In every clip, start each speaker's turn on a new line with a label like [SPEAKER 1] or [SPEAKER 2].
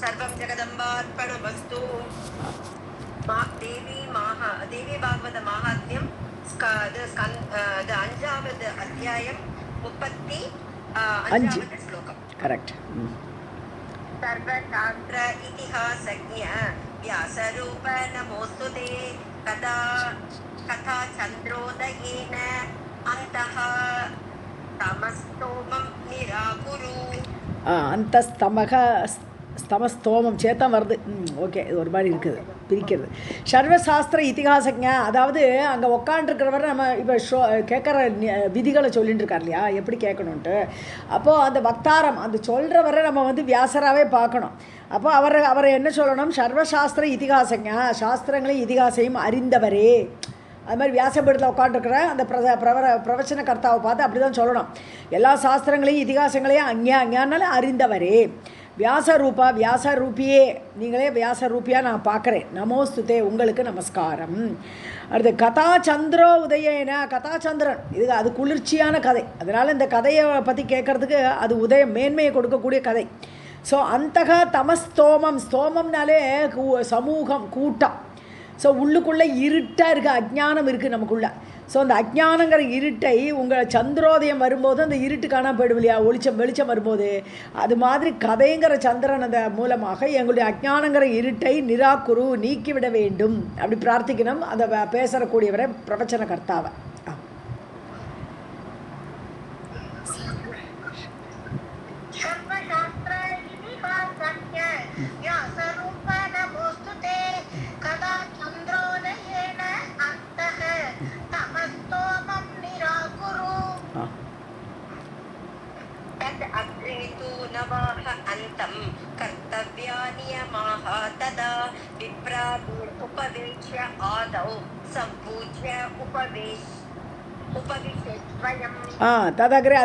[SPEAKER 1] सर्वं जगदम्बार्पणमस्तु। देवी भागवत माहात्म्यं अञ्जावद् अध्यायं 35 श्लोकम्.
[SPEAKER 2] करेक्ट.
[SPEAKER 1] सर्वशास्त्र इतिहासज्ञ व्यासरूप नमोस्तुते. कथा चन्द्रोदयेन अन्तः तमस्तोमं निराकुरु.
[SPEAKER 2] ஸ்தமஸ்தோமம் சேத்தம் வருது. ஓகே, இது ஒரு மாதிரி இருக்குது, பிரிக்கிறது. சர்வசாஸ்திர இதிகாசங்க, அதாவது அங்கே உக்காண்டிருக்கிறவரை நம்ம இப்போ கேட்குற விதிகளை சொல்லிட்டு இருக்கார் இல்லையா, எப்படி கேட்கணுன்ட்டு. அப்போது அந்த வக்தாரம், அந்த சொல்கிறவரை நம்ம வியாசராகவே பார்க்கணும். அப்போ அவரை என்ன சொல்லணும்? சர்வசாஸ்திர இதிகாசங்க, சாஸ்திரங்களையும் இதிகாசையும் அறிந்தவரே. அது மாதிரி வியாசபீடத்தில் உட்காந்துருக்கிற அந்த பிரவச்சன கர்த்தாவை பார்த்து அப்படி தான் சொல்லணும். எல்லா சாஸ்திரங்களையும் இதிகாசங்களையும் அஞ்ஞானாலும் அறிந்தவரே. வியாசரூபா, வியாசரூபியே, நீங்களே வியாசரூபியாக நான் பார்க்குறேன். நமோஸ்துதே, உங்களுக்கு நமஸ்காரம். அடுத்து கதா சந்திரோ உதயேன, கதாச்சந்திரன், இது அது குளிர்ச்சியான கதை. அதனால் இந்த கதையை பற்றி கேட்குறதுக்கு அது உதயம், மேன்மையை கொடுக்கக்கூடிய கதை. ஸோ அந்தக தமஸ்தோமம், ஸ்தோமம்னாலே சமூகம், கூட்டம். ஸோ உள்ளுக்குள்ளே இருட்டாக இருக்குது, அஜ்ஞானம் இருக்குது நமக்குள்ளே. ஸோ அந்த அஜ்ஞானங்கிற இருட்டை உங்கள் சந்திரோதயம் வரும்போது அந்த இருட்டு காணாமல் போயிடும் இல்லையா, வெளிச்சம் வரும்போது. அது மாதிரி கதைங்கிற சந்திரன் அந்த மூலமாக எங்களுடைய அஜ்ஞானங்கிற இருட்டை நிராகுரு, நீக்கிவிட வேண்டும். அப்படி பிரார்த்திக்கணும் அந்த பேசக்கூடியவரை, பிரவச்சன கர்த்தாவை.
[SPEAKER 1] कर्तव्यानियमाः तदा विप्रादीन् उपवेश्य आदौ सम्पूज्य उपविशेत् स्वयं.
[SPEAKER 2] ததாகிரே.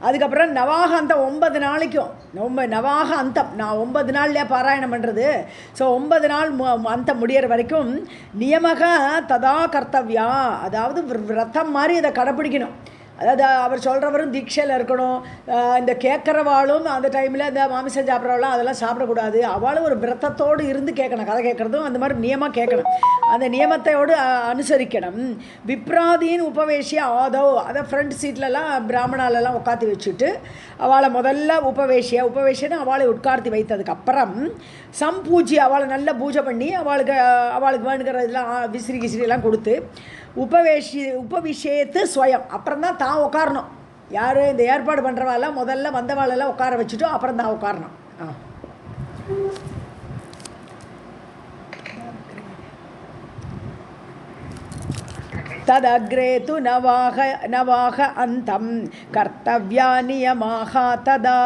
[SPEAKER 2] அதுக்கப்புறம் நவாக அந்தம் 9 நாளைக்கும் நவாக அந்தம், நான் 9 நாள்லேயே பாராயணம் பண்ணுறது. ஸோ 9 நாள் அந்தம் முடிகிற வரைக்கும் நியமக ததா கர்த்தவ்யா, அதாவது விரதம் மாதிரி இதை கடைப்பிடிக்கணும். அதாவது அவர் சொல்கிறவரும் தீட்சையில் இருக்கணும். இந்த கேட்குறவாளும் அந்த டைமில் இந்த மாமிசம் சாப்பிட்றவாளும் அதெல்லாம் சாப்பிடக்கூடாது. அவளும் ஒரு விரதத்தோடு இருந்து கேட்கணும். கதை கேட்குறதும் அந்த மாதிரி நியமாக கேட்கணும், அந்த நியமத்தையோடு அனுசரிக்கணும். விப்ராதீன் உபவேஷிய ஆதவ், அதை ஃப்ரண்ட் சீட்லலாம் பிராமணாலெல்லாம் உட்காத்தி வச்சுட்டு அவளை முதல்ல உபவேஷியன்னு அவளை உட்கார்த்தி வைத்ததுக்கப்புறம் சம்பூஜி, அவளை நல்லா பூஜை பண்ணி அவளுக்கு வேணுங்கிற இதெல்லாம் விசிறிலாம் கொடுத்து உபவிஷேத்து ஸ்வயம், அப்புறம் தான் தான் உட்காரணும். யார் இந்த ஏற்பாடு பண்ணுறவாளெல்லாம் முதல்ல வந்தவாளெல்லாம் உட்கார வச்சுட்டோ அப்புறம் தான் உட்காரணும். तदग्रे तु नवाह अन्तं कर्तव्या नियमाः तदा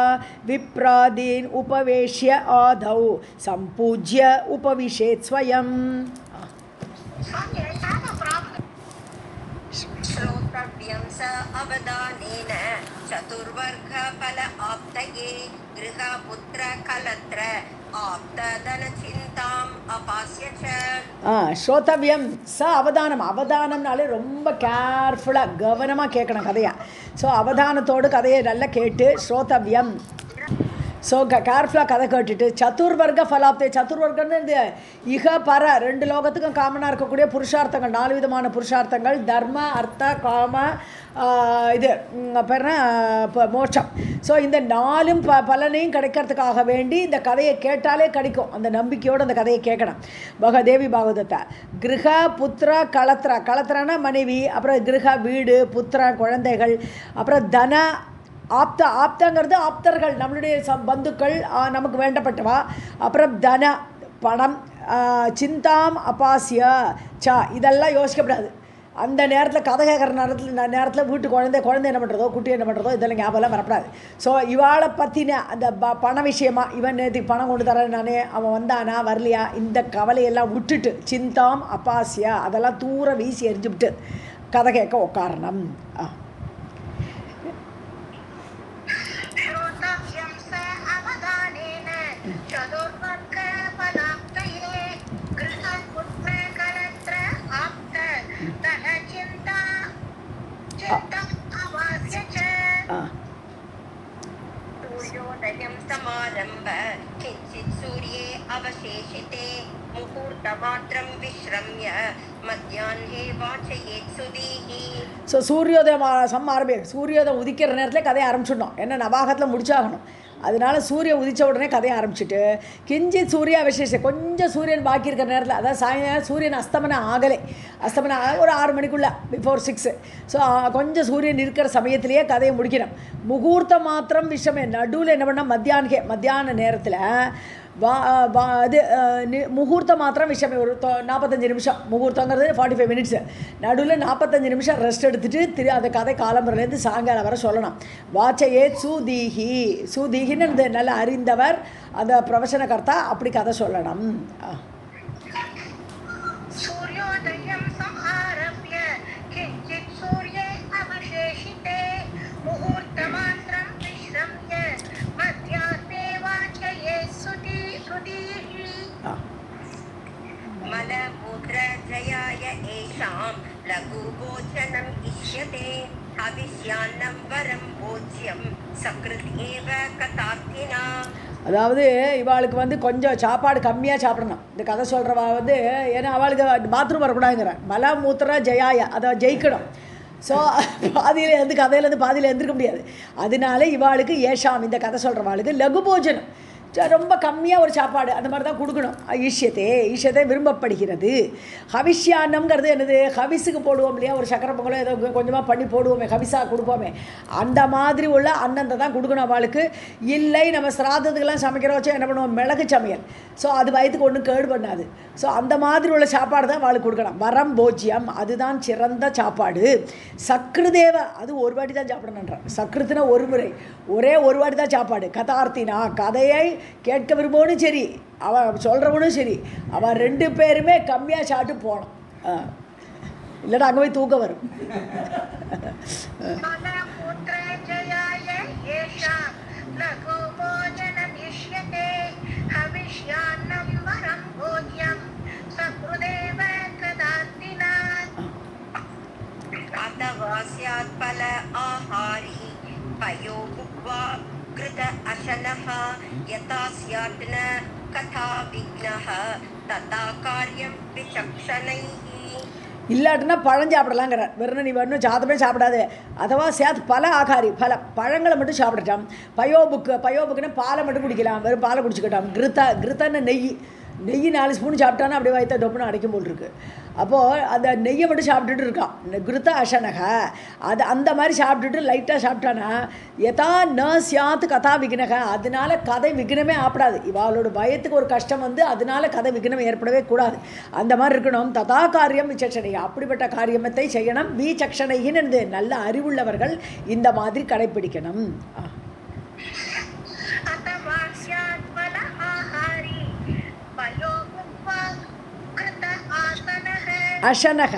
[SPEAKER 2] विप्रादीन् उपवेश्य आदौ सम्पूज्य उपविशेत् स्वयं.
[SPEAKER 1] श्रोतव्यं स अवधानेन चतुर्वर्ग फल आप्तये गृहपुत्र कलत्र ஆப்ததனசிந்தாம் அபாஸ்யச்ச.
[SPEAKER 2] ஸ்ரோதவ்யம் ச அவதானம், அவதானம்னாலே ரொம்ப கேர்ஃபுல்லாக கவனமாக கேட்கணும் கதையை. ஸோ அவதானத்தோடு கதையை நல்லா கேட்டு ஸ்ரோதவ்யம். ஸோ கேர்ஃபுல்லாக கதை கேட்டுட்டு சதுர்வர்க ஃபலாப்தே, சதுர்வர்க்கன்னு இந்த இக பர 2 லோகத்துக்கும் காமனாக இருக்கக்கூடிய புருஷார்த்தங்கள், 4 விதமான புருஷார்த்தங்கள், தர்ம அர்த்த காம இது பேர்னா மோட்சம். ஸோ இந்த 4 பலனையும் கிடைக்கிறதுக்காக வேண்டி இந்த கதையை கேட்டாலே கிடைக்கும், அந்த நம்பிக்கையோடு அந்த கதையை கேட்கணும். தேவி பாகவதத்தை கிரக புத்திர களத்திரனா மனைவி, அப்புறம் கிரக வீடு, புத்திர குழந்தைகள், அப்புறம் தன ஆப்தங்கிறது ஆப்தர்கள், நம்மளுடைய பந்துக்கள், நமக்கு வேண்டப்பட்டவா, அப்புறம் தன பணம், சிந்தாம் அபாசிய இதெல்லாம் யோசிக்கப்படாது. அந்த நேரத்தில் கதை கேட்குற நேரத்தில் வீட்டு குழந்தை என்ன பண்ணுறதோ, குட்டி என்ன பண்ணுறதோ, இதெல்லாம் ஞாபகம் வரப்படாது. ஸோ இவாளை பற்றின அந்த பண விஷயமா, இவன் நேற்றுக்கு பணம் கொண்டு தரேன் நானே, அவன் வந்தானா வரலையா, இந்த கவலையெல்லாம் விட்டுட்டு சிந்தாம் அபாசியா அதெல்லாம் தூர வீசி எரிஞ்சுவிட்டு கதை கேட்க உட்காரணும்.
[SPEAKER 1] सूर्योदयं समारम्भ किञ्चित् अवशेषिते मुहूर्तमात्रं विश्रम्य मध्याह्ने वाचयेत् सुधीः.
[SPEAKER 2] ஸோ சூரியோதயம் ஆரம்பி சூரியோதயம் உதிக்கிற நேரத்தில் கதையை ஆரம்பிச்சிடணும். என்ன நவாகத்தில் முடிச்சாகணும். அதனால சூரியன் உதித்த உடனே கதையை ஆரம்பிச்சுட்டு கிஞ்சித் சூரிய அவசேஷம் கொஞ்சம் சூரியன் பாக்கி இருக்கிற நேரத்தில், அதாவது சாயங்காலம் சூரியன் அஸ்தமனம் ஆகலை, அஸ்தமனம் ஒரு 6 மணிக்குள்ளே பிஃபோர் 6. ஸோ கொஞ்சம் சூரியன் இருக்கிற சமயத்திலேயே கதையை முடிக்கணும். முகூர்த்தம் மாத்திரம் விஷமே நடுவில் என்ன பண்ணால் மத்தியான நேரத்தில் முகூர்த்தம் மாத்திரம் விஷயமே ஒரு 45 நிமிஷம். முகூர்த்தங்கிறது 45 மினிட்ஸு. நடுவில் 45 நிமிஷம் ரெஸ்ட் எடுத்துகிட்டு அந்த கதை காலம்புறலேருந்து சாயங்காலம் வர சொல்லணும். வாச்சையே சூதீகின்னு நல்லா அறிந்தவர் அந்த பிரவசனகர்த்தா அப்படி கதை சொல்லணும்.
[SPEAKER 1] சூரியோதயம் சமாரப்ய கிஞ்சித் சூர்யே அவசேஷிதே முகூர்த்தமாத்ரம் விஸ்ரம்ய மத்யாஹ்னே வாச்சயேத் சுதீஹி. मलमूत्रजयाय एषां लघुभोजनम् इष्यते हविष्यान्नं वरं भोज्यं सकृत् एव कथार्थिना.
[SPEAKER 2] அதாவது இவாளுக்கு கொஞ்சம் சாப்பாடு கம்மியாக சாப்பிடணும். இந்த கதை சொல்கிறவா ஏன்னா அவளுக்கு பாத்ரூம் வரக்கூடாதுங்கிற மலமூத்திர ஜெயாய அதை ஜெயிக்கணும். ஸோ பாதியில் கதையிலேருந்து பாதியில் எழுந்திருக்க முடியாது. அதனால இவாளுக்கு ஏஷாம் இந்த கதை சொல்கிறவாளுக்கு லகு போஜனம் ரொம்ப கம்மியாக ஒரு சாப்பாடு அந்த மாதிரி தான் கொடுக்கணும். ஈஷத்தை விரும்பப்படுகிறது. ஹவிஷ்யானம்ங்கிறது என்னது? ஹவிஸுக்கு போடுவோம் இல்லையா, ஒரு சக்கரை பொங்கலோ ஏதோ கொஞ்சமாக பண்ணி போடுவோமே, ஹவிஸாக கொடுப்போமே, அந்த மாதிரி உள்ள அன்னத்தை தான் கொடுக்கணும் அவளுக்கு. இல்லை நம்ம சிராதத்துக்கெல்லாம் சமைக்கிற வச்சா என்ன பண்ணுவோம், மிளகு சமையல். ஸோ அது வயிற்றுக்கு ஒன்றும் கேடு பண்ணாது. ஸோ அந்த மாதிரி உள்ள சாப்பாடு தான் அவளுக்கு கொடுக்கணும். வரம் போஜ்யம் அதுதான் சிறந்த சாப்பாடு. சக்ருதேவ அது ஒரு வாட்டி தான் சாப்பிடணுன்றான். சக்ருத்துனா ஒரு முறை, ஒரே ஒரு வாட்டி தான் சாப்பாடு. கதார்த்தினா கதையை கேட்க விரும்பவனும் சரி, அவன் சொல்கிறவனும் சரி, அவன் 2 பேருமே கம்மியாக சாப்பிட்டு போகணும். இல்லைன்னா அங்கே போய் தூக்கம் வரும்.
[SPEAKER 1] फल आहारी पयो भुक्त्वा कृत अशनः यथा स्यात् न कथा विघ्नः तथा कार्यं विचक्षणैः.
[SPEAKER 2] இல்லாட்டினா பழம் சாப்பிடலாங்கிறார். வெறும் நீ வேணும் சாதமே சாப்பிடாது. அதுவா சேர்த்து பல ஆகாரி பழங்களை மட்டும் சாப்பிடட்டாம். பயோபுக்குன்னு பாலை மட்டும் குடிக்கலாம், வெறும் பாலை குடிச்சுக்கிட்டான். கிருத்தன்னு நெய் 4 ஸ்பூன் சாப்பிட்டானா அப்படியே வயிற்ற டொப்புன்னு அடைக்கும் போல் இருக்குது. அப்போது அந்த நெய்யை மட்டும் சாப்பிட்டுட்டு இருக்கான். கிருத்த அசனக அது அந்த மாதிரி சாப்பிட்டுட்டு லைட்டாக சாப்பிட்டானா எதா ந சியாத்து கதா விக்னக அதனால கதை விக்னமே ஆப்படாது. இவாளோட பயத்துக்கு ஒரு கஷ்டம் அதனால கதை விக்னம் ஏற்படவே கூடாது. அந்த மாதிரி இருக்கணும். ததா காரியம் விசக்ஷணை அப்படிப்பட்ட காரியத்தை செய்யணும். விசக்ஷணைன்னு நல்ல அறிவுள்ளவர்கள் இந்த மாதிரி கடைப்பிடிக்கணும். அசனக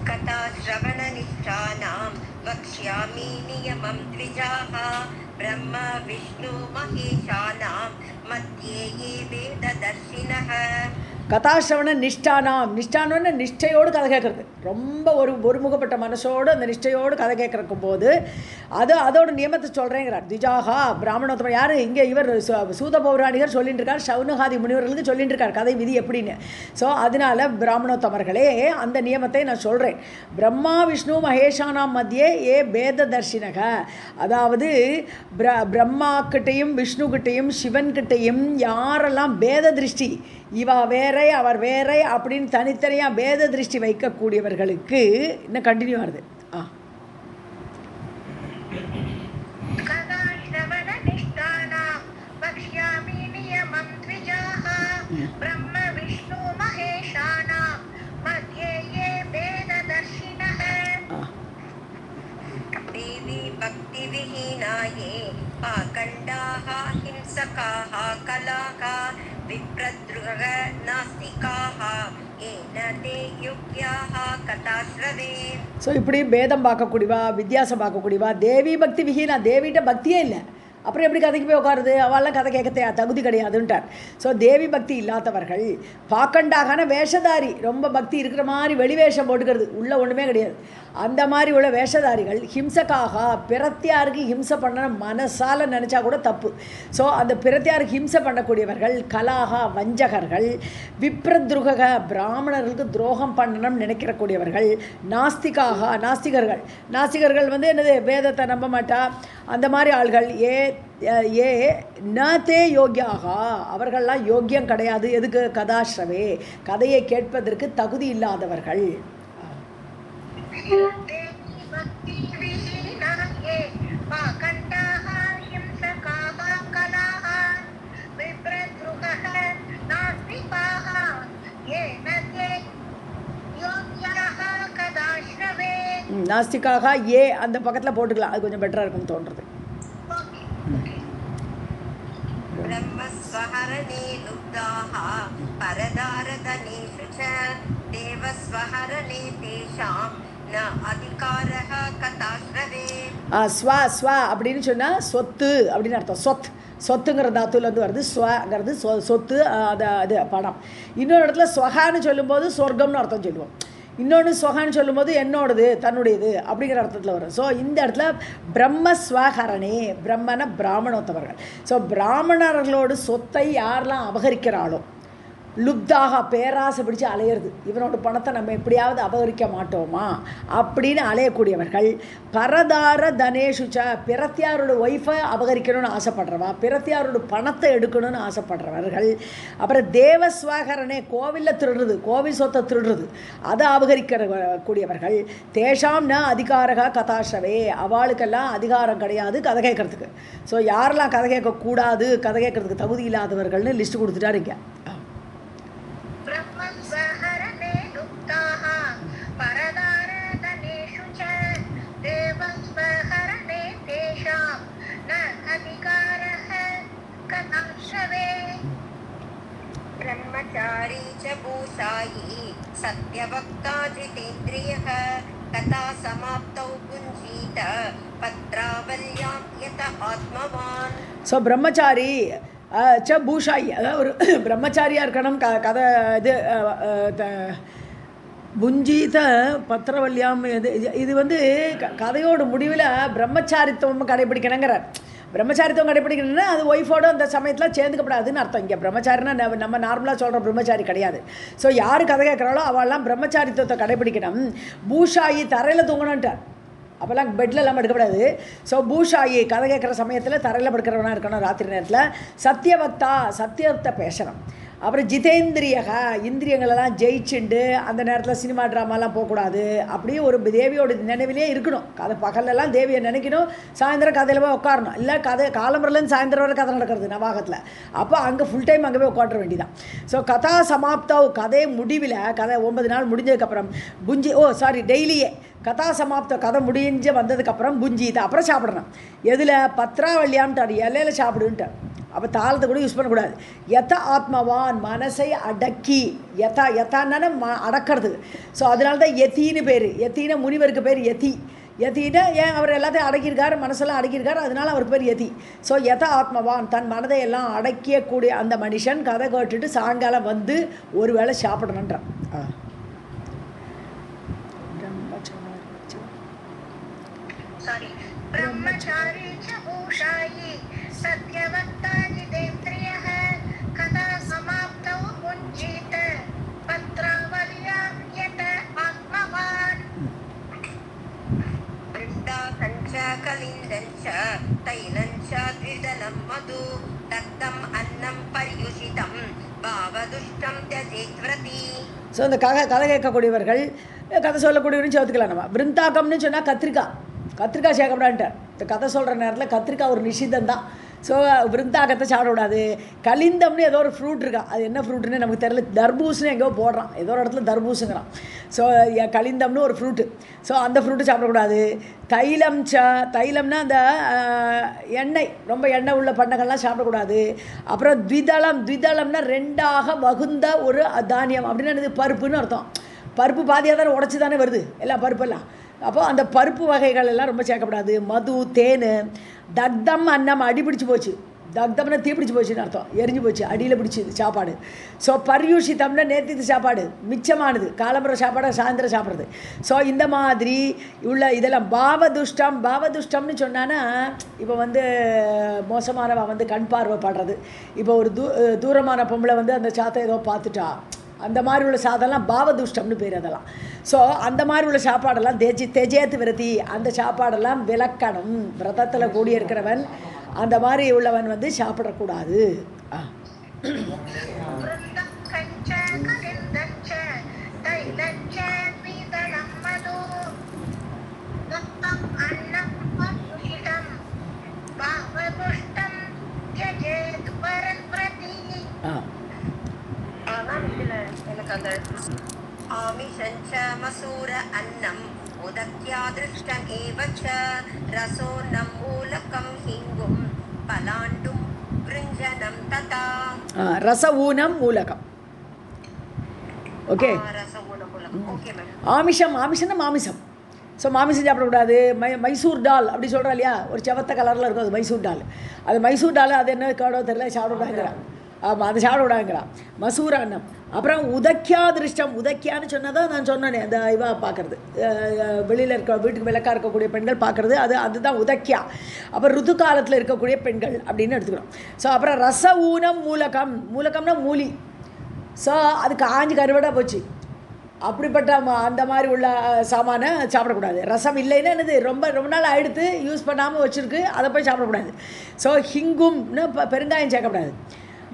[SPEAKER 1] कथा श्रवणनिष्ठानां वक्ष्यामि नियमं द्विजाः ब्रह्म विष्णु महेशानां मध्ये ये वेददर्शिनः.
[SPEAKER 2] கதாசிரவண நிஷ்டானம்னு நிஷ்டையோடு கதை கேட்குறது. ரொம்ப ஒருமுகப்பட்ட மனசோடு அந்த நிஷ்டையோடு கதை கேட்குறக்கும் போது அதோட நியமத்தை சொல்கிறேங்கிறார். திஜாகா பிராமணோத்தமர் யார் இங்கே இவர் சூத பௌராணிகர் சொல்லிட்டு இருக்கார். சவுனகாதி முனிவர்களுக்கு சொல்லிட்டு இருக்கார் கதை விதி எப்படின்னு. ஸோ அதனால பிராமணோத்தமர்களே அந்த நியமத்தை நான் சொல்கிறேன். பிரம்மா விஷ்ணு மகேஷானாம் மத்தியே ஏ பேத தர்ஷினக அதாவது பிரம்மாக்கிட்டையும் விஷ்ணுக்கிட்டையும் சிவன்கிட்டையும் யாரெல்லாம் பேத திருஷ்டி இவா வேறை அவர் வேறை அப்படின்னு தனித்தனியாக பேத திருஷ்டி வைக்கக்கூடியவர்களுக்கு இன்னும் கண்டினியூ ஆகுது.
[SPEAKER 1] देवी भक्ति विहीनाये आकण्डाः हिंसकाः कलाः विप्रद्रुह नास्तिकाः येन ते योग्याः कथाश्रवे.
[SPEAKER 2] ஸோ இப்படி பேதம் பார்க்கக்கூடியவா வித்தியாசம் பார்க்கக்கூடியவா தேவி பக்தி விஹீனா தேவிகிட்ட பக்தியே இல்லை. அப்புறம் எப்படி கதைக்கு போய் உட்காருது, அவள்லாம் கதை கேட்க தகுதி கிடையாதுன்ட்டார். ஸோ தேவி பக்தி இல்லாதவர்கள் பாக்கண்டாகான வேஷதாரி, ரொம்ப பக்தி இருக்கிற மாதிரி வெளிவேஷம் போட்டுக்கிறது, உள்ள ஒன்றுமே கிடையாது, அந்த மாதிரி உள்ள வேஷதாரிகள் ஹிம்சக்காக, பிரத்தியாருக்கு ஹிம்சை பண்ண மனசால் நினச்சா கூட தப்பு. ஸோ அந்த பிரத்தியாருக்கு ஹிம்சை பண்ணக்கூடியவர்கள் கலாகா வஞ்சகர்கள், விப்ரத்ருக பிராமணர்களுக்கு துரோகம் பண்ணணும்னு நினைக்கிறக்கூடியவர்கள், நாஸ்திகாக நாஸ்திகர்கள் வந்து என்னது வேதத்தை நம்ப மாட்டா அந்த மாதிரி ஆள்கள், ஏ நே யோகியாக அவர்கள்லாம் யோக்கியம் கிடையாது. எதுக்கு? கதாஸ்ரவே கதையை கேட்பதற்கு தகுதி இல்லாதவர்கள். நாஸ்திகாக ஏ அந்த பக்கத்தில் போட்டுக்கலாம், அது கொஞ்சம் பெட்டராக இருக்கும்னு தோன்றது.
[SPEAKER 1] ब्रह्मस्वहरणे लुब्धाः परदारधनेषु च देवस्वहरणे तेषां न अधिकारः कथाश्रवे.
[SPEAKER 2] ஸ்வ அப்படின்னு சொன்னால் சொத்து அப்படின்னு அர்த்தம். சொத்துங்கிற தாத்துலேருந்து வருது. ஸ்வங்கிறது சொத்து, அது பணம். இன்னொரு இடத்துல ஸ்வகான்னு சொல்லும்போது சொர்க்கம்னு அர்த்தம் சொல்லுவோம். இன்னொன்று ஸ்வகான்னு சொல்லும்போது என்னோடது, தன்னுடையது அப்படிங்கிற அர்த்தத்தில் வரும். ஸோ இந்த இடத்துல பிரம்மஸ்வஹரணே, பிரம்மன பிராமணோத்தவர்கள். ஸோ பிராமணர்களோடு சொத்தை யாரெல்லாம் அபகரிக்கிறாளோ, லுப்தாக பேராசை பிடிச்சு அலையிறது, இவனோட பணத்தை நம்ம எப்படியாவது அபகரிக்க மாட்டோமா அப்படின்னு அலையக்கூடியவர்கள், பரதார தனேஷுச்ச பிரத்தியாரோட ஒய்ஃபை அபகரிக்கணும்னு ஆசைப்படுறவா, பிரத்தியாரோட பணத்தை எடுக்கணும்னு ஆசைப்படுறவர்கள், அப்புறம் தேவஸ்வகரணே கோவிலில் திருடுறது, கோவில் சொத்தை திருடுறது, அதை அபகரிக்கிற கூடியவர்கள், தேஷாம் ந அதிகாரக கதாஷவே அவளுக்கெல்லாம் அதிகாரம் கிடையாது கதை கேட்கறதுக்கு. ஸோ யாரெல்லாம் கதை கேட்கக்கூடாது, கதை கேட்கறதுக்கு தகுதி இல்லாதவர்கள்னு லிஸ்ட்டு கொடுத்துட்டாருங்க.
[SPEAKER 1] ब्रह्मचारी च भूषायी सत्यवक्ता जितेन्द्रियः कथा समाप्तौ पुञ्जीत पत्रावल्यां यत आत्मवान्.
[SPEAKER 2] ஸோ பிரம்மச்சாரி பூஷாயி, அதாவது ஒரு பிரம்மச்சாரியாக இருக்கணும். கதை இது புஞ்சீத பத்திரவல்யாம், இது வந்து கதையோட முடிவில் பிரம்மச்சாரித்துவம் கடைபிடிக்கணுங்கிறார். பிரம்மச்சாரித்துவம் கடைபிடிக்கணும்னா அது ஒய்ஃபோடு அந்த சமயத்தில் சேர்ந்துக்கப்படாதுன்னு அர்த்தம். இங்கே பிரம்மச்சாரினா நம்ம நார்மலாக சொல்கிற பிரம்மச்சாரி கிடையாது. ஸோ யார் கதை கேட்குறாளோ அவெல்லாம் பிரம்மச்சாரித்துவத்தை கடைபிடிக்கணும். பூஷாயி தரையில் தூங்கணுன்ட்டார், அப்போல்லாம் பெட்டில் எல்லாம் படுக்கப்படாது. ஸோ பூஷாயி கதை கேட்குற சமயத்தில் தரையில் படுக்கிறவனா இருக்கணும் ராத்திரி நேரத்தில். சத்தியவக்தா சத்தியத்தை பேசணும். அப்புறம் ஜிதேந்திரியக இந்திரியங்களெல்லாம் ஜெயிச்சுண்டு அந்த நேரத்தில் சினிமா ட்ராமாலாம் போகக்கூடாது. அப்படியே ஒரு தேவியோட நினைவிலே இருக்கணும். கதை பகலெல்லாம் தேவியை நினைக்கணும், சாயந்தரம் கதையில் போய் உட்காரணும். இல்லை கதை காலம்பரிலேருந்து சாயந்தரம் வரை கதை நடக்கிறது நவாகத்தில், அப்போ அங்கே ஃபுல் டைம் அங்கே போய் உட்கார வேண்டியதான். ஸோ கதா சமாப்தாவ் கதை முடிவில், கதை 9 நாள் முடிஞ்சதுக்கப்புறம் டெய்லியே கதா சமாப்த கதை முடிஞ்சு வந்ததுக்கப்புறம் புஞ்சிது, அப்புறம் சாப்பிடணும். எதில்? பத்ராவல்யான்ட்டு இலையில் சாப்பிடுன்ட்டு. அப்போ தாளத்தை கூட யூஸ் பண்ணக்கூடாது. யத ஆத்மவான் மனசை அடக்கி, யதான்னு அடக்கிறது. ஸோ அதனால தான் யத்தின்னு பேர். யத்தின முனிவருக்கு பேர் யதி. யத்தின்னா ஏன் அவர் எல்லாத்தையும் அடக்கியிருக்கார், மனசெல்லாம் அடக்கியிருக்கார், அதனால் அவருக்கு பேர் யதி. ஸோ யத ஆத்மவான் தன் மனதை எல்லாம் அடக்கியக்கூடிய அந்த மனுஷன் கதை கேட்டுட்டு சாயங்காலம் வந்து ஒரு வேளை சாப்பிடணுன்றான்.
[SPEAKER 1] ब्रह्मचारी च भूषायी सत्यवक्ता जितेन्द्रियः कथा समाप्तौ मुञ्जीत पत्रावल्यां यत आत्मवान्. वृन्दाकं च कलिन्दं च तैलं च द्विदलं मधु दत्तम् अन्नं पर्युषितं भावदुष्टं त्यजेत् व्रती.
[SPEAKER 2] ஸோ இந்த கதை கேட்கக்கூடியவர்கள், கதை சொல்லக்கூடியவரையும் சேர்த்துக்கலாம். நம்ம விருந்தாக்கம்னு சொன்னால் கத்திரிக்காய் சேர்க்கப்படான்ட்டார். இந்த கதை சொல்கிற நேரத்தில் கத்திரிக்காய் ஒரு நிஷிதம் தான். ஸோ விருந்தாக்கத்தை சாப்பிடக்கூடாது. கலிந்தம்னு ஏதோ ஒரு ஃப்ரூட் இருக்கா, அது என்ன ஃப்ரூட்டுன்னு நமக்கு தெரியல. தர்பூசணி எங்கேயோ போடுறான், ஏதோ ஒரு இடத்துல தர்பூசுங்கிறான். ஸோ கலிந்தம்னு ஒரு ஃப்ரூட்டு. ஸோ அந்த ஃப்ரூட்டு சாப்பிடக்கூடாது. தைலம்னா அந்த எண்ணெய், ரொம்ப எண்ணெய் உள்ள பண்டங்கள்லாம் சாப்பிடக்கூடாது. அப்புறம் த்விதளம்னா 2ஆக வகுந்த ஒரு தானியம் அப்படின்னா என்னது? பருப்புன்னு அர்த்தம். பருப்பு பாதியாக தானே உடச்சி தானே வருது எல்லாம் பருப்பெல்லாம். அப்போது அந்த பருப்பு வகைகள் எல்லாம் ரொம்ப சேர்க்கப்படாது. மது, தேன், தக்தம் அன்னம் அடி பிடிச்சி போச்சு. தக்தம்னா தீ பிடிச்சி போச்சுன்னு அர்த்தம், எரிஞ்சு போச்சு, அடியில் பிடிச்சிது சாப்பாடு. ஸோ பர்யூஷிதம்னா நேற்று சாப்பாடு மிச்சமானது, காலம்புற சாப்பாடு சாயந்தரம் சாப்பிட்றது. ஸோ இந்த மாதிரி உள்ள இதெல்லாம் பாவதுஷ்டம். பாவதுஷ்டம்னு சொன்னான்னா இப்போ வந்து மோசமானவ வந்து கண் பார்வைப்படுறது. இப்போ ஒரு தூரமான பொம்பளை வந்து அந்த சாத்தை ஏதோ பார்த்துட்டா, அந்த மாதிரி உள்ள சாதம்லாம் பாவதுஷ்டம்னு பேர் அதெல்லாம். ஸோ அந்த மாதிரி உள்ள சாப்பாடெல்லாம் தெஜேத்து விரதி, அந்த சாப்பாடெல்லாம் விலக்கணும். விரதத்தில் கூடி இருக்கிறவன் அந்த மாதிரி உள்ளவன் வந்து சாப்பிடக்கூடாது.
[SPEAKER 1] ஆமிஷஞ்ச மசூர அன்னம் உதக்யாதிருஷ்டம் ஏவச்ச ரசோனம் மூலகம் ஹிங்கும் பலாண்டும் கிருஞ்சனம் ததா.
[SPEAKER 2] ரசஊனம் மூலகம். ஓகே,
[SPEAKER 1] ரசஊனம் மூலகம். Okay ma'am.
[SPEAKER 2] ஆமிஷம், ஆமிஷம்னா மாமிசம். ஸோ மாமிசம் சாப்பிடக்கூடாது. மைசூர் டால் அப்படி சொல்கிறா இல்லையா, ஒரு செவத்த கலரில் இருக்கும், அது மைசூர் டால். அது மைசூர் டால் அது என்ன கேடோ தெரியல, சாப்பிடக்கூடாதுங்கிறான். ஆமாம், அது சாப்பிடக்கூடாதுங்கிறான். மசூர அன்னம். அப்புறம் உதக்கியா திருஷ்டம். உதக்கியான்னு சொன்னால் தான் நான் சொன்னேனே, அந்த இவா பார்க்குறது, வெளியில் இருக்க வீட்டுக்கு விளக்காக இருக்கக்கூடிய பெண்கள் பார்க்குறது, அதுதான் உதக்கியா. அப்புறம் ருது காலத்தில் இருக்கக்கூடிய பெண்கள் அப்படின்னு எடுத்துக்கிறோம். ஸோ அப்புறம் ரச ஊனம் மூலகம். மூலகம்னா மூலி. ஸோ அது காஞ்சி கருவடாக போச்சு, அப்படிப்பட்ட அந்த மாதிரி உள்ள சாமானை சாப்பிடக்கூடாது. ரசம் இல்லைன்னா என்னது, ரொம்ப ரொம்ப நாள் ஆகிடுத்து யூஸ் பண்ணாமல் வச்சுருக்கு, அதை போய் சாப்பிடக்கூடாது. ஸோ ஹிங்கும்னு பெருங்காயம் சேர்க்கக்கூடாது.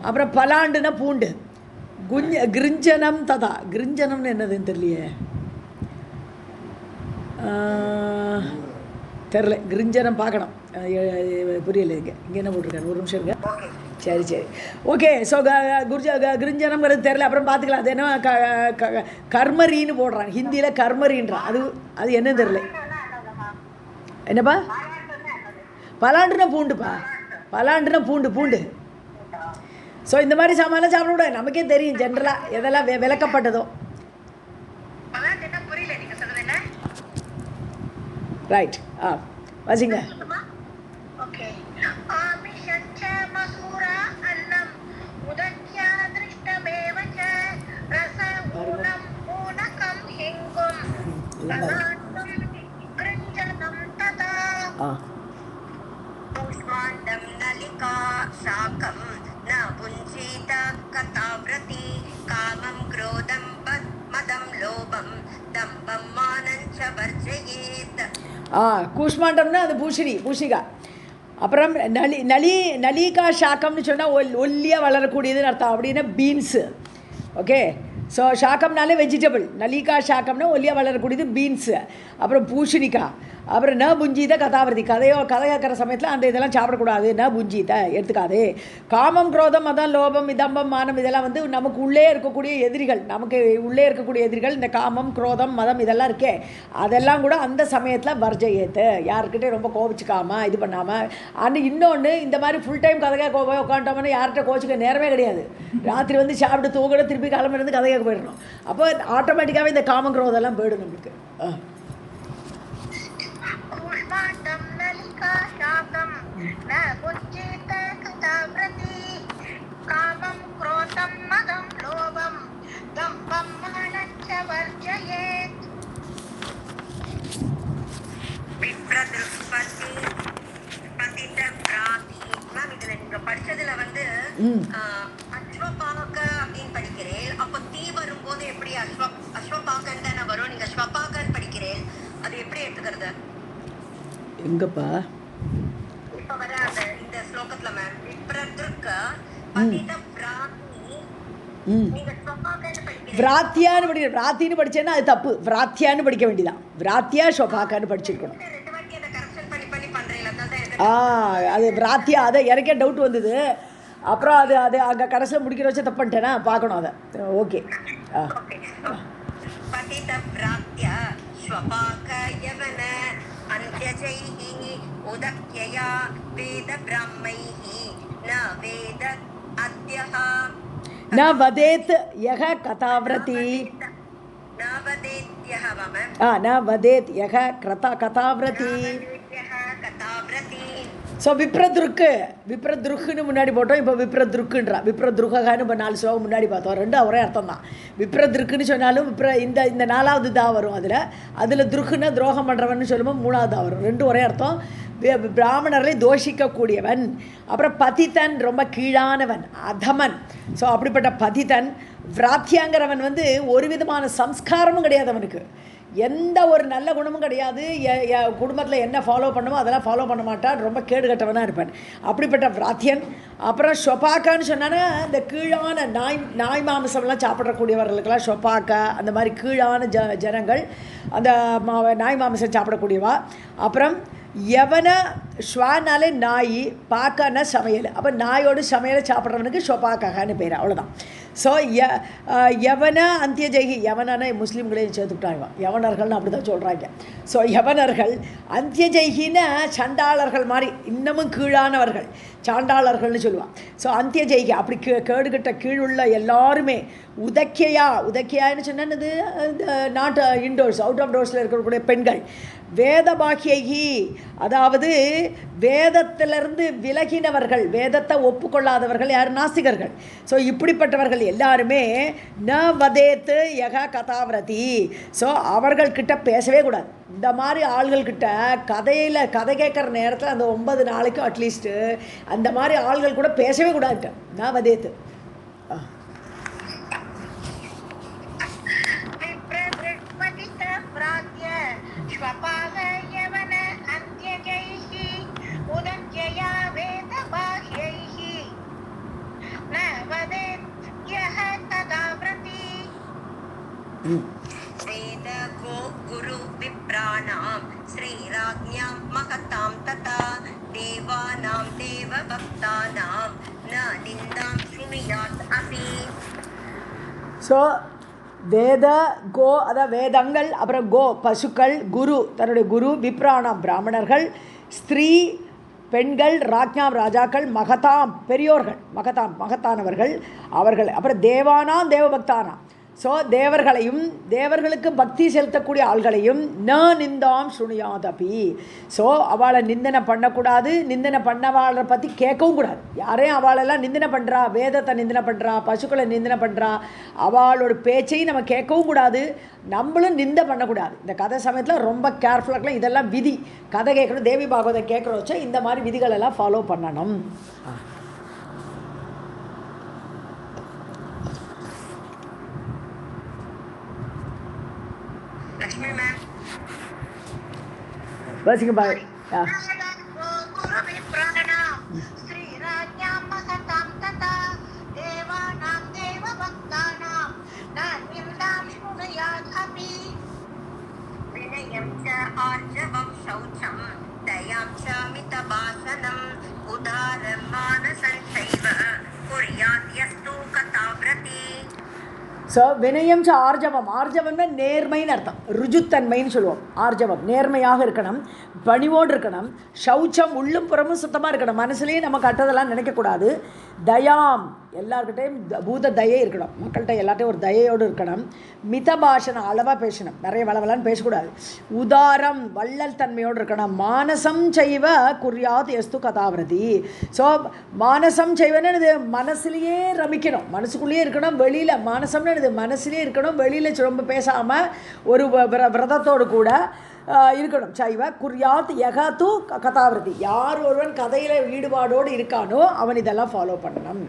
[SPEAKER 2] அப்புறம் பலாண்டுனா பூண்டு. கிருஞ்சனம் ததா. கிருஞ்சனம்னு என்னதுன்னு தெரியலையே, தெரில. கிருஞ்சனம் பார்க்கணும், புரியல. இங்கே என்ன போட்டிருக்காரு, ஒரு நிமிஷம் இருங்க. சரி சரி ஓகே. ஸோ கிருஞ்சனம்ங்கிறது தெரில, அப்புறம் பார்த்துக்கலாம். அது என்ன கர்மரின்னு போடுறான், ஹிந்தியில் கர்மரின்றான். அது என்னன்னு தெரில. என்னப்பா? பலாண்டுனா பூண்டுப்பா, பலாண்டுனா பூண்டு. ஸோ இந்த மாதிரி சாமான்லாம் சாப்பிடக்கூடாது. நமக்கே தெரியும் ஜென்ரலாக எதெல்லாம் விளக்கப்பட்டதோ. ரைட். வாசிங்க. கூஷ்மாண்டம்னா அது பூஷணிகா. அப்புறம் நலிகா ஷாக்கம்னு சொன்னால் ஒல்லியாக வளரக்கூடியதுன்னு அர்த்தம். அப்படின்னா பீன்ஸு. ஓகே. ஸோ ஷாக்கம்னாலே வெஜிடபிள். நலிகா ஷாக்கம்னா ஒல்லியாக வளரக்கூடியது பீன்ஸு. அப்புறம் பூஷணிக்கா. அப்புறம் ந புஞ்சித கதாவிரதி. கதை கேட்குற சமயத்தில் அந்த இதெல்லாம் சாப்பிடக்கூடாது. ந புஞ்சித எடுத்துக்காது. காமம், குரோதம், மதம், லோபம், இதம்பம், மானம் இதெல்லாம் வந்து நமக்கு உள்ளே இருக்கக்கூடிய எதிரிகள். நமக்கு உள்ளே இருக்கக்கூடிய எதிரிகள் இந்த காமம், குரோதம், மதம் இதெல்லாம் இருக்கே, அதெல்லாம் கூட அந்த சமயத்தில் வர்ஜயத்து. யாருக்கிட்டே ரொம்ப கோபிச்சுக்காம இது பண்ணாமல். ஆனால் இன்னொன்று, இந்த மாதிரி ஃபுல் டைம் கதை கேட்க உட்காந்துட்டோம்னா யார்கிட்ட கோச்சிக்க நேரமே கிடையாது. ராத்திரி வந்து சாப்பிட்டு தூக்கிட திருப்பி கிளம்பிருந்து கதை கேட்க போயிடணும். அப்போ ஆட்டோமேட்டிக்காகவே இந்த காமம், குரோதெல்லாம் போயிடும் நம்மளுக்கு.
[SPEAKER 1] படிச்சதுல வந்து அஸ்வபாக அப்படின்னு படிக்கிறேன். அப்ப தீ வரும்போது எப்படி அஸ்வபாகன் தானே வரும். நீங்க ஸ்வபாகன் படிக்கிறேன், அது எப்படி எடுத்துக்கிறது?
[SPEAKER 2] எங்கப்பா
[SPEAKER 1] இப்ப வர இந்த ஸ்லோகத்துல மேம் விப்ரத்ருக்க பதித பிராத்தி, நீங்க ஸ்வபாகன் படிக்கிறீங்க.
[SPEAKER 2] விராத்தியான்னு படிக்கிறேன். விராத்தின்னு படிச்சேன்னா அது தப்பு. விராத்தியான்னு படிக்க வேண்டியதான். விராத்தியா ஸ்வபாகான்னு படிச்சிருக்கணும். அது விராத்தியா. அதை எனக்கே டவுட் வந்தது. அப்புறம் அது அங்கே கடைசியில் முடிக்கிற வச்சு தப்பு பண்ணிட்டேன்னா பார்க்கணும் அதை. ஓகே. ந வதேத் யஹ கதாவ்ரதி. ந வதேத் யஹ கதாவ்ரதி. ஸோ விப்ரத்ருக்குன்னு முன்னாடி போட்டோம், இப்போ விப்ரத்ருக்குன்றா. விப்ரத்ருகான்னு இப்போ 4 ஸ்லோகம் முன்னாடி பார்த்தோம், 2 ஒரே அர்த்தம் தான். விப்ரத்ருக்குன்னு சொன்னாலும் இந்த 4வது தா வரும். அதில் துருக்குன்னா துரோகம் பண்ணுறவன் சொல்லும்போது 3வது தா வரும். 2 ஒரே அர்த்தம். பிராமணர்களை தோஷிக்கக்கூடியவன். அப்புறம் பதித்தன் ரொம்ப கீழானவன், அதமன். ஸோ அப்படிப்பட்ட பதித்தன். விராத்தியாங்கிறவன் ஒரு விதமான சம்ஸ்காரமும் கிடையாது, அவனுக்கு எந்த ஒரு நல்ல குணமும் கிடையாது. குடும்பத்தில் என்ன ஃபாலோ பண்ணுமோ அதெல்லாம் ஃபாலோ பண்ண மாட்டான், ரொம்ப கேடுகட்டவனாக இருப்பான். அப்படிப்பட்ட விராத்தியன். அப்புறம் ஷொபாக்கான்னு சொன்னான்னா இந்த கீழான நாய் மாமிசம்லாம் சாப்பிடக்கூடியவர்களுக்கெல்லாம் ஷொபாக்கா, அந்த மாதிரி கீழான ஜனங்கள் அந்த நாய் மாமிசம் சாப்பிடக்கூடியவா. அப்புறம் யவன ஸ்வானாலே நாய், பாக்கான சமையல். அப்போ நாயோடு சமையலை சாப்பிட்றவனுக்கு ஷொபாக்கான்னு பேர், அவ்வளோதான். ஸோ யவன அந்தியஜெயி, யவனான முஸ்லீம்களையும் சேர்த்துக்கிட்டாங்க, யவனர்கள்னு அப்படி தான் சொல்கிறாங்க. ஸோ யவனர்கள். அந்தியஜெய்கின்னா சண்டாளர்கள் மாதிரி, இன்னமும் கீழானவர்கள், சாண்டாளர்கள்னு சொல்லுவான். ஸோ அந்தியஜெய்கி அப்படி கேடுகட்ட கீழுள்ள எல்லாருமே. உதக்கியான்னு சொன்னது நாட் இன்டோர்ஸ், அவுட் ஆஃப் டோர்ஸில் இருக்கக்கூடிய பெண்கள். வேதபாகியகி, அதாவது வேதத்திலிருந்து விலகினவர்கள், வேதத்தை ஒப்புக்கொள்ளாதவர்கள் யார்? நாஸ்திகர்கள். ஸோ இப்படிப்பட்டவர்கள் எல்லாருமே ந வதேத்து யக கதாவிரதி. ஸோ அவர்கள்கிட்ட பேசவே கூடாது. இந்த மாதிரி ஆள்கள்கிட்ட கதை கேட்குற நேரத்தில் அந்த 9 நாளைக்கும் அட்லீஸ்ட்டு அந்த மாதிரி ஆள்கள் கூட பேசவே கூடாது. ந வதேத்து.
[SPEAKER 1] वेद गो गुरु विप्राणां श्रीराज्ञां महतां तथा देवानां देवभक्तानां न निन्दां शृणुयात् अपि.
[SPEAKER 2] ஸோ வேத கோ, அதாவது வேதங்கள், அப்புறம் கோ பசுக்கள், குரு தன்னுடைய குரு, விப்ராணாம் பிராமணர்கள், ஸ்திரீ பெண்கள், ராஜ்ஞாம் ராஜாக்கள், மகதாம் பெரியோர்கள், மகத்தானவர்கள் அவர்கள், அப்புறம் தேவானாம் தேவபக்தானாம். ஸோ தேவர்களையும் தேவர்களுக்கு பக்தி செலுத்தக்கூடிய ஆள்களையும் ந நிந்தாம் ஸ்ருணுயாதபி. ஸோ அவளை நிந்தனை பண்ணக்கூடாது, நிந்தனை பண்ணவாளை பற்றி கேட்கவும் கூடாது. யாரையும் அவளெல்லாம் நிந்தனை பண்ணுறா, வேதத்தை நிந்தனை பண்ணுறா, பசுக்களை நிந்தனை பண்ணுறா, அவளோட பேச்சையும் நம்ம கேட்கவும் கூடாது, நம்மளும் நிந்தை பண்ணக்கூடாது. இந்த கதை சமயத்தில் ரொம்ப கேர்ஃபுல்லாக இதெல்லாம் விதி. கதை கேட்கணும், தேவி பாகவதை கேட்குற வச்சா இந்த மாதிரி விதிகளெல்லாம் ஃபாலோ பண்ணணும். வாசிங்க பாய்.
[SPEAKER 1] आर्जवं शौचं दयां च मितभाषणम् उदारं मानसञ्चैव कुर्यात् यस्तु कथाव्रती.
[SPEAKER 2] ஸோ வினயம் ச ஆர்ஜவம். ஆர்ஜவம்னா நேர்மைன்னு அர்த்தம், ருஜுத்தன்மைன்னு சொல்லுவோம். ஆர்ஜவம் நேர்மையாக இருக்கணும், பணிவோடு இருக்கணும். சௌச்சம் உள்ளும் புறமும் சுத்தமாக இருக்கணும், மனசுலேயும் நம்ம கட்டதெல்லாம் நினைக்கக்கூடாது. தயாம் எல்லார்கிட்டையும் பூத தயை இருக்கணும், மக்கள்கிட்ட எல்லாத்தையும் ஒரு தயையோடு இருக்கணும். மிதபாஷனம் அளவாக பேசணும், நிறைய வளவலான்னு பேசக்கூடாது. உதாரம் வள்ளல் தன்மையோடு இருக்கணும். மானசம் செய்வ குறியாத் எஸ்து கதாவிரதி. ஸோ மானசம் செய்வன்னு இது மனசுலேயே ரமிக்கணும், மனசுக்குள்ளேயே இருக்கணும். வெளியில் மானசம்னு இது மனசுலேயே இருக்கணும், வெளியில் ரொம்ப பேசாமல் ஒரு விரதத்தோடு கூட இருக்கணும். சைவ குறியாத் யகத்து கதாவிரதி. யார் ஒருவன் கதையில் ஈடுபாடோடு இருக்கானோ அவன் இதெல்லாம் ஃபாலோ பண்ணணும்.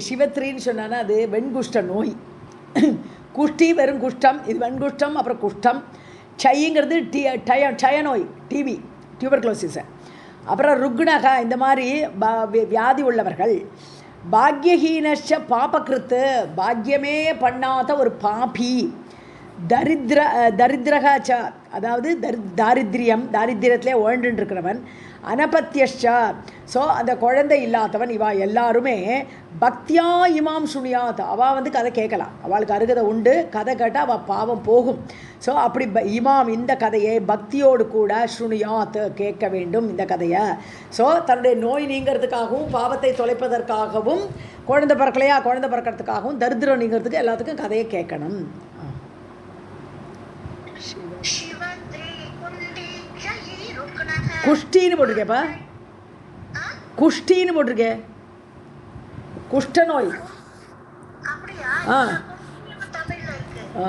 [SPEAKER 2] சிவத்ரின்னு சொன்னான்னா அது வெண்குஷ்ட நோய். குஷ்டி வெறும் குஷ்டம், இது வெண்குஷ்டம், அப்புறம் குஷ்டம். சைங்கிறது டய நோய், டிபி, டியூபர்குலோசிஸ். அப்புறம் ருக்ணக இந்த மாதிரி வியாதி உள்ளவர்கள். பாக்யஹீனச்ச பாபகிருத்து, பாக்யமே பண்ணாத ஒரு பாபி. தரித்திரகாச்ச, அதாவது தாரித்திரியத்திலே ஓண்டுருக்கிறவன். அனபத்தியஷ்ச. ஸோ அந்த குழந்தை இல்லாதவன் இவா எல்லாருமே பக்தியா இமாம் சுனியாத், அவள் வந்து கதை கேட்கலாம், அவளுக்கு அருகதை உண்டு, கதை கேட்டால் அவள் பாவம் போகும். ஸோ அப்படி இமாம் இந்த கதையை பக்தியோடு கூட சுனியாத் கேட்க வேண்டும் இந்த கதையை. ஸோ தன்னுடைய நோய் நீங்கிறதுக்காகவும் பாவத்தை தொலைப்பதற்காகவும் குழந்தை பிறக்கலையா குழந்தை பிறக்கிறதுக்காகவும் தரித்திரம் நீங்கிறதுக்கு எல்லாத்துக்கும் கதையை கேட்கணும். குஷ்டின்னு போட்டிருக்கேப்பா, குஷ்டின்னு போட்டிருக்கேன், குஷ்ட நோய்.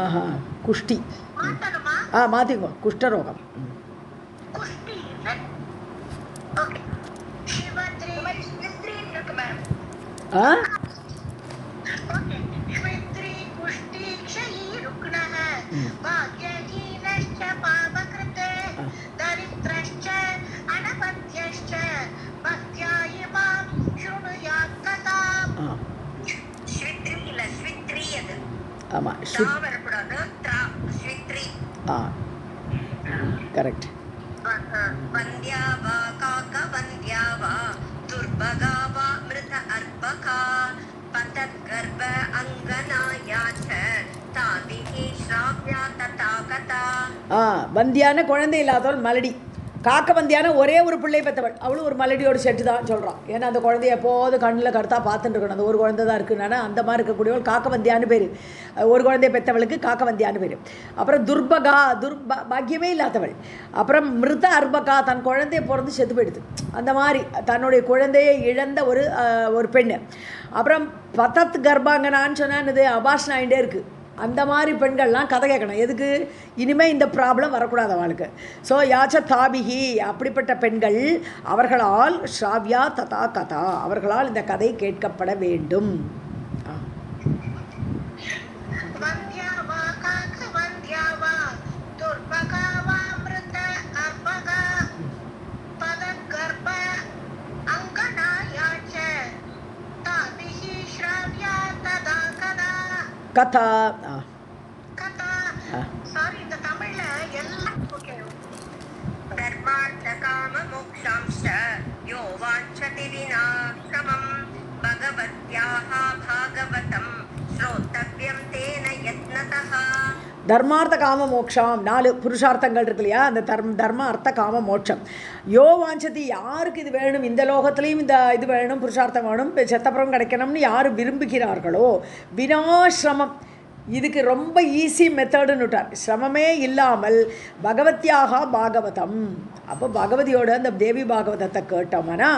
[SPEAKER 2] ஆஹா குஷ்டி, மாற்றிக்கோ, குஷ்டரோகம். ஆ ஆமாம் கரெக்ட்.
[SPEAKER 1] வந்தியாவா காக்க வந்தியாவா துர்பகாவா மிருத அர்பகா பதத்கர்ப அங்கனாயாச்ச தாதிஹி ஸ்ராவ்யா ததா கதா.
[SPEAKER 2] வந்தியான குழந்தை இல்லாதவள் மலடி, காக்க வந்தியான ஒரே ஒரு பிள்ளை பெற்றவள், அவளும் ஒரு மலடியோட செட்டு தான் சொல்கிறான். ஏன்னா அந்த குழந்தைய எப்போது கண்ணில் கருத்தாக பார்த்துட்டு இருக்கணும், அந்த ஒரு குழந்தை தான் இருக்குன்னா அந்த மாதிரி இருக்கக்கூடியவள் காக்க வந்தியான்னு பேர். ஒரு குழந்தைய பெற்றவளுக்கு காக்க வந்தியான்னு பேர். அப்புறம் துர்பகா, பாக்கியமே இல்லாதவள். அப்புறம் மிருத அர்பகா, தன் குழந்தைய பிறந்து செத்து போயிடுது, அந்த மாதிரி தன்னுடைய குழந்தையை இழந்த ஒரு பெண்ணு. அப்புறம் பதத் கர்ப்பாங்கனான்னு சொன்னால் இது அபாஷன் ஆகிட்டே இருக்குது. அந்த மாதிரி பெண்கள்லாம் கதை கேட்கணும். எதுக்கு? இனிமேல் இந்த ப்ராப்ளம் வரக்கூடாது அவளுக்கு. ஸோ யாச்ச தாபிகி, அப்படிப்பட்ட பெண்கள் அவர்களால் ஸ்ராவ்யா ததா கதா, அவர்களால் இந்த கதை கேட்கப்பட வேண்டும். கதா
[SPEAKER 1] சாரி, இந்த தமிழ்ல எல்லாம் தர்மார்த்த காம மோக்ஷாம்ச யோ வாஞ்சதி விநாசமம் பகவத்யாஹ பாகவதம் ஸ்ரோதவ்யம் தேன யத்னதஹ.
[SPEAKER 2] தர்மார்த்த காம மோட்சம் 4 புருஷார்த்தங்கள் இருக்கு இல்லையா, அந்த தர்ம அர்த்த காம மோட்சம். யோ வாஞ்சதி, யாருக்கு இது வேணும், இந்த லோகத்துலேயும் இந்த இது வேணும், புருஷார்த்தம் வேணும், செத்தப்புறம் கிடைக்கணும்னு யார் விரும்புகிறார்களோ, வினாசிரமம், இதுக்கு ரொம்ப ஈஸி மெத்தடுன்னு விட்டார், சிரமமே இல்லாமல் பகவத்யாக பாகவதம். அப்போ பகவதியோட அந்த தேவி பாகவதத்தை கேட்டோம்னா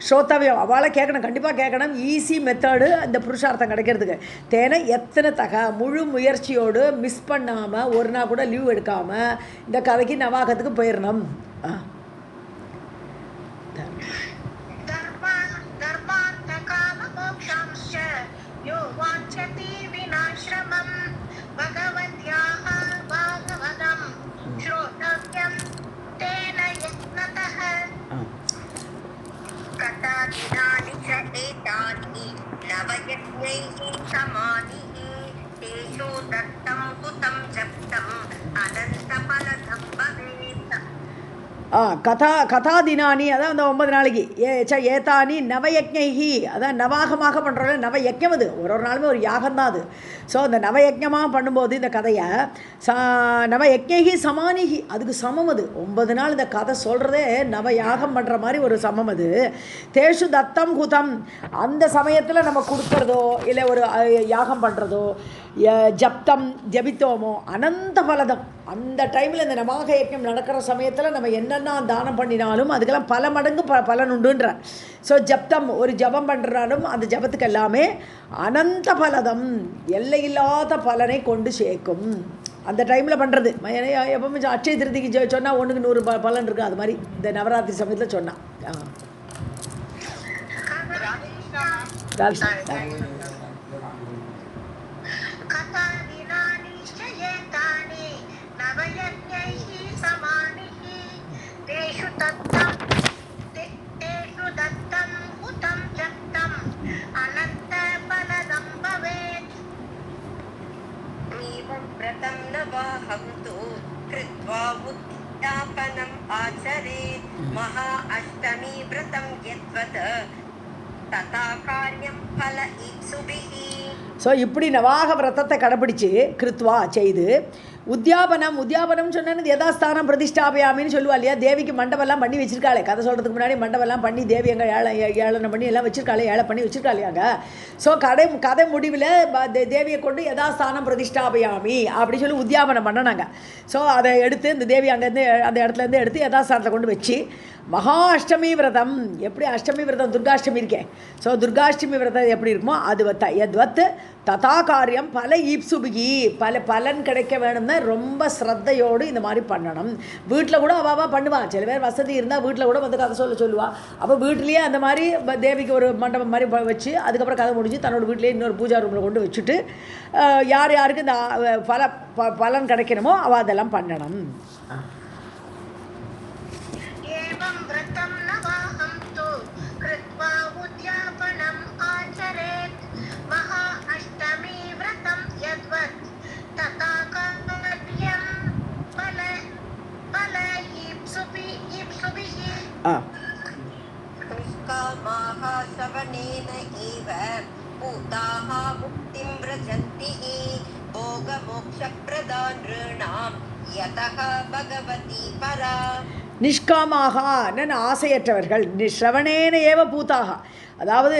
[SPEAKER 2] ஸ்ரோத்தவியம், அவளை கேட்கணும், கண்டிப்பாக கேட்கணும். ஈஸி மெத்தடு அந்த புருஷார்த்தம் கிடைக்கிறதுக்கு. தேனை எத்தனை முழு முயற்சியோடு மிஸ் பண்ணாமல் ஒரு நாள் கூட லீவ் எடுக்காமல் இந்த கதைக்கு நவாகத்துக்கு போயிடணும்.
[SPEAKER 1] கதாதினானி ச ஏதானி நவயஜ்ஞைஹ சமானிஹ தேஷு தத்தம் குதம் ஜப்தம் அனந்தபலதம் பவேத்.
[SPEAKER 2] கதாதினானி, அதான் அந்த 9 நாளைக்கு. ஏதானி நவயஜ்ஞைஹி, அதான் நவாகமாக பண்ணுறோம்ல, நவயஜ்ஞம் அது ஒரு நாளுமே ஒரு யாகம்தான் அது. ஸோ அந்த நவயஜ்ஞமாக பண்ணும்போது இந்த கதையை நவயஜ்ஞைஹி சமானிஹி, அதுக்கு சமம் அது. 9 நாள் இந்த கதை சொல்கிறதே நவயாகம் பண்ணுற மாதிரி ஒரு சமம் அது. தேஷு தத்தம் குதம், அந்த சமயத்தில் நம்ம கொடுக்குறதோ இல்லை ஒரு யாகம் பண்ணுறதோ ஜப்தம் ஜபித்தோமோ அனந்த பலதம், அந்த டைமில் இந்த நவாக யஜ்ஞம் நடக்கிற சமயத்தில் நம்ம என்னென்ன தானம் பண்ணினாலும் அதுக்கெல்லாம் பல மடங்கு பலன் உண்டுன்றார். ஸோ ஜப்தம், ஒரு ஜபம் பண்ணுறாலும் அந்த ஜபத்துக்கு எல்லாமே அனந்த பலதம், எல்லையில்லாத பலனை கொண்டு சேர்க்கும். அந்த டைமில் பண்ணுறது எப்பவுமே அட்சய திருதிக்கு சொன்னால் 1க்கு 100 பலன் இருக்குது. அது மாதிரி இந்த நவராத்திரி சமயத்தில் சொன்னான்.
[SPEAKER 1] व्रतं न वाहं तु कृत्वा उत्थापनं आचरेत् महा अष्टमी व्रतं यद्वत् तथा कार्यं फल इत्सुभिः.
[SPEAKER 2] ஸோ இப்படி நவாக விரதத்தை கடைப்பிடிச்சு கிருத்வா செய்து உத்தியாபனம் சொன்னது யதாஸ்தானம் பிரதிஷ்டாபயாமின்னு சொல்லுவா இல்லையா. தேவிக்கு மண்டபம்லாம் பண்ணி வச்சிருக்காளே, கதை சொல்கிறதுக்கு முன்னாடி மண்டபம்லாம் பண்ணி தேவி எங்கே ஏழனை பண்ணி எல்லாம் வச்சிருக்காளே, ஏழை பண்ணி வச்சிருக்காளியாங்க. ஸோ கதை முடிவில் தேவியை கொண்டு யதாஸ்தானம் பிரதிஷ்டாபயாமி அப்படி சொல்லி உத்தியாபனம் பண்ணனாங்க. ஸோ அதை எடுத்து இந்த தேவி அங்கேருந்து அந்த இடத்துலேருந்து எடுத்து யதாஸ்தானத்தை கொண்டு வச்சு மகா அஷ்டமி விரதம், எப்படி அஷ்டமி விரதம் துர்காஷ்டமி இருக்கேன். ஸோ துர்காஷ்டமி விரதம் எப்படி இருக்குமோ அது எத்வத் ததா காரியம் பல ஈப்சுபிகி, பலன் கிடைக்க வேணும்னா ரொம்ப ஸ்ரத்தையோடு இந்த மாதிரி பண்ணணும். வீட்டில் கூட அவாவா பண்ணுவான். சில பேர் வசதி இருந்தால் வீட்டில் கூட வந்து கதை சொல்லுவாள். அப்போ வீட்லேயே அந்த மாதிரி தேவிக்கு ஒரு மண்டபம் மாதிரி வச்சு அதுக்கப்புறம் கதை முடிஞ்சு தன்னோட வீட்டிலேயே இன்னொரு பூஜா ரூமில் கொண்டு வச்சுட்டு யார் யாருக்கு இந்த பலன் கிடைக்கணுமோ அவள் அதெல்லாம் பண்ணணும்.
[SPEAKER 1] निष्कामाः श्रवणेन एव भूताः मुक्तिं व्रजन्ति भोगमोक्षप्रदा नृणां यतः भगवती परा.
[SPEAKER 2] நிஷ்காமாக ஆசையற்றவர்கள், ஸ்ரவணேன ஏவ பூதாக, அதாவது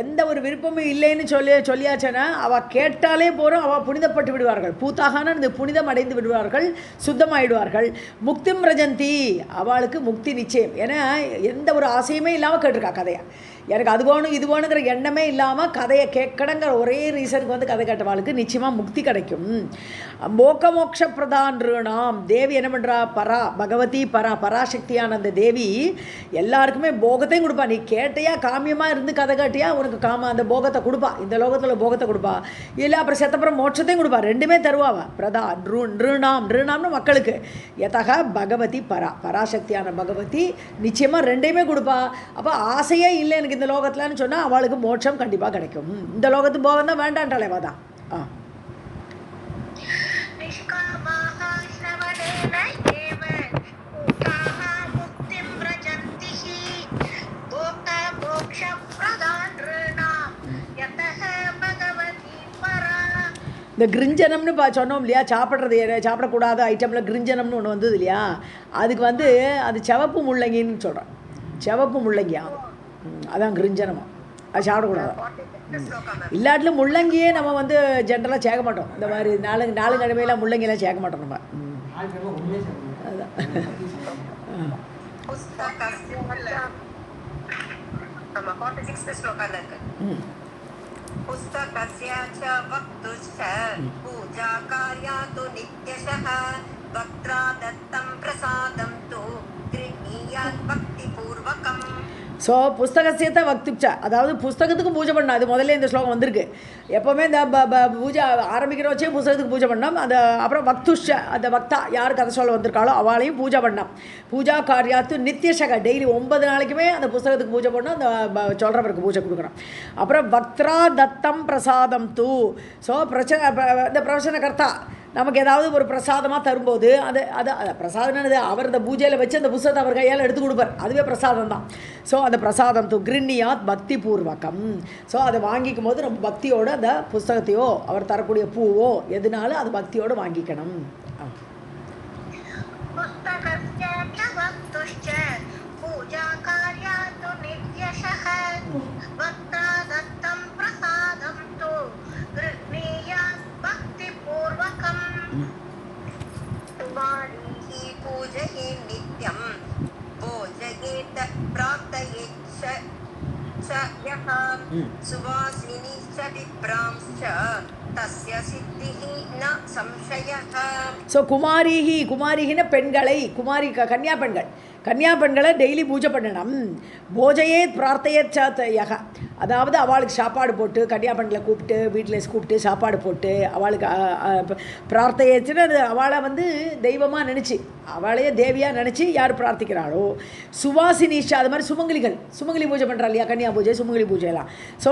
[SPEAKER 2] எந்த ஒரு விருப்பமும் இல்லைன்னு சொல்லியாச்சுன்னா அவள் கேட்டாலே போகிறோம், அவள் புனிதப்பட்டு விடுவார்கள். பூத்தாகனா இந்த புனிதம் அடைந்து விடுவார்கள், சுத்தமாகிடுவார்கள். முக்திம் ரஜந்தி, அவளுக்கு முக்தி நிச்சயம். ஏன்னா எந்த ஒரு ஆசையுமே இல்லாமல் கேட்டிருக்கா கதையை. எனக்கு அது வேணும் இது வேணுங்கிற எண்ணமே இல்லாமல் கதையை கேட்கணுங்கிற ஒரே ரீசனுக்கு வந்து கதை கேட்டவாளுக்கு நிச்சயமாக முக்தி கிடைக்கும். மோக்ஷ பிரதான்றாம் தேவி என்ன பண்ணுறா, பகவதி பராசக்தியான அந்த தேவி எல்லாருக்குமே போகத்தையும் கொடுப்பா. நீ கேட்டையா காமியமாக இருந்து கதை கேட்டியா உனக்கு அந்த போகத்தை கொடுப்பா, இந்த லோகத்தில் போகத்தை கொடுப்பா. இல்லை அப்புறம் செத்தப்புறம் மோட்சத்தையும் கொடுப்பா, ரெண்டுமே தருவாவா. நிருணாம்னு மக்களுக்கு எதக பகவதி பராசக்தியான பகவதி நிச்சயமாக ரெண்டையுமே கொடுப்பா. அப்போ ஆசையே இல்லை எனக்கு இந்த லோகத்தில்னு சொன்னால் அவளுக்கு மோட்சம் கண்டிப்பாக கிடைக்கும். இந்த லோகத்து போகம் தான் வேண்டான்ட்டாளேவா தான். இந்த கிரிஞ்சனம்னு சொன்னோம் இல்லையா, சாப்பிடக்கூடாத ஐட்டமில் கிரிஞ்சனம்னு ஒன்று வந்தது இல்லையா. அதுக்கு வந்து அது சிவப்பு முள்ளங்கின்னு சொல்கிறேன். சிவப்பு முள்ளங்கியா, அதான் கிரிஞ்சனமா, அது சாப்பிடக்கூடாது. இல்லாட்டிலும் முள்ளங்கியே நம்ம வந்து ஜென்ரலாக சேர்க்க மாட்டோம். இந்த மாதிரி நாலு கிழமையெல்லாம் முள்ளங்கியெல்லாம் சேர்க்க மாட்டோம் நம்ம. அதுதான்
[SPEAKER 1] पुस्तकस्य च वक्तुश्च पूजा कार्या तु नित्यशः वक्त्रा दत्तं प्रसादं तु गृह्णीयात् भक्तिपूर्वकम्.
[SPEAKER 2] ஸோ புஸ்தகத்தை வக்துச்சா, அதாவது புஸ்தகத்துக்கு பூஜை பண்ணணும். அது முதல்ல இந்த ஸ்லோகம் வந்திருக்கு. எப்போவுமே இந்த பூஜை ஆரம்பிக்கிற வச்சே புஸ்தகத்துக்கு பூஜை பண்ணோம். அந்த அப்புறம் வக்துஷ, அந்த வக்தா யார் கதை சொல்ல வந்திருக்காளோ அவளையும் பூஜை பண்ணோம். பூஜா காரியாத்து நித்தியசக, டெய்லி 9 நாளைக்குமே அந்த புஸ்தகத்துக்கு பூஜை பண்ணோம், அந்த சொல்கிறவருக்கு பூஜை கொடுக்கணும். அப்புறம் வக்த்ரா தத்தம் பிரசாதம் தூ, ஸோ இந்த பிரவச்சனகர்த்தா நமக்கு ஏதாவது ஒரு பிரசாதமாக தரும்போது அது பிரசாதம்னு அவர் இந்த பூஜையில் வச்சு அந்த புஸ்தகத்தை அவர் கையால் எடுத்து கொடுப்பார், அதுவே பிரசாதம் தான். ஸோ அந்த பிரசாதம் தூ கிருண்ணியாத் பக்தி பூர்வகம். ஸோ அதை வாங்கிக்கும் போது நம்ம பக்தியோடு அந்த புஸ்தகத்தையோ அவர் தரக்கூடிய பூவோ எதுனாலும் அது பக்தியோடு வாங்கிக்கணும்.
[SPEAKER 1] पूजये नित्यं भोजयेत प्रार्थयेच्च यः सुवासिनीश्च विप्रांश्च तस्य सिद्धिः न संशयः.
[SPEAKER 2] ஸோ குமாரிகின பெண்களை, கன்னியா பெண்களை டெய்லி பூஜை பண்ணணும். போஜையே பிரார்த்தையேத் யக, அதாவது அவளுக்கு சாப்பாடு போட்டு கன்னியாபண்டில் கூப்பிட்டு வீட்டில் கூப்பிட்டு சாப்பாடு போட்டு அவளுக்கு பிரார்த்தையச்சுன்னு அது அவளை வந்து தெய்வமாக நினச்சி அவளையே தேவியாக நினச்சி யார் பிரார்த்திக்கிறாளோ சுவாசினிஷ்டா அது மாதிரி சுமங்கலி பூஜை பண்ணுறா இல்லையா கன்னியா பூஜை சுமங்கலி பூஜையெல்லாம் ஸோ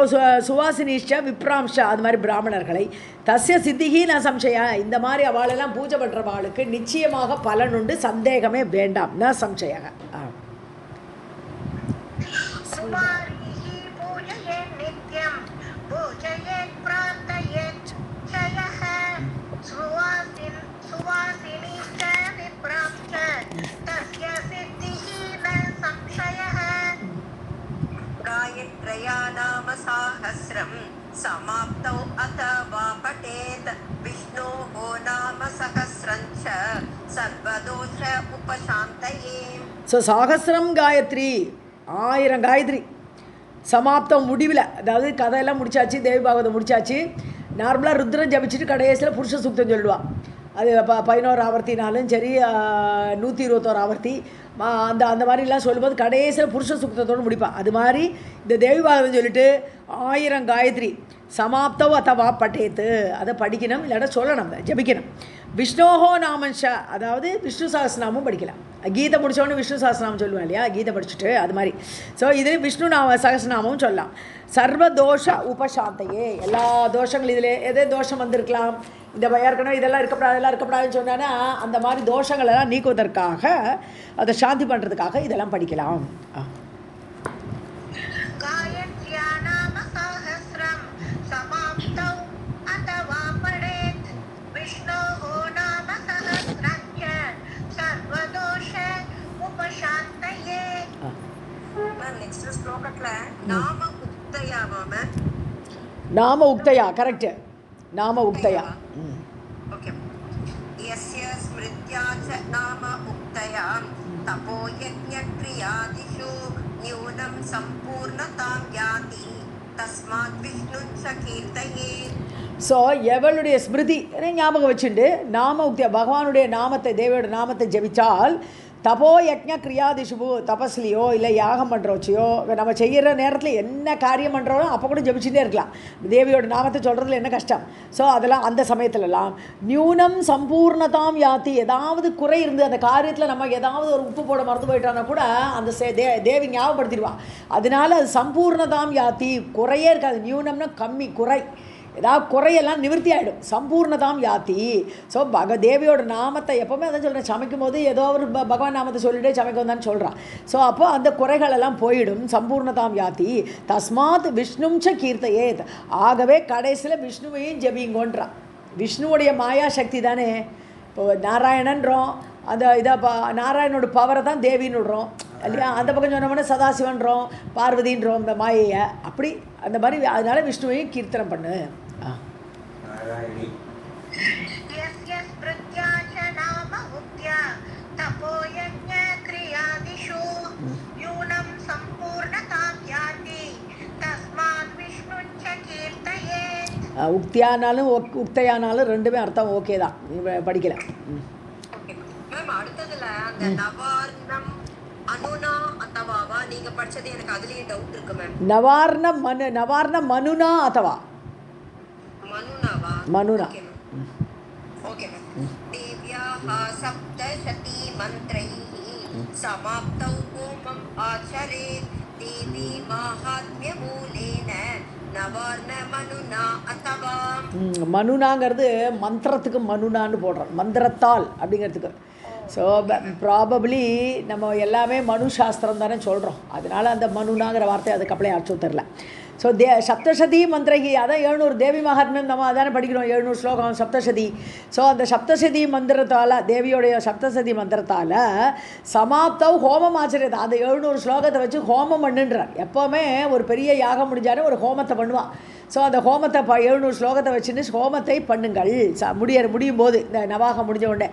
[SPEAKER 2] சுவாசினிஷ்டா விப்ராம்ஷா அது மாதிரி பிராமணர்களை தஸ்ய சித்திகி நான் சம்சயா இந்த மாதிரி அவளெல்லாம் பூஜை பண்ணுறவாளுக்கு நிச்சயமாக பலன் உண்டு சந்தேகமே வேண்டாம் ந சம்சயாக
[SPEAKER 1] गायत्र्या नाम साहस्रं समाप्तौ अथवा पठेत् विष्णोः नाम सहस्रं च सर्वदोष उपशान्तये
[SPEAKER 2] ஸோ சாகசிரம் காயத்ரி 1000 காயத்ரி சமாப்தம் முடிவில் அதாவது கதையெல்லாம் முடிச்சாச்சு தேவி பாகவதம் முடிச்சாச்சு நார்மலாக ருத்ரன் ஜபிச்சுட்டு கடைசியில் புருஷ சுக்தம் சொல்லுவாள் அது 11 ஆவர்த்தினாலும் சரி 121 ஆவர்த்தி அந்த அந்த மாதிரிலாம் சொல்லும்போது கடைசியில் புருஷ சுக்தத்தோடு முடிப்பாள் அது மாதிரி இந்த தேவி பாகவதம் சொல்லிட்டு 1000 காயத்ரி சமாப்தவ் அத்தவா பட்டேத்து அதை படிக்கணும் இல்லாட்ட சொல்லணும் ஜபிக்கணும் விஷ்ணோஹோ நாமன்ஷா அதாவது விஷ்ணு சஹஸ்ரநாமம் படிக்கலாம் கீதை முடித்தோன்னு விஷ்ணு சஹஸ்ரநாமம் சொல்லுவேன் இல்லையா கீதை படிச்சுட்டு அது மாதிரி ஸோ இது விஷ்ணு சஹஸ்ரநாமம் சொல்லலாம் சர்வ தோஷ உபசாந்தையே எல்லா தோஷங்கள் இதில் எதே தோஷம் வந்திருக்கலாம் இந்த ஏற்கனவே இதெல்லாம் இருக்கப்படாதுன்னு சொன்னான்னா அந்த மாதிரி தோஷங்களெல்லாம் நீக்குவதற்காக அதை சாந்தி பண்ணுறதுக்காக இதெல்லாம் படிக்கலாம் நாம உக்தயா கரெக்ட் நாம உக்தயா
[SPEAKER 1] ஓகே யஸ்ய ஸ்மிருத்யா ச நாம உக்தயா தபோ யஜ்ஞ க்ரியாதிஷு ந்யூனம் சம்பூர்ணதாம் யாதி தஸ்மாத் விஷ்ணுன் ச கீர்த்தயே
[SPEAKER 2] ஸோ எவளுடைய ஸ்மிருதி ஞாபகம் வச்சுட்டு நாம உக்தியா பகவானுடைய நாமத்தை தேவியோட நாமத்தை ஜபிச்சால் தபோ யஜ்ஞ கிரியாதிஷுபு தபஸ்லியோ இல்லை யாகம் பண்ணுறோச்சியோ நம்ம செய்கிற நேரத்தில் என்ன காரியம் பண்ணுறோமோ அப்போ கூட ஜபிச்சுட்டே இருக்கலாம் தேவியோட நாமத்தை சொல்கிறதுல என்ன கஷ்டம் ஸோ அதெல்லாம் அந்த சமயத்துலலாம் நியூனம் சம்பூர்ணதாம் யாத்தி ஏதாவது குறை இருந்து அந்த காரியத்தில் நம்ம ஏதாவது ஒரு உப்பு போட மறந்து போயிட்டோன்னா கூட அந்த தேவி ஞாபகப்படுத்திடுவா அதனால அது சம்பூர்ணதாம் யாத்தி குறையே இருக்காது நியூனம்னா கம்மி குறை ஏதாவது குறையெல்லாம் நிவர்த்தி ஆகிடும் சம்பூர்ணதாம் யாத்தி ஸோ தேவியோட நாமத்தை எப்போவுமே அதான் சொல்கிறேன் சமைக்கும் போது ஏதோ ஒரு பகவான் நாமத்தை சொல்லிட்டு சமைக்க வந்தான்னு சொல்கிறான் ஸோ அப்போது அந்த குறைகளெல்லாம் போயிடும் சம்பூர்ணதாம் யாத்தி தஸ்மாத் விஷ்ணும் ச கீர்த்தையேத் ஆகவே கடைசியில் விஷ்ணுவையும் ஜபிங்கோன்றான் விஷ்ணுவுடைய மாயா சக்தி தானே இப்போ நாராயணன்றோம் அந்த நாராயணனோட பவரை தான் தேவின்னு விடுறோம் இல்லையா அந்த பக்கம் சொன்னோம்னா சதாசிவன்றோம் பார்வதின்றோம் இந்த மாயையை அப்படி அந்த மாதிரி அதனால விஷ்ணுவையும் கீர்த்தனம் பண்ணு உக்தியானாலும் உக்தையானாலும் ரெண்டுமே அர்த்தம் ஓகே தான் படிக்கலாம்
[SPEAKER 1] அடுத்ததுல அந்த நவார்ணம் அனுனா அத்தவாவா நீங்க படிச்சது எனக்கு அதுலயே டவுட் இருக்கு மேம்
[SPEAKER 2] நவார்ண மனுனா அத்தவா
[SPEAKER 1] மனுனாவா
[SPEAKER 2] மனுனா
[SPEAKER 1] ஓகே மேம் தேவ்யாஹ சப்தசதி மந்த்ரைஹி சமாப்தௌ ஹோமம் ஆச்சரேத் தேவி மாஹாத்ம்ய மூலேன நவார்ண மனுனா அத்தவா
[SPEAKER 2] மனுனாங்கிறது மந்திரத்துக்கு மனுனான்னு போடுறோம் மந்திரத்தால் அப்படிங்கிறதுக்கு ஸோ ப்ராபப்ளி நம்ம எல்லாமே மனு சாஸ்திரம் தானே சொல்கிறோம் அதனால் அந்த மனுனாங்கிற வார்த்தை அதுக்கு அப்படியே அர்த்தம் தெரில ஸோ சப்தசதி மந்திரகி அதான் 700 தேவி மகாத்மியம் நம்ம அதானே படிக்கிறோம் 700 ஸ்லோகம் சப்தசதி ஸோ அந்த சப்தசதி மந்திரத்தால் தேவியோடைய சப்தசதி மந்திரத்தால் சமாப்தவ் ஹோமம் ஆச்சரியத்தை அந்த 700 ஸ்லோகத்தை வச்சு ஹோமம் பண்ணுன்றார் எப்போவுமே ஒரு பெரிய யாகம் முடிஞ்சாலே ஒரு ஹோமத்தை பண்ணுவான் ஸோ அந்த ஹோமத்தை 700 ஸ்லோகத்தை வச்சுன்னு ஹோமத்தை பண்ணுங்கள் முடியும் போது இந்த நவாகம் முடிஞ்ச உடனே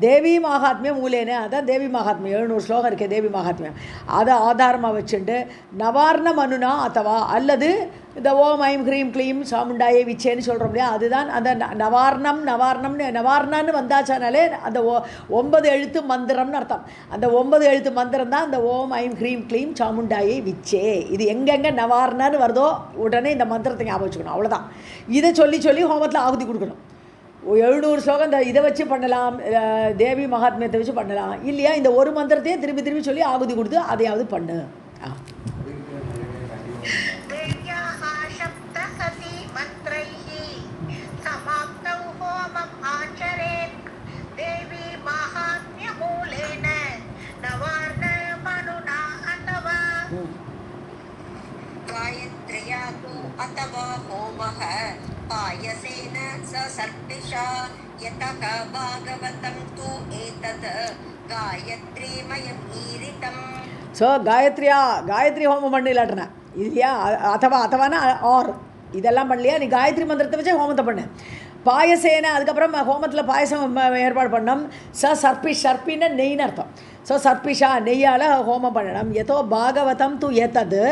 [SPEAKER 2] தேவி மகாத்மியம் மூலேன்னு அதான் தேவி மகாத்மியம் 700 ஸ்லோகம் இருக்கே தேவி மகாத்மியம் அதை ஆதாரமாக வச்சுட்டு நவார்ண மனுனா அத்தவா அல்லது இந்த ஓம் ஐம் ஹ்ரீம் க்ளீம் சாமுண்டாயே விச்சேன்னு சொல்கிறோம் இல்லையா, அதுதான் அந்த நவார்ணம்னு வந்தாச்சானாலே அந்த 9 எழுத்து மந்திரம்னு அர்த்தம். அந்த 9 எழுத்து மந்திரம் தான் அந்த ஓம் ஐம் ஹ்ரீம் க்ளீம் சாமுண்டாயே விச்சே. இது எங்கெங்கே நவார்ணன்னு வருதோ உடனே இந்த மந்திரத்தை ஞாபகம் வச்சுக்கணும், அவ்வளோதான். இதை சொல்லி சொல்லி ஹோமத்தில் ஆகுதி கொடுக்கணும். 700 ஸ்லோகம் இந்த இதை வச்சு பண்ணலாம், தேவி மகாத்மியத்தை வச்சு பண்ணலாம் இல்லையா, இந்த ஒரு மந்திரத்தையே திருப்பி திருப்பி சொல்லி ஆகுதி கொடுத்து அதையாவது பண்ணு.
[SPEAKER 1] गायत्र्या तु अथवा होमः पायसेन सर्पिषा यतः भागवतं तु एतत् गायत्रीमयम् ईरितम्.
[SPEAKER 2] ஸோ காயத்ரி ஹோமம் பண்ணிடலாட்டனா இல்லையா, அத்தவானா ஆர் இதெல்லாம் பண்ணலையா, நீ காயத்ரி மந்திரத்தை வச்சு ஹோமத்தை பண்ணு. பாயசேன அதுக்கப்புறம் ஹோமத்தில் பாயசம் ஏற்பாடு பண்ணோம். சர்ப்பின்னா நெய்ன்னு அர்த்தம். ஸோ சர்ப்பிஷா நெய்யால் ஹோமம் பண்ணணும். எதோ பாகவதம் து ஏத்தது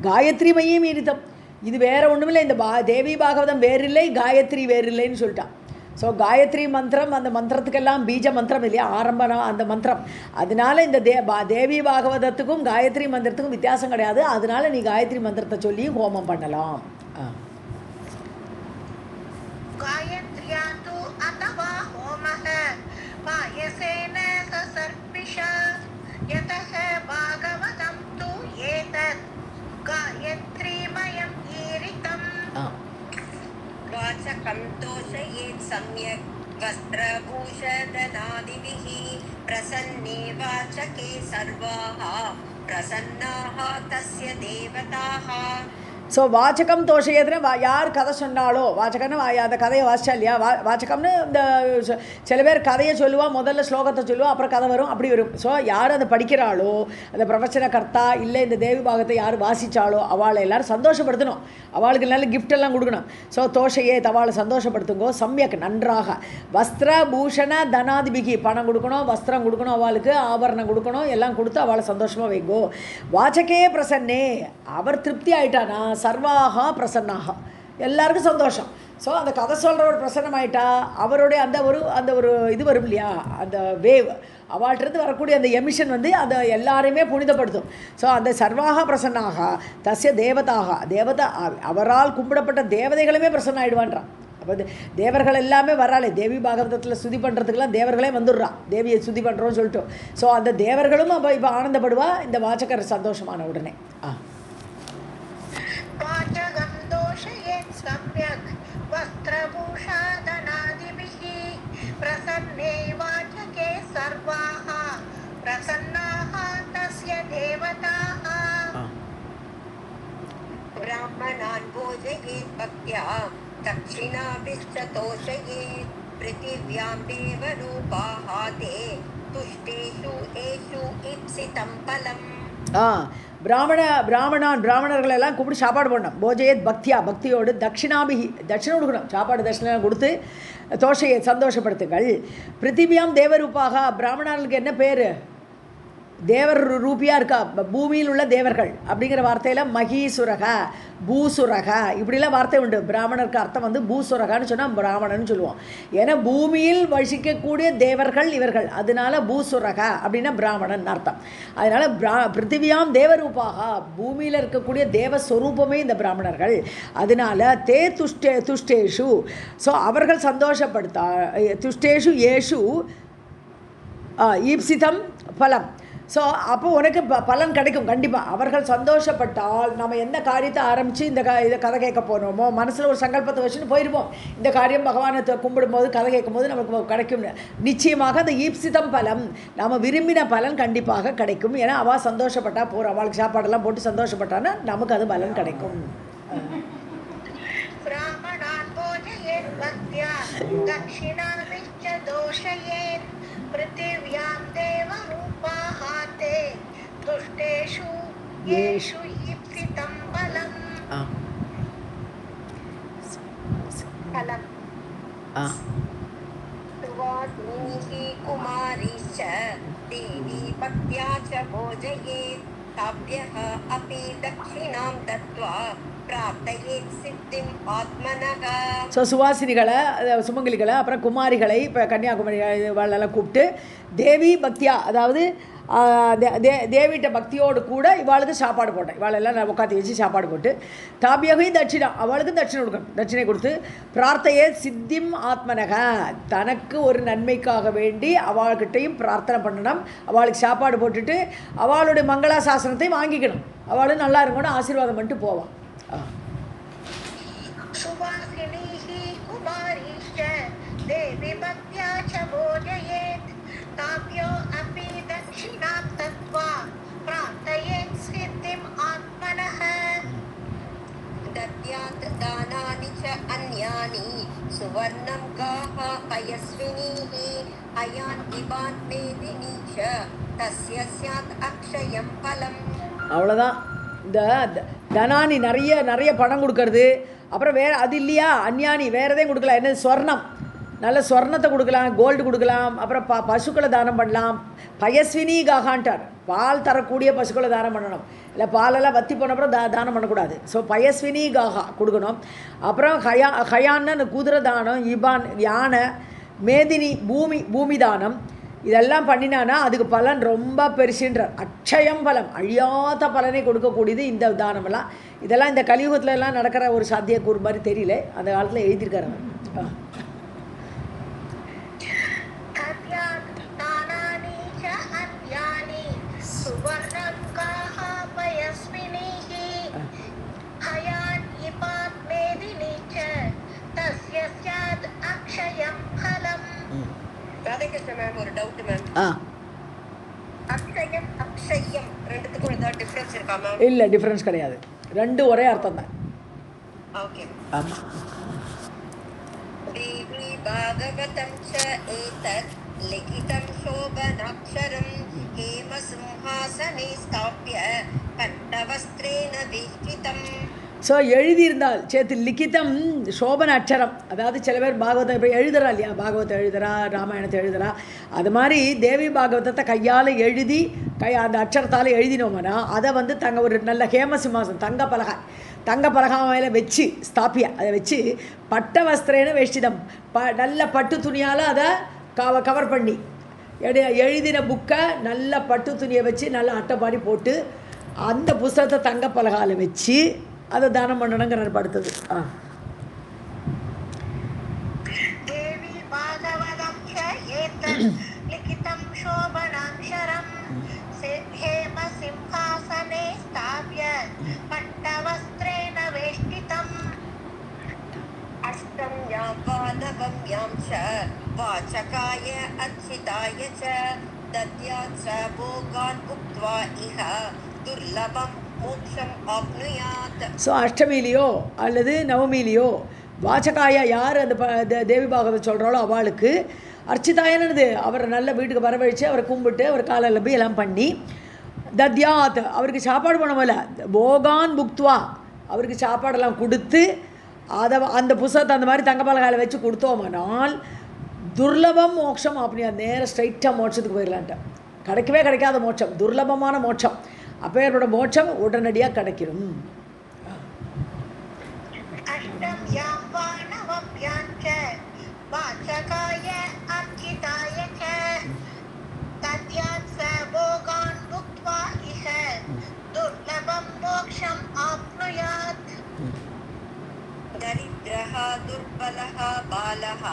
[SPEAKER 2] காயத்ரி மையம் ஈரித்தம். இது வேறு ஒன்றுமில்லை, இந்த தேவி பாகவதம் வேறில்லை, காயத்ரி வேறில்லைன்னு சொல்லிட்டான். ஸோ காயத்ரி மந்திரம் அந்த மந்திரத்துக்கெல்லாம் பீஜ மந்திரம் இல்லையா, ஆரம்பம் அந்த மந்திரம். அதனால இந்த தேவி பாகவதத்துக்கும் காயத்ரி மந்திரத்துக்கும் வித்தியாசம் கிடையாது. அதனால நீ காயத்ரி மந்திரத்தை சொல்லி ஹோமம் பண்ணலாம்.
[SPEAKER 1] वाचकं तोषयेत् सम्यक् वस्त्रभूषदनादिभिः प्रसन्ने वाचके सर्वाः प्रसन्नाः तस्य देवताः.
[SPEAKER 2] ஸோ வாச்சகம் தோஷையதுன்னா யார் கதை சொன்னாலோ, வாச்சகம்னு அந்த கதையை வாசிச்சா இல்லையா, வாச்சகம்னு இந்த சில பேர் கதையை சொல்லுவாள், முதல்ல ஸ்லோகத்தை சொல்லுவாள், அப்புறம் கதை வரும், அப்படி வரும். ஸோ யார் அதை படிக்கிறாளோ, அந்த பிரவச்சன கர்த்தா இல்லை இந்த தேவி பாகத்தை யார் வாசித்தாலோ அவளை எல்லோரும் சந்தோஷப்படுத்தணும், அவளுக்கு நல்ல கிஃப்டெல்லாம் கொடுக்கணும். ஸோ தோஷையே அவளை சந்தோஷப்படுத்துங்கோ சம்யக் நன்றாக. வஸ்திர பூஷண தனாதிபிகி பணம் கொடுக்கணும், வஸ்திரம் கொடுக்கணும், அவளுக்கு ஆபரணம் கொடுக்கணும், எல்லாம் கொடுத்து அவளை சந்தோஷமாக வைங்கோ. வாச்சகே பிரசன்னே அவர் திருப்தி ஆயிட்டானா சர்வாகா பிரசன்னாக எல்லாருக்கும் சந்தோஷம். ஸோ அந்த கதை சொல்கிறவர் பிரசன்னமாயிட்டா அவருடைய அந்த ஒரு இது வரும் இல்லையா, அந்த வேவ் அவள்கிட்டருந்து வரக்கூடிய அந்த எமிஷன் அதை எல்லாரையுமே புனிதப்படுத்தும். ஸோ அந்த சர்வாக பிரசன்னாக தஸ்ய தேவதா அவரால் கும்பிடப்பட்ட தேவதைகளுமே பிரசன்ன ஆகிடுவான்றான். அப்போ தேவர்கள் எல்லாமே வராளே, தேவி பாகவதத்தில் சுதி பண்ணுறதுக்கெல்லாம் தேவர்களே வந்துடுறா, தேவியை சுதி பண்ணுறோன்னு சொல்லிட்டு. ஸோ அந்த தேவர்களும் அப்போ இப்போ ஆனந்தப்படுவா இந்த வாச்சகர் சந்தோஷமான உடனே.
[SPEAKER 1] प्रसन्ने वाचके सर्वाः प्रसन्नाः तस्य देवताः. ब्राह्मणान् भोजयेत् भक्त्या दक्षिणाभिश्च तोषयेत् पृथिव्यां देवरूपाः ते तुष्टेषु येषु इप्सितं फलम्.
[SPEAKER 2] பிராமணர்களெல்லாம் கூப்பிட்டு சாப்பாடு பண்ணணும். போஜயத் பக்தியோடு தட்சிணம் கொடுக்கணும், சாப்பாடு தட்சிணம் கொடுத்து தோஷையை சந்தோஷப்படுத்துங்கள். பிருத்திவியாம் தேவரூபாக பிராமணர்களுக்கு என்ன பேர், தேவர் ரூபியாக இருக்கா, பூமியில் உள்ள தேவர்கள் அப்படிங்கிற வார்த்தையில் மகீசுரக பூசுரக இப்படிலாம் வார்த்தை உண்டு. பிராமணருக்கு அர்த்தம் பூசுரகான்னு சொன்னால் பிராமணன்னு சொல்லுவோம். ஏன்னா பூமியில் வசிக்கக்கூடிய தேவர்கள் இவர்கள், அதனால பூசுரக அப்படின்னா பிராமணன் அர்த்தம். அதனால் பிருத்திவியாம் தேவரூபாக பூமியில் இருக்கக்கூடிய தேவஸ்வரூபமே இந்த பிராமணர்கள். அதனால தே துஷ்டேஷு ஸோ அவர்கள் சந்தோஷப்படுத்தா துஷ்டேஷு ஏஷு ஈப்சிதம் பலம். ஸோ அப்போ உனக்கு பலன் கிடைக்கும் கண்டிப்பாக. அவர்கள் சந்தோஷப்பட்டால் நம்ம எந்த காரியத்தை ஆரம்பித்து இதை கதை கேட்க போனோமோ மனசில் ஒரு சங்கல்பத்தை வச்சுன்னு போயிருப்போம், இந்த காரியம் பகவானை கும்பிடும்போது கதை கேட்கும் போது நமக்கு கிடைக்கும். நிச்சயமாக அந்த ஈப்சிதம் பலம் நாம் விரும்பின பலன் கண்டிப்பாக கிடைக்கும். ஏன்னா அவள் சந்தோஷப்பட்டா போகிற அவளுக்கு சாப்பாடெல்லாம் போட்டு சந்தோஷப்பட்டான்னா நமக்கு அது பலன் கிடைக்கும்.
[SPEAKER 1] पृथिव्यां देवरूपाः ते तुष्टेषु येषु ईप्सितं फलम्. सुवासिनीः कुमारीश्च देवी भक्त्या च भोजयेत् ताभ्यः अपि दक्षिणां दत्त्वा प्राप्तयेत् सिद्धिम् आत्मनः.
[SPEAKER 2] ஸோ சுவாசினிகளை சுமங்கலிகளை அப்புறம் குமாரிகளை இப்போ கன்னியாகுமரி இவாளெல்லாம் கூப்பிட்டு தேவி பக்தியா, அதாவது தேவிட்ட பக்தியோடு கூட இவாளுக்கு சாப்பாடு போட்டேன். இவாளெல்லாம் உட்காந்து வச்சு சாப்பாடு போட்டு தாபியகை தட்சிணா, அவளுக்கு தட்சிணை கொடுக்கணும். தட்சிணை கொடுத்து பிரார்த்தையே சித்திம் ஆத்மனக, தனக்கு ஒரு நன்மைக்காக வேண்டி அவள்கிட்டையும் பிரார்த்தனை பண்ணணும். அவளுக்கு சாப்பாடு போட்டுட்டு அவளுடைய மங்களாசாசனத்தை வாங்கிக்கணும். அவளும் நல்லா இருக்கணும், ஆசீர்வாதம் பண்ணிட்டு போவான்.
[SPEAKER 1] देवी भक्त्या च भोजयेत् ताभ्यो अपि दक्षिणां दत्त्वा प्रार्थयेत् सिद्धिम् आत्मनः. दद्यात् दानानि च अन्यानि सुवर्णं गाः पयस्विनीः अयान् इवान् मेदिनी च तस्य स्यात् अक्षयं फलम्.
[SPEAKER 2] அவ்வளோதான். இந்த தனானி நிறைய பணம் கொடுக்கறது, அப்புறம் வேறு அது இல்லையா அந்யானி வேறு எதையும் கொடுக்கலாம். என்னது ஸ்வர்ணம், நல்ல ஸ்வர்ணத்தை கொடுக்கலாம், கோல்டு கொடுக்கலாம், அப்புறம் பசுக்களை தானம் பண்ணலாம். பயஸ்வினி காகான்ட்டார், பால் தரக்கூடிய பசுக்களை தானம் பண்ணணும். இல்லை பாலெல்லாம் வத்தி போன அப்புறம் தானம் பண்ணக்கூடாது. ஸோ பயஸ்வினி காகா கொடுக்கணும். அப்புறம் ஹயான்னு குதிரை தானம், இபான் யானை, மேதினி பூமி தானம், இதெல்லாம் பண்ணினானா அதுக்கு பலன் ரொம்ப பெருசுன்றார். அக்ஷயம் பலம், அழியாத பலனை கொடுக்கக்கூடியது இந்த தானமெல்லாம். இதெல்லாம் இந்த கலியுகத்துல எல்லாம் நடக்கிற ஒரு சாத்தியக்கூறு மாதிரி தெரியல, அந்த காலத்தில் எழுதியிருக்காரு.
[SPEAKER 1] ஒரு டவுட் மேம், அக்ஷயம் அக்ஷயம் ரெண்டுத்துக்கும் ஏதாவது டிஃபரன்ஸ் இருக்கா மேம்?
[SPEAKER 2] இல்லை, டிஃபரன்ஸ் கிடையாது, ரெண்டு ஒரே அர்த்தம் தான்.
[SPEAKER 1] ஓகே.
[SPEAKER 2] ஆமாம்.
[SPEAKER 1] தேவி பாகவதம் ச ஏதத் லிகிதம் சோபனாக்ஷரம் ஹேம சிம்ஹாசனே ஸ்தாப்ய பட்டவஸ்திரேன வேஷ்டிதம்.
[SPEAKER 2] ஸோ எழுதியிருந்தால் சேத்து லிக்கிதம் சோபன அக்ஷரம், அதாவது சில பேர் பாகவதம் இப்போ எழுதுறா இல்லையா, பாகவத்தை எழுதுறா, ராமாயணத்தை எழுதுறா, அது மாதிரி தேவி பாகவதத்தை கையால் எழுதி அந்த அக்ஷரத்தால் எழுதினோம்னா அதை வந்து ஒரு நல்ல ஹேமசிம்மாசம் தங்க பலகாமையில் வச்சு ஸ்தாபியா, அதை வச்சு பட்ட வஸ்திரேன வேஷ்டிதம், நல்ல பட்டு துணியால் அதை கவர் பண்ணி எழுதின புக்கை நல்ல பட்டு துணியை வச்சு நல்ல அட்டைப்பாடி போட்டு அந்த புஸ்தகத்தை தங்க பலகால வச்சு அதை தானம் பண்ணணுங்கிற படுத்தது.
[SPEAKER 1] தேவி பாகவதம் ச ஏதத் லிகிதம் சோபனாக்ஷரம் ஹேம சிம்ஹாசனே ஸ்தாப்ய பட்டவஸ்திரேன வேஷ்டிதம். அஷ்டம் யாம் பாதவம் யாம் ச வாசகாய அர்ச்சிதாய ச தத்யாத் ச போகான் உக்த்வா இஹ துர்லபம் மோக்ஷம் ஆப்னுயாத்.
[SPEAKER 2] ஸோ அஷ்டமியிலையோ அல்லது நவமியிலையோ வாசகாயா யார் அந்த தேவி பாகவதம் சொல்கிறாளோ அவளுக்கு அர்ச்சிதாயனது அவரை நல்ல வீட்டுக்கு வரவழைச்சு அவரை கும்பிட்டு அவர் காலையில் போய் எல்லாம் பண்ணி தத்யாத் அவருக்கு சாப்பாடு பண்ணுவோம்ல, போகான் புக்துவா அவருக்கு சாப்பாடெல்லாம் கொடுத்து அதை அந்த புஸ்தகத்தை அந்த மாதிரி தங்கப்பாலகால வச்சு கொடுத்தோம்னால் துர்லபம் மோட்சம் அப்படியா, நேரம் ஸ்ட்ரைட்டாக மோட்சத்துக்கு போயிடலான்ட்டு. கிடைக்காத மோட்சம், துர்லபமான மோட்சம், அப்பேற்பட்ட மோட்சம் உடனடியாக கிடைக்கும்.
[SPEAKER 1] அஷ்டம் யாம் வானவம் யாஞ்ச வாசகாய அர்ச்சிதாய ச தத்யாத் ச போகான் புக்த்வா இஹ துர்லபம் மோக்ஷம் ஆப்னுயாத். தரித்ரஹ துர்பலஹ பாலஹ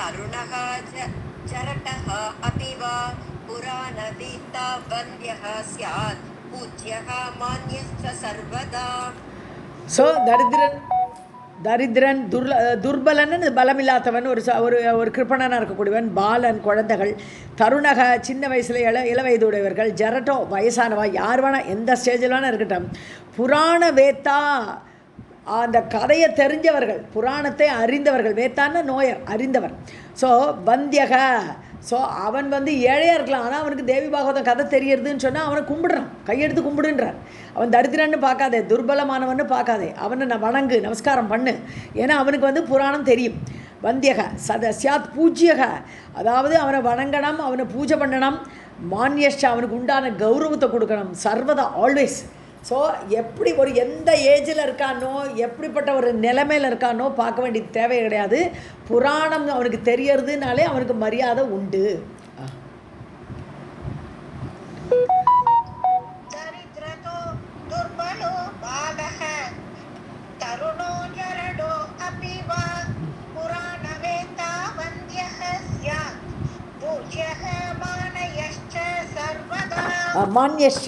[SPEAKER 1] தருணஹ ஜரடஹ அபி வா புராணவேத்தா வந்தியஹ ஸ்யாத் பூஜ்யஹ மான்யஸ்ச சர்வதா.
[SPEAKER 2] ஸோ தரித்திரன் துர்பலன் பலமில்லாதவன், ஒரு கிருப்பணனாக இருக்கக்கூடியவன், பாலன் குழந்தைகள், தருணக சின்ன வயசில் இள வயதுடையவர்கள், ஜரட்டோ வயசானவா, யார் வேணால் எந்த ஸ்டேஜில் வேணால் இருக்கட்டும், புராண வேத்தா அந்த கதையை தெரிஞ்சவர்கள், புராணத்தை அறிந்தவர்கள், வேத்தான நோயர் அறிந்தவர். ஸோ வந்தியக, ஸோ அவன் வந்து ஏழையாக இருக்கலாம், ஆனால் அவனுக்கு தேவி பாகவதம் கதை தெரியறதுன்னு சொன்னால் அவனை கும்பிடுறான், கையெடுத்து கும்பிடுன்றான். அவன் தரித்திரன்னு பார்க்காதே, துர்பலமானவன்னு பார்க்காதே, அவனை நான் வணங்கு, நமஸ்காரம் பண்ணு, ஏன்னா அவனுக்கு வந்து புராணம் தெரியும். வந்தியக சியாத் பூஜ்யக, அதாவது அவனை வணங்கணும், அவனை பூஜை பண்ணணும். மான்யஷ்ட அவனுக்கு உண்டான கௌரவத்தை கொடுக்கணும். சர்வதா ஆல்வேஸ் ஸோ எப்படி ஒரு எந்த ஏஜில் இருக்கானோ எப்படிப்பட்ட ஒரு நிலைமையில் இருக்கானோ பார்க்க வேண்டியது தேவை கிடையாது. புராணம் அவனுக்கு தெரியறதுனாலே அவனுக்கு மரியாதை உண்டு. மான்யஷ்ச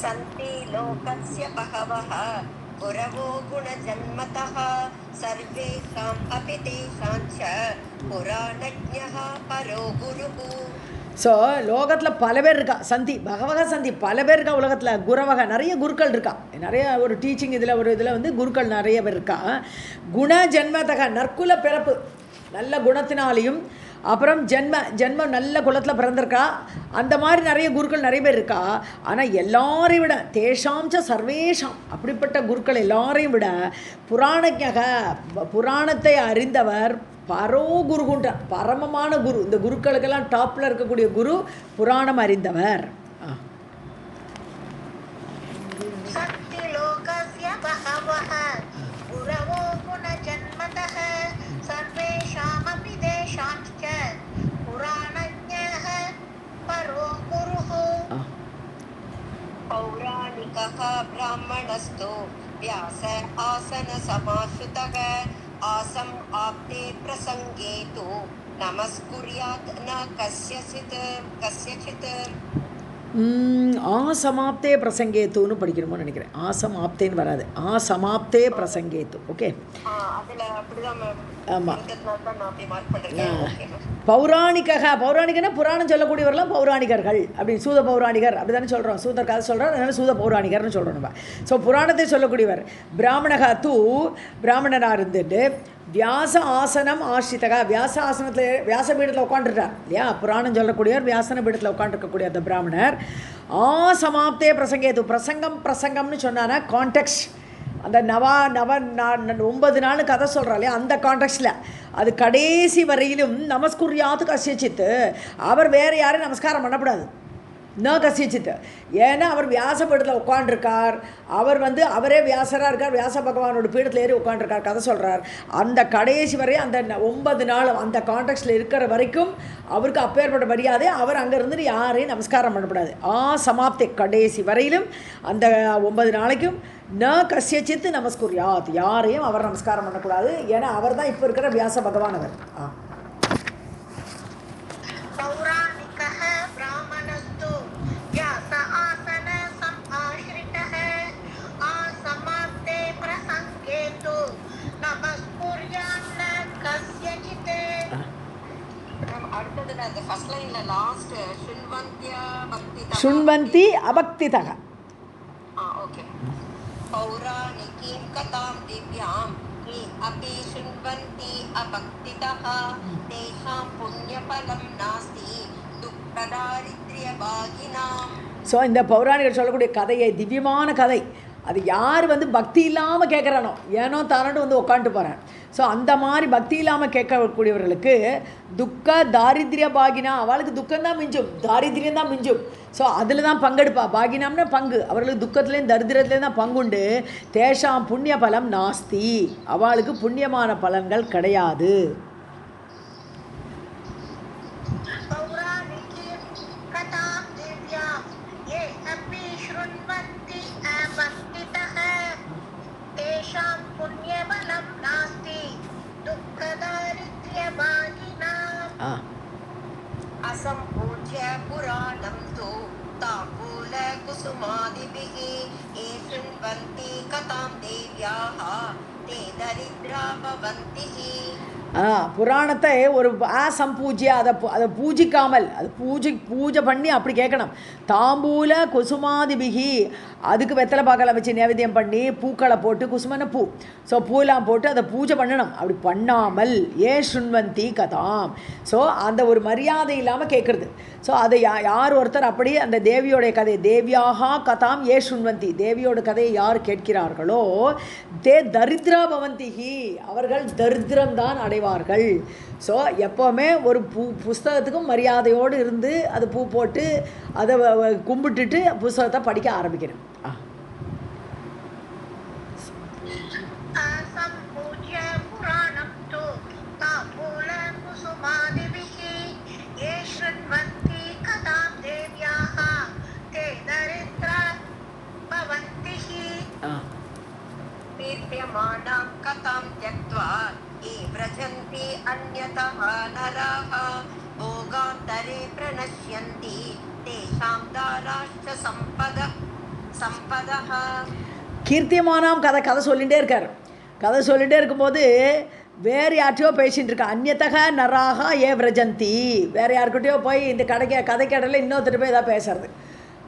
[SPEAKER 1] சந்தி லோகஸ்ய பகவஹ குரவோ குணஜன்மதஹ சர்வேஷாம் அபி தேஷாஞ்ச புராணஜ்ஞஹ பரோ குருஹு.
[SPEAKER 2] ஸோ லோகத்தில் பல பேர் இருக்கா, சந்தி பகவக சந்தி பல பேர் இருக்கா உலகத்தில். குரவக நிறைய குருக்கள் இருக்கா, நிறைய ஒரு டீச்சிங் இதில் ஒரு இதில் வந்து குருக்கள் நிறைய பேர் இருக்கா. குண ஜென்மதக நற்குல பிறப்பு நல்ல குணத்தினாலையும், அப்புறம் ஜென்மம் நல்ல குலத்தில் பிறந்திருக்கா, அந்த மாதிரி நிறைய குருக்கள் நிறைய பேர் இருக்கா. ஆனால் எல்லாரையும் விட தேஷாம்ச சர்வேஷாம் அப்படிப்பட்ட குருக்கள் எல்லாரையும் விட புராணஜக புராணத்தை அறிந்தவர் பரோ குருகுன்ற பரமமான குரு. இந்த குருக்களுக்கெல்லாம் டாப்பில் இருக்கக்கூடிய குரு புராணம் அறிந்தவர்.
[SPEAKER 1] पौराणिकः ब्राह्मणस्तु व्यास आसन समाश्रितः आसम् आप्ते प्रसङ्गे तु नमस्कुर्यात् न कस्यचित्.
[SPEAKER 2] ஆசமாப்தே பிரசங்கேத்துன்னு படிக்கணுமோ நினைக்கிறேன். ஆசமாப்தேன்னு வராது, ஆசமாப்தே பிரசங்கேத்து. ஓகே, ஆமாம். பௌராணிகனா புராணம் சொல்லக்கூடியவரெல்லாம் பௌராணிகர்கள் அப்படின்னு சூத பௌராணிகர் அப்படி தானே சொல்கிறோம். சூதர் கதை சொல்கிறார், அதனால் சூத பௌராணிகர்னு சொல்கிறோம் நம்ம. ஸோ புராணத்தை சொல்லக்கூடியவர் பிராமணகா தூ பிராமணனாக இருந்துட்டு வியாச ஆசனம் ஆசிரிதகா வியாச ஆசனத்தில் வியாச பீடத்தில் உட்காந்துருக்கார் இல்லையா. புராணம் சொல்லக்கூடியவர் வியாசன பீடத்தில் உட்காந்துருக்கக்கூடிய அந்த பிராமணர் ஆசமாப்தே பிரசங்கேது. பிரசங்கம்னு சொன்னான்னா கான்டெக்ஸ்ட், அந்த 9 நாள் கதை சொல்கிறா இல்லையா, அந்த கான்டெக்ஸ்டில் அது கடைசி வரையிலும் நமஸ்குர்யாத்து கசியச்சித்து அவர் வேறு யாரும் நமஸ்காரம் பண்ணக்கூடாது. ந கசியச்சித்து, ஏன்னா அவர் வியாச பீடத்தில் உட்காண்டிருக்கார். அவர் வந்து அவரே வியாசராக இருக்கார், வியாச பகவானோட பீடத்தில் ஏறி உட்காண்டிருக்கார், கதை சொல்கிறார். அந்த கடைசி வரை அந்த 9 நாள் அந்த கான்டெக்ஸ்டில் இருக்கிற வரைக்கும் அவருக்கு அப்பேற்பட்ட மரியாதை. அவர் அங்கே இருந்துட்டு யாரையும் நமஸ்காரம் பண்ணக்கூடாது. சமாப்தி கடைசி வரையிலும் அந்த 9 நாளைக்கும் ந கசியச்சித்து நமஸ்குர்யாத் யாரையும் அவர் நமஸ்காரம் பண்ணக்கூடாது. ஏன்னா அவர் தான் இப்போ இருக்கிற வியாச பகவான் அவர். சுண்வந்தி அபக்திதக.
[SPEAKER 1] पौराणिकीं कथां दिव्यां ये अपि शृण्वन्ति अभक्तितः तेषां पुण्यफलं नास्ति दुःखदारिद्र्यभागिनाम्.
[SPEAKER 2] ஸோ இந்த பௌராணிகர் சொல்லக்கூடிய கதையை, திவ்யமான கதை, அது யார் வந்து பக்தி இல்லாமல் கேட்குறானோ, ஏனோ தானோட்டு வந்து உட்காந்துட்டு போகிறேன். ஸோ அந்த மாதிரி பக்தி இல்லாமல் கேட்கக்கூடியவர்களுக்கு துக்க தாரித்ரிய பாகினா, அவளுக்கு துக்கம்தான் மிஞ்சும், தாரித்ரியம் தான் மிஞ்சும். ஸோ அதில் தான் பங்கெடுப்பா. பாகினாம்னா பங்கு, அவர்களுக்கு துக்கத்துலேயும் தரித்திரத்துலேயும் தான் பங்குண்டு. தேஷாம் புண்ணிய பலம் நாஸ்தி, அவளுக்கு புண்ணியமான பலன்கள் கிடையாது.
[SPEAKER 1] असंपूज्य पुराणं तु ताम्बूल कुसुमादिभिः ये शृण्वन्ति कथां देव्याः ते दरिद्रा भवन्ति.
[SPEAKER 2] புராணத்தை ஒரு சம்பூஜ்யா அதை பூஜிக்காமல், அது பூஜை பண்ணி அப்படி கேட்கணும். தாம்பூல குசுமாதிபிகி, அதுக்கு வெத்தலை பாக்கெல்லாம் வச்சு நைவேத்தியம் பண்ணி பூக்களை போட்டு, குசுமன பூ, ஸோ பூலாம் போட்டு அதை பூஜை பண்ணணும். அப்படி பண்ணாமல் ஏ சுண்வந்தி கதாம், ஸோ அந்த ஒரு மரியாதை இல்லாமல் கேட்குறது. ஸோ அதை யார் ஒருத்தர் அப்படி அந்த தேவியோடைய கதை, தேவியாக கதாம் ஏ சுண்வந்தி, தேவியோட கதையை யார் கேட்கிறார்களோ தே தரித்ரா பவந்திகி, அவர்கள் தரித்திரம்தான் அடைவார்கள். அடைவார்கள். ஸோ எப்போவுமே ஒரு புஸ்தகத்துக்கும் மரியாதையோடு இருந்து அது பூ போட்டு அதை கும்பிட்டுட்டு புஸ்தகத்தை படிக்க ஆரம்பிக்கணும்.
[SPEAKER 1] कथां त्यक्त्वा ये व्रजन्ति अन्यतः नराः भोगान्तरे प्रणश्यन्ति तेषां दाराश्च सम्पदः.
[SPEAKER 2] கீர்த்தியமானாம் கதை சொல்லிகிட்டே இருக்கார். கதை சொல்லிகிட்டே இருக்கும்போது வேறு யார்ட்டையோ பேசிகிட்டு இருக்கா. அந்நியத்தக நராக ஏ விரஜந்தி, வேறு யாருக்கிட்டையோ போய் இந்த கதைக்கடையில் இன்னொருத்தர் போய் எதாவது பேசுறது.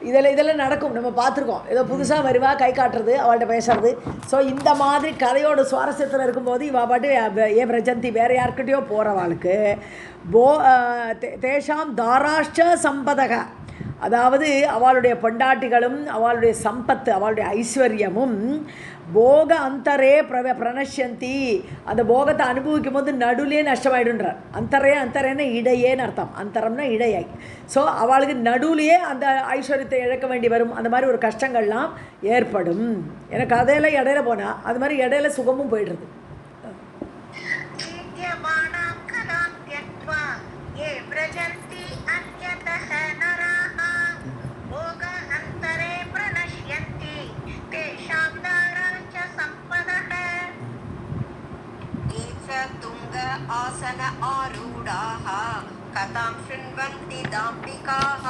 [SPEAKER 2] இதெல்லாம் நடக்கும், நம்ம பார்த்துருக்கோம். ஏதோ புதுசாக வருவா, கை காட்டுறது, அவள்கிட்ட பேசுறது. ஸோ இந்த மாதிரி கதையோட சுவாரஸ்யத்தில் இருக்கும்போது இவா பாட்டு ஏ பிரஜந்தி வேறு யாருக்கிட்டையோ போகிறவாளுக்கு தேஷாம் தாராஷ்ட சம்பதக, அதாவது அவளுடைய பொண்டாட்டிகளும் அவளுடைய சம்பத்து அவளுடைய ஐஸ்வர்யமும் போக அந்தரே பிரணஷ்யந்தி, அந்த போகத்தை அனுபவிக்கும் போது நடுலே நஷ்டமாயிடுன்றார். அந்தரேன்னா இடையேன்னு அர்த்தம். அந்தரம்னா இடையை. ஸோ அவளுக்கு நடுவுலையே அந்த ஐஸ்வர்யத்தை இழக்க வேண்டி வரும். அந்த மாதிரி ஒரு கஷ்டங்கள்லாம் ஏற்படும். ஏன்னா கதையில இடையில போனால் அது மாதிரி இடையில சுகமும் போயிடுறது.
[SPEAKER 1] आसन आरूढाः कथां शृण्वन्ति दाम्भिकाः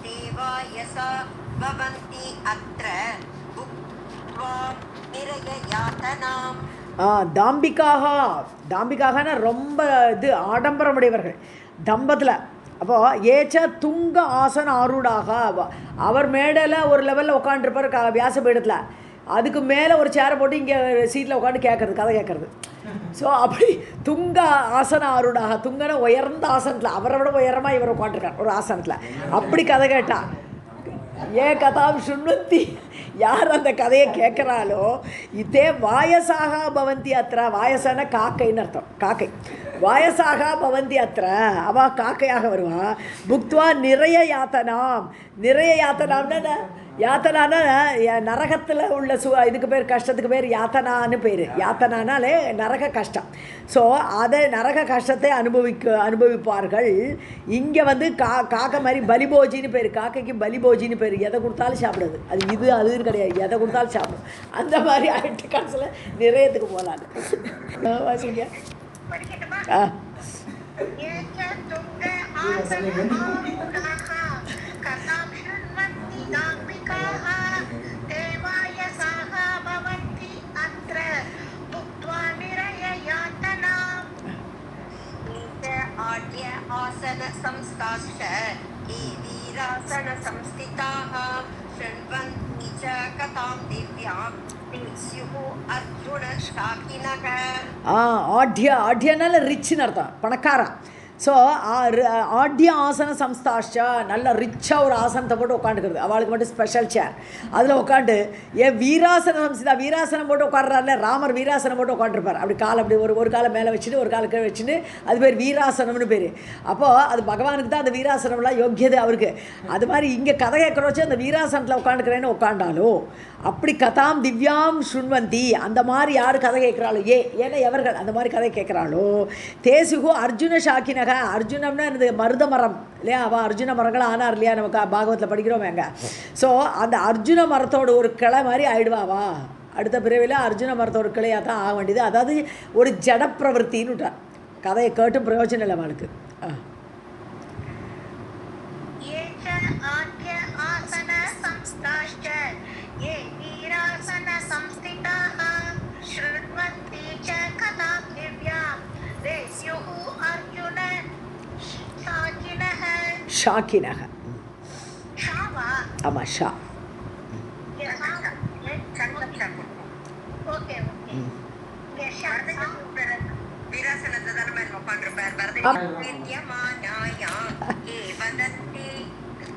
[SPEAKER 1] देवायसा भवन्ति अत्र भुक्त्वा निरययातनाम्.
[SPEAKER 2] தாம்பிக்காகனா ரொம்ப இது ஆடம்பரமுடையவர்கள் தம்பத்தில். அப்போது ஏச்ச துங்க ஆசன ஆரூடாக, அவர் மேடையில் ஒரு லெவலில் உட்காந்துருப்பார் வியாசபீடத்தில், அதுக்கு மேலே ஒரு சேரை போட்டு இங்கே சீட்டில் உட்காந்து கேட்குறது, கதை கேட்குறது. ஸோ அப்படி துங்க ஆசன ஆரூடாக, துங்கன உயர்ந்த ஆசனத்தில், அவரை விட உயரமாக இவர் உட்காந்துருக்கார் ஒரு ஆசனத்தில். அப்படி கதை கேட்டா ஏன் கதாம் சுண்வந்தி, யார் அந்த கதையை கேட்குறாளோ இதே வாயசாக பவந்தி அத்திர, வாயசான காக்கைன்னு அர்த்தம், காக்கை. வாயசாக பவந்தி அத்திர, அவள் காக்கையாக வருவா. புக்துவா நிறைய யாத்தனாம், நிறைய யாத்தனாம்னா யாத்தனானா நரகத்தில் உள்ள இதுக்கு பேர், கஷ்டத்துக்கு பேர் யாத்தனான்னு பேர். யாத்தனானாலே நரக கஷ்டம். ஸோ அதை நரக கஷ்டத்தை அனுபவிப்பார்கள். இங்கே வந்து காக்கை மாதிரி பலிபோஜின்னு பேர், காக்கைக்கு பலிபோஜின்னு பேர். எதை கொடுத்தாலும் சாப்பிடுது, அது இது அதுன்னு கிடையாது, எதை கொடுத்தாலும் சாப்பிடும். அந்த மாதிரி ஆயிட்டு காசில் நிறையத்துக்கு போகலான்னு வாசிங்க.
[SPEAKER 1] आसन संस्काश्च ये वीरासन संस्थिताः शृण्वन्ति च कथां दिव्यां स्युः अर्जुन शाकिनः.
[SPEAKER 2] ஆட்யனால ரிச்சுன்னு அர்த்தம், பணக்காரன். ஸோ ஆட்ய ஆசன சம்ஸ்தாஷ்டா, நல்ல ரிச்சாக ஒரு ஆசனத்தை போட்டு உட்காந்துக்கிறது, அவளுக்கு மட்டும் ஸ்பெஷல் சேர். அதில் உட்காந்து வீராசன சம்ஸ்தா, வீராசனம் போட்டு உட்காடுறாருல, ராமர் வீராசனம் போட்டு உட்காந்துருப்பார். அப்படி கால் அப்படி ஒரு காலை மேலே வச்சுட்டு ஒரு காலை கீழே வச்சுட்டு, அது பேர் வீராசனம்னு பேர். அப்போது அது பகவானுக்கு தான் அந்த வீராசனம்லாம் யோக்கியது அவருக்கு. அது மாதிரி இங்கே கதை கேட்குற வச்சு அந்த வீராசனத்தில் உட்காந்துக்கிறேன்னு உட்காண்டாலோ, அப்படி கதாம் திவ்யாம் சுண்வந்தி, அந்த மாதிரி யார் கதை கேட்குறாளோ, ஏன்னா எவர்கள் அந்த மாதிரி கதை கேட்குறாளோ, தேசுகு அர்ஜுன ஷாக்கினக, அர்ஜுனம்னா இந்த மருத மரம் இல்லையா, அவள் அர்ஜுன மரங்கள் ஆனார் இல்லையா, நமக்கு பாகவத்தில் படிக்கிறோம் எங்க. ஸோ அந்த அர்ஜுன மரத்தோட ஒரு கிளை மாதிரி ஆயிடுவாவா, அடுத்த பிறவியில் அர்ஜுன மரத்தோட கிளையாக தான் ஆக வேண்டியது. அதாவது ஒரு ஜட பிரவருத்தின்னு விட்டார். கதையை கேட்டும் பிரயோஜனம் இல்லை அவளுக்கு. ஷாக்கினக, ஆமாம் ஷா.
[SPEAKER 1] வீராசனத்தை தானே மேம் உட்காந்துருப்பார்.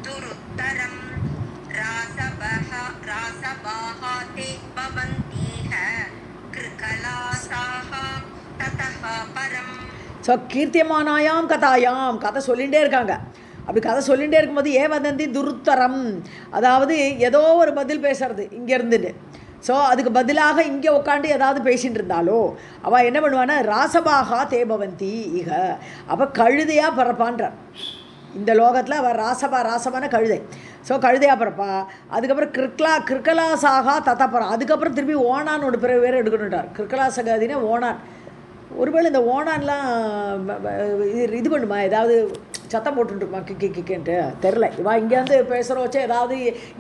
[SPEAKER 1] துருத்தரம் ராசபாஹாதே பவந்தீஹ கிருகலாசாஹ ததஹ பரம்.
[SPEAKER 2] ஸோ கீர்த்தியமானாயாம் கதாயாம் கதை சொல்லிகிட்டே இருக்காங்க. அப்படி கதை சொல்லிகிட்டே இருக்கும்போது வதந்தி துருத்தரம், அதாவது ஏதோ ஒரு பதில் பேசுறது இங்கே இருந்துட்டு. ஸோ அதுக்கு பதிலாக இங்கே உட்காந்து ஏதாவது பேசிகிட்டு இருந்தாலோ அவள் என்ன பண்ணுவான்னா ராசபாகா தேபவந்தி இக, அவள் கழுதையாக பிறப்பான்றார். இந்த லோகத்தில் அவள் ராசபான கழுதை. ஸோ கழுதையாக பிறப்பா. அதுக்கப்புறம் கிருக்கலாசாகா தத்தப்பறம், அதுக்கப்புறம் திருப்பி ஓனான்னு ஒரு பிறகு வேறு எடுக்கணுன்றார். கிருக்கலாசகாதினா ஓனான். ஒருவேளை இந்த ஓனான்லாம் இது பண்ணுமா, ஏதாவது சத்தம் போட்டுருக்குமா கிக்குன்ட்டு தெரில. இவா இங்கேருந்து பேசுகிற வச்சா ஏதாவது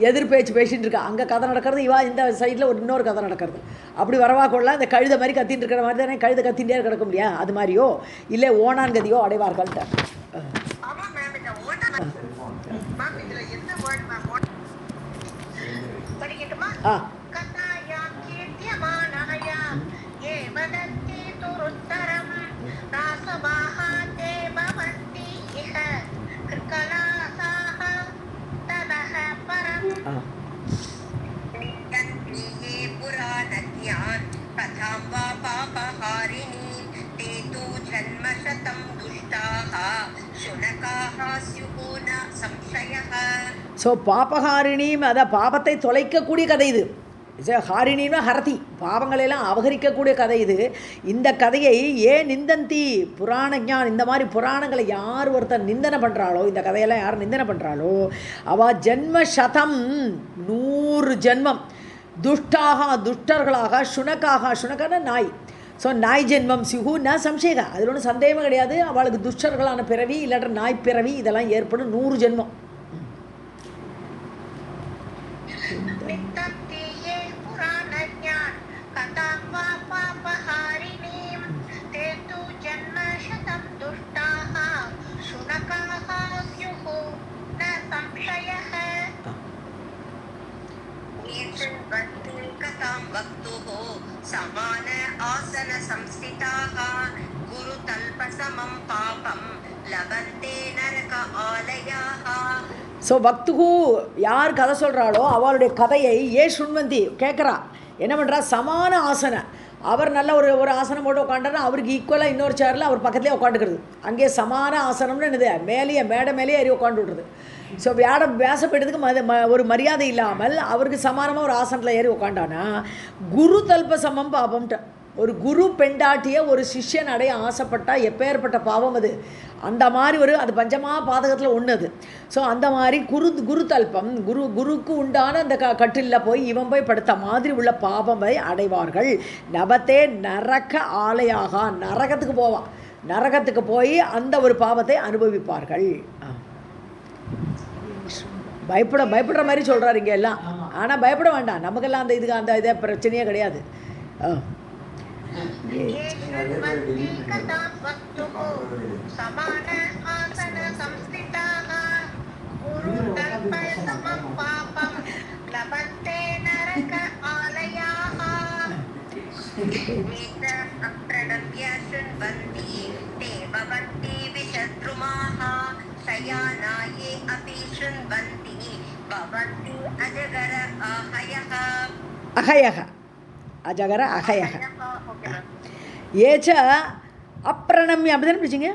[SPEAKER 2] எதிர் பேச்சு பேசிகிட்டு இருக்கா, அங்கே கதை நடக்கிறது, இவா இந்த சைடில் ஒரு இன்னொரு கதை நடக்கிறது. அப்படி வரவா கொள்ளலாம். இந்த கழுதை மாதிரி கத்தின்னு இருக்கிற மாதிரி தானே கழுதை கத்தின்டே கிடக்க முடியா, அது மாதிரியோ இல்லை ஓனான் கதியோ அடைவார்கள்ட்ட. ஆ ஸோ பாபஹாரிணியும் அதான் பாபத்தை தொலைக்கக்கூடிய கதை இது. ஹாரிணின்னா ஹரதி, பாவங்களெல்லாம் அபகரிக்கக்கூடிய கதை இது. இந்த கதையை ஏன் நிந்தந்தி புராணஞான், இந்த மாதிரி புராணங்களை யார் ஒருத்தர் நிந்தனை பண்ணுறாளோ, இந்த கதையெல்லாம் யார் நிந்தனை பண்ணுறாளோ அவள் ஜென்ம சதம் 100 ஜென்மம் துஷ்டர்களாக சுனக்கான நாய். ஸோ நாய் ஜென்மம் சிஹு ந சம்சேகா, அதில் ஒன்றும் சந்தேகமே கிடையாது. அவளுக்கு துஷ்டர்களான பிறவி இல்லாட்ட நாய் பிறவி இதெல்லாம் ஏற்படும் 100 ஜென்மம்.
[SPEAKER 1] சமான ஆசன சம்ஸ்திதாக குரு தல்பசமம் பாபம் லபந்தே நரக ஆலயாக.
[SPEAKER 2] ஸோ பக்துகு யார் கதை சொல்கிறாளோ அவளுடைய கதையை சுண்வந்தி கேட்குறா. என்ன பண்ணுறா, சமான ஆசன, அவர் நல்ல ஒரு ஆசனம் போட்டு உட்காண்டாருன்னா அவருக்கு ஈக்குவலாக இன்னொரு சேரில் அவர் பக்கத்துலேயே உட்காந்துக்கிறது. அங்கேயே சமான ஆசனம்னு என்னது, மேடை மேலேயே ஏறி உட்காந்து விட்றது. ஸோ பேசப்பட்டதுக்கு ஒரு மரியாதை இல்லாமல் அவருக்கு சமானமாக ஒரு ஆசனத்தில் ஏறி உட்காண்டானா குரு தல்ப சமம் பாபம்ட்ட. ஒரு குரு பெண்டாட்டிய ஒரு சிஷ்யன் அடைய ஆசைப்பட்டால் எப்பேற்பட்ட பாவம் அது. அந்த மாதிரி அது பஞ்சமா பாதகத்தில் ஒன்று அது. ஸோ அந்த மாதிரி குரு தல்பம், குருக்கு உண்டான அந்த கட்டிலில் போய் இவன் போய் படுத்த மாதிரி உள்ள பாவமை அடைவார்கள். நபத்தே நரக ஆலையாக, நரகத்துக்கு போவான், நரகத்துக்கு போய் அந்த ஒரு பாவத்தை அனுபவிப்பார்கள். பயப்படுற மாதிரி சொல்கிறாரு இங்கே எல்லாம். ஆனால் பயப்பட வேண்டாம், நமக்கெல்லாம் அந்த இதே பிரச்சனையே கிடையாது. அகயக அஜகர அகயக ஏச்ச அப்ரணம்ய, அப்படி தானே பிடிச்சிங்க,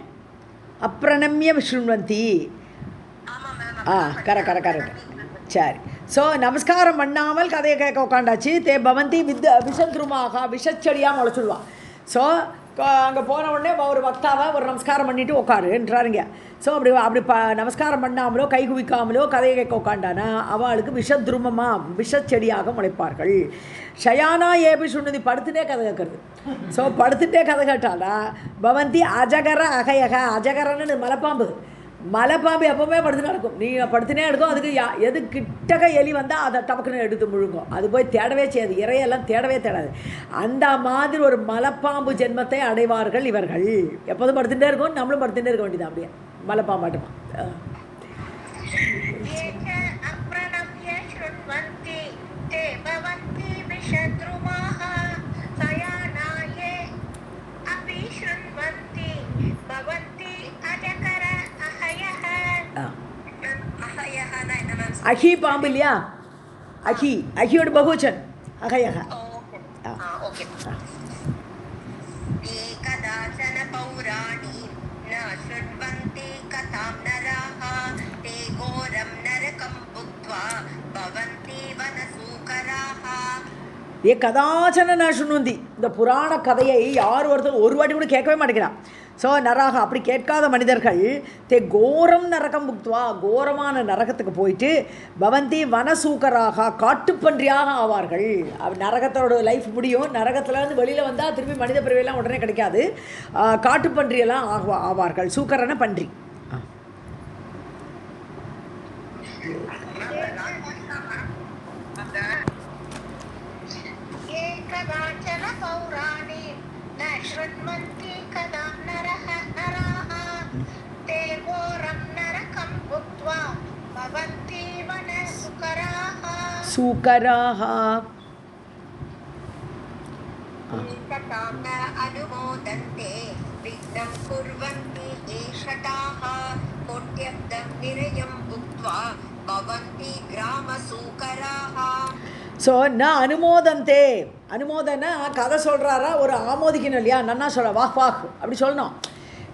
[SPEAKER 2] அப்ரணம்ய விஷ்ணுவந்தி. கரெக்ட். சரி. ஸோ நமஸ்காரம் பண்ணாமல் கதையை கேட்க உட்காண்டாச்சு. தே பவந்தி விஷத்ருமாக, விஷச்செடியாக முளைச்சுடுவான். ஸோ அங்கே போன உடனே ஒரு வக்தாவை ஒரு நமஸ்காரம் பண்ணிவிட்டு உட்காருன்றாருங்க. ஸோ அப்படி நமஸ்காரம் பண்ணாமலோ கை குவிக்காமலோ கதையை கேட்க உட்காண்டானா அவளுக்கு விஷத்ருமமாக விஷச்செடியாக முளைப்பார்கள். ஷயானா ஏபி சுண்ணதி, படுத்துட்டே கதை கேட்கறது. ஸோ படுத்துட்டே கதை கேட்டாலா பவந்தி அஜகர அகயக, அஜகரன்னு மலைப்பாம்பு எப்போவுமே படுத்து நடக்கும். நீ படுத்துனே எடுக்கும், அதுக்கு எது கிட்டக்க எலி வந்தால் அதை டபக்குன்னு எடுத்து முழுங்கும். அது போய் தேடவே செய்யாது, இறையெல்லாம் தேடாது. அந்த மாதிரி ஒரு மலைப்பாம்பு ஜென்மத்தை அடைவார்கள் இவர்கள். எப்போதும் படுத்துட்டே இருக்கும், நம்மளும் படுத்துட்டே இருக்க வேண்டியது. அப்படியே மலைப்பாம்பாட்டுமா. அஹி பாம்பு இல்லையா, அஹியோட பகுவச்சன் அகயக.
[SPEAKER 1] ஏகதாச तां नराः ते घोरं नरकं भुक्त्वा भवन्ति वनसूकराः.
[SPEAKER 2] ஏ கதாச்சன நான் சுண்ணுந்தி, இந்த புராண கதையை யார் ஒருத்தர் ஒரு வாட்டி கூட கேட்கவே மாட்டேங்கிறான். ஸோ நராக அப்படி கேட்காத மனிதர்கள் தே கோரம் நரகம் புக்துவா, கோரமான நரகத்துக்கு போயிட்டு பவந்தி வனசூக்கராக காட்டுப்பன்றியாக ஆவார்கள். நரகத்தோட லைஃப் முடியும், நரகத்துலேருந்து வெளியில் வந்தால் திரும்பி மனித பிறவியெல்லாம் உடனே கிடைக்காது, காட்டுப்பன்றியெல்லாம் ஆவார்கள். சூக்கரன பன்றி. सूकराः
[SPEAKER 1] अनुमोदन्ते विघ्नं कुर्वन्ति ये शटाः कोट्यब्दं निरयं भुक्त्वा भवन्ति ग्रामसूकराः.
[SPEAKER 2] ஸோ நான் அனுமோதந்தே, அனுமோதனை கதை சொல்கிறாரா, ஒரு ஆமோதிக்கணும் இல்லையா, நன்னா சொல்ல வாஹ் வாஹ் அப்படி சொல்லணும்.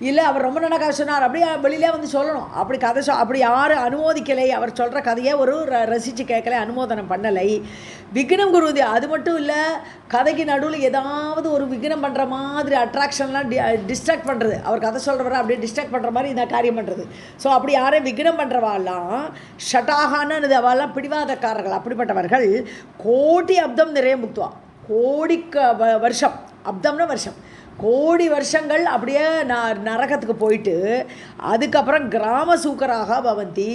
[SPEAKER 2] இல்லை அவர் ரொம்ப நல்ல கதை சொன்னார் அப்படியே வெளியிலே வந்து சொல்லணும். அப்படி கதை அப்படி யாரும் அனுமோதிக்கலை, அவர் சொல்கிற கதையை ஒரு ரசித்து கேட்கலை, அனுமோதனம் பண்ணலை. விக்னம் குருதி, அது மட்டும் இல்லை, கதைக்கு நடுவில் ஏதாவது ஒரு விக்னம் பண்ணுற மாதிரி அட்ராக்ஷன்லாம் டிஸ்ட்ராக்ட் பண்ணுறது, அவர் கதை சொல்கிறவரை அப்படியே டிஸ்ட்ராக்ட் பண்ணுற மாதிரி இந்த காரியம் பண்ணுறது. ஸோ அப்படி யாரையும் விக்னம் பண்ணுறவாலாம் ஷட்டாகான்னு அவெல்லாம் பிடிவாதக்காரர்கள். அப்படிப்பட்டவர்கள் கோடி அப்தம் நிறைய முக்துவா, கோடி வருஷம், அப்தம்னா வருஷம், கோடி வருஷங்கள் அப்படியே நரகத்துக்கு போயிட்டு அதுக்கப்புறம் கிராம சூக்கராக பவந்தி,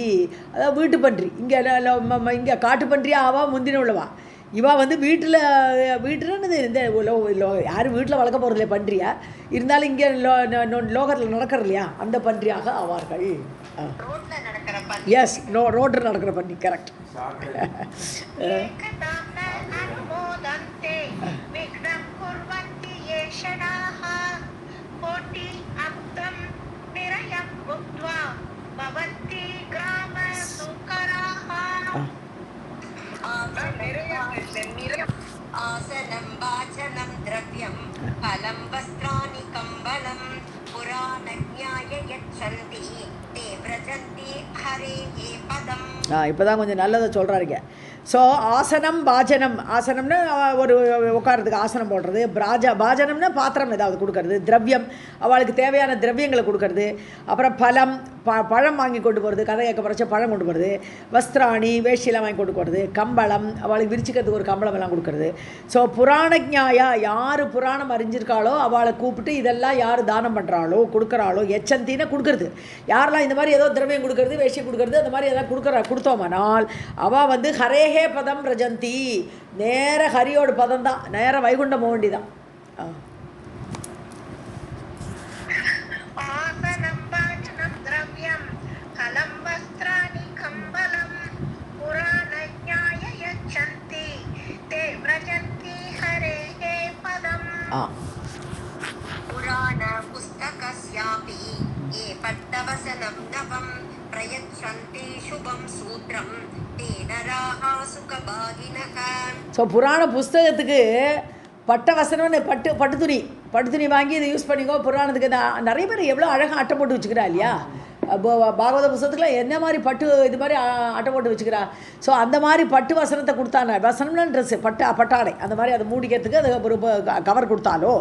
[SPEAKER 2] அதாவது வீட்டு பன்றி. இங்கே காட்டு பன்றியாக ஆவா முந்தின உள்ளவா, இவா வந்து வீட்டில் இந்த யாரும் வீட்டில் வளர்க்க போகிறதில்ல பன்றியா, இருந்தாலும் இங்கே லோகத்தில் நடக்கிறது இல்லையா, அந்த பன்றியாக ஆவார்கள். எஸ், ரோட்டில் நடக்கிற பன்றி, கரெக்ட்.
[SPEAKER 1] आसनं वाचनं द्रव्यं फलं वस्त्राणि कम्बलं पुराणज्ञाय यच्छन्ति ते व्रजन्ति हरेः पदम्.
[SPEAKER 2] இப்போ தான் கொஞ்சம் நல்லதை சொல்கிறாருங்க. ஸோ ஆசனம் பாஜனம், ஆசனம்னா ஒரு உட்காரத்துக்கு ஆசனம் போடுறது, பாஜனம்னா பாத்திரம் ஏதாவது கொடுக்கறது, திரவியம் அவளுக்கு தேவையான திரவியங்களை கொடுக்கறது, அப்புறம் பலம் பழம் வாங்கி கொண்டு போகிறது, கதை கேட்க பறிச்ச பழம் கொண்டு போகிறது, வஸ்திராணி வேஷ்டியெல்லாம் வாங்கி கொண்டு போகிறது, கம்பளம் அவளுக்கு விரிச்சிக்கிறதுக்கு ஒரு கம்பளம் எல்லாம் கொடுக்கறது. ஸோ புராணஜ்ஞாயா, யார் புராணம் அறிஞ்சிருக்காளோ அவளை கூப்பிட்டு இதெல்லாம் யார் தானம் பண்ணுறாளோ கொடுக்குறாளோ, எச்சந்தின்னு கொடுக்குறது. யாரெல்லாம் இந்த மாதிரி ஏதோ திரவியம் கொடுக்கறது, வேஷ்டி கொடுக்கறது, அந்த மாதிரி எதாவது கொடுத்தோமானால் அவள் வந்து ஹரேஹே பதம் ரஜந்தி, நேர ஹரியோட பதம் தான், நேர வைகுண்டம் போக வேண்டிதான்.
[SPEAKER 1] पुराण पुस्तकस्यापि ये पट्टवसनं नवं प्रयच्छन्ति शुभं सूत्रं ते नराः सुखभागिनः.
[SPEAKER 2] ஸோ புராண புஸ்தகத்துக்கு பட்ட வசனம்னு பட்டு துணி வாங்கி இதை யூஸ் பண்ணிக்கோ. புராணத்துக்கு நிறைய பேர் எவ்வளோ அழகாக அட்டை போட்டு வச்சுக்கிறா இல்லையா, பாகவத புஸ்தகத்தில் என்ன மாதிரி பட்டு இது மாதிரி அட்டை போட்டு வச்சுக்கிறா. ஸோ அந்த மாதிரி பட்டு வசனத்தை கொடுத்தாங்க, வசனம்னா ட்ரெஸ்ஸு பட்டாடை, அந்த மாதிரி அதை மூடிக்கிறதுக்கு அது ஒரு கவர் கொடுத்தாலோ,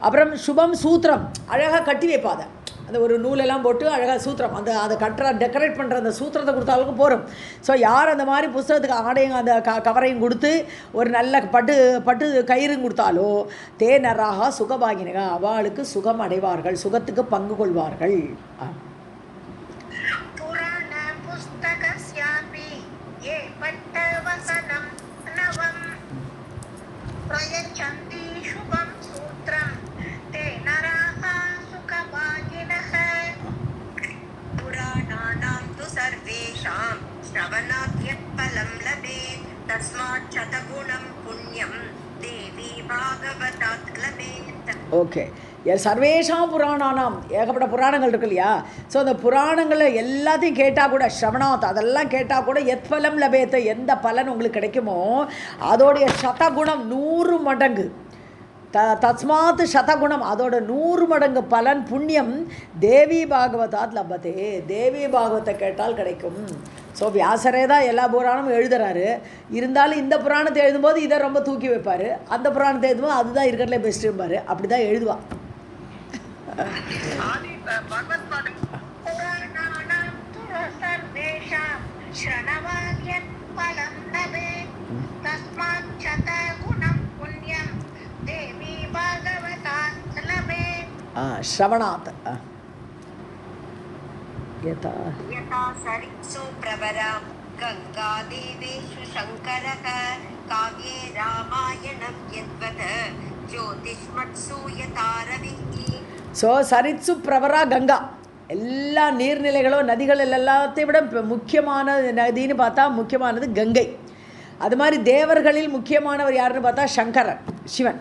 [SPEAKER 2] அப்புறம் சுபம் சூத்திரம் அழகாக கட்டி வைப்பாத, அந்த ஒரு நூலெல்லாம் போட்டு அழகாக சூத்திரம் அதை டெக்கரேட் பண்ணுற அந்த சூத்திரத்தை கொடுத்தாலும் போகிறோம். ஸோ யார் அந்த மாதிரி புஸ்தகத்துக்கு ஆடையும் அந்த கவரையும் கொடுத்து ஒரு நல்ல பட்டு கயிறும் கொடுத்தாலோ தே நராக சுகபாகினக, அவளுக்கு சுகம் அடைவார்கள், சுகத்துக்கு பங்கு கொள்வார்கள்.
[SPEAKER 1] श्रवणाद्यत्फलं लभेत् तस्मात् शतगुणं पुण्यं देवी भागवतात् लभेत्.
[SPEAKER 2] ஓகே, சர்வேஷாம் புராணானாம், ஏகப்பட்ட புராணங்கள் இருக்கு இல்லையா. ஸோ அந்த புராணங்களை எல்லாத்தையும் கேட்டால் கூட, ஸ்ரவணாத் அதெல்லாம் கேட்டால் கூட எத்பலம் லபேத்து, எந்த பலன் உங்களுக்கு கிடைக்குமோ அதோடைய சதகுணம் 100 மடங்கு, தஸ்மாத் சதகுணம், அதோட 100 மடங்கு பலன் புண்ணியம் தேவி பாகவதாத் லபத்தே, தேவி பாகவத்தை கேட்டால் கிடைக்கும். ஸோ வியாசரே தான் எல்லா புராணமும் எழுதுறாரு. இருந்தாலும் இந்த புராணத்தை எழுதும்போது இதை ரொம்ப தூக்கி வைப்பார், அந்த புராணத்தை எழுதும்போது அதுதான் இருக்கிறதுல பெஸ்ட்டும்பார். அப்படி தான் எழுதுவான். श्रवणात् यथा
[SPEAKER 1] सरित्सु प्रवरा गंगा देवेषु शंकरः काव्ये रामायणं यद्वत् ज्योतिष्मत्सु यथा रविः.
[SPEAKER 2] ஸோ சரித்சு பிரவரா கங்கா, எல்லா நீர்நிலைகளும் நதிகள் எல்லாத்தையும் விட முக்கியமான நதின்னு பார்த்தா முக்கியமானது கங்கை. அது மாதிரி தேவர்களில் முக்கியமானவர் யாருன்னு பார்த்தா சங்கரன், சிவன்.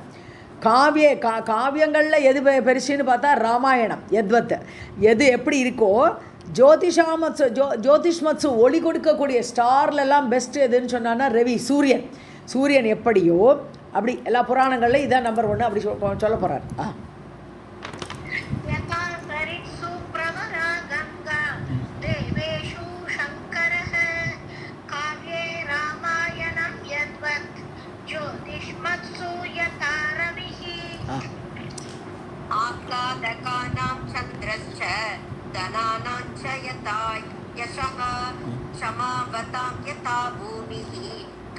[SPEAKER 2] காவியங்களில் எது பெருசுன்னு பார்த்தா ராமாயணம் எத்வத், எது எப்படி இருக்கோ. ஜோதிஷ்மத்சு ஒளி கொடுக்கக்கூடிய ஸ்டார்லெல்லாம் பெஸ்ட் எதுன்னு சொன்னான்னா ரவி, சூரியன். சூரியன் எப்படியோ அப்படி எல்லா புராணங்களில் இதான் நம்பர் 1 அப்படி சொல்ல போகிறார்.
[SPEAKER 1] आह्लादकानां चन्द्रश्च धनानां च यथा यशः क्षमावतां यथा भूमिः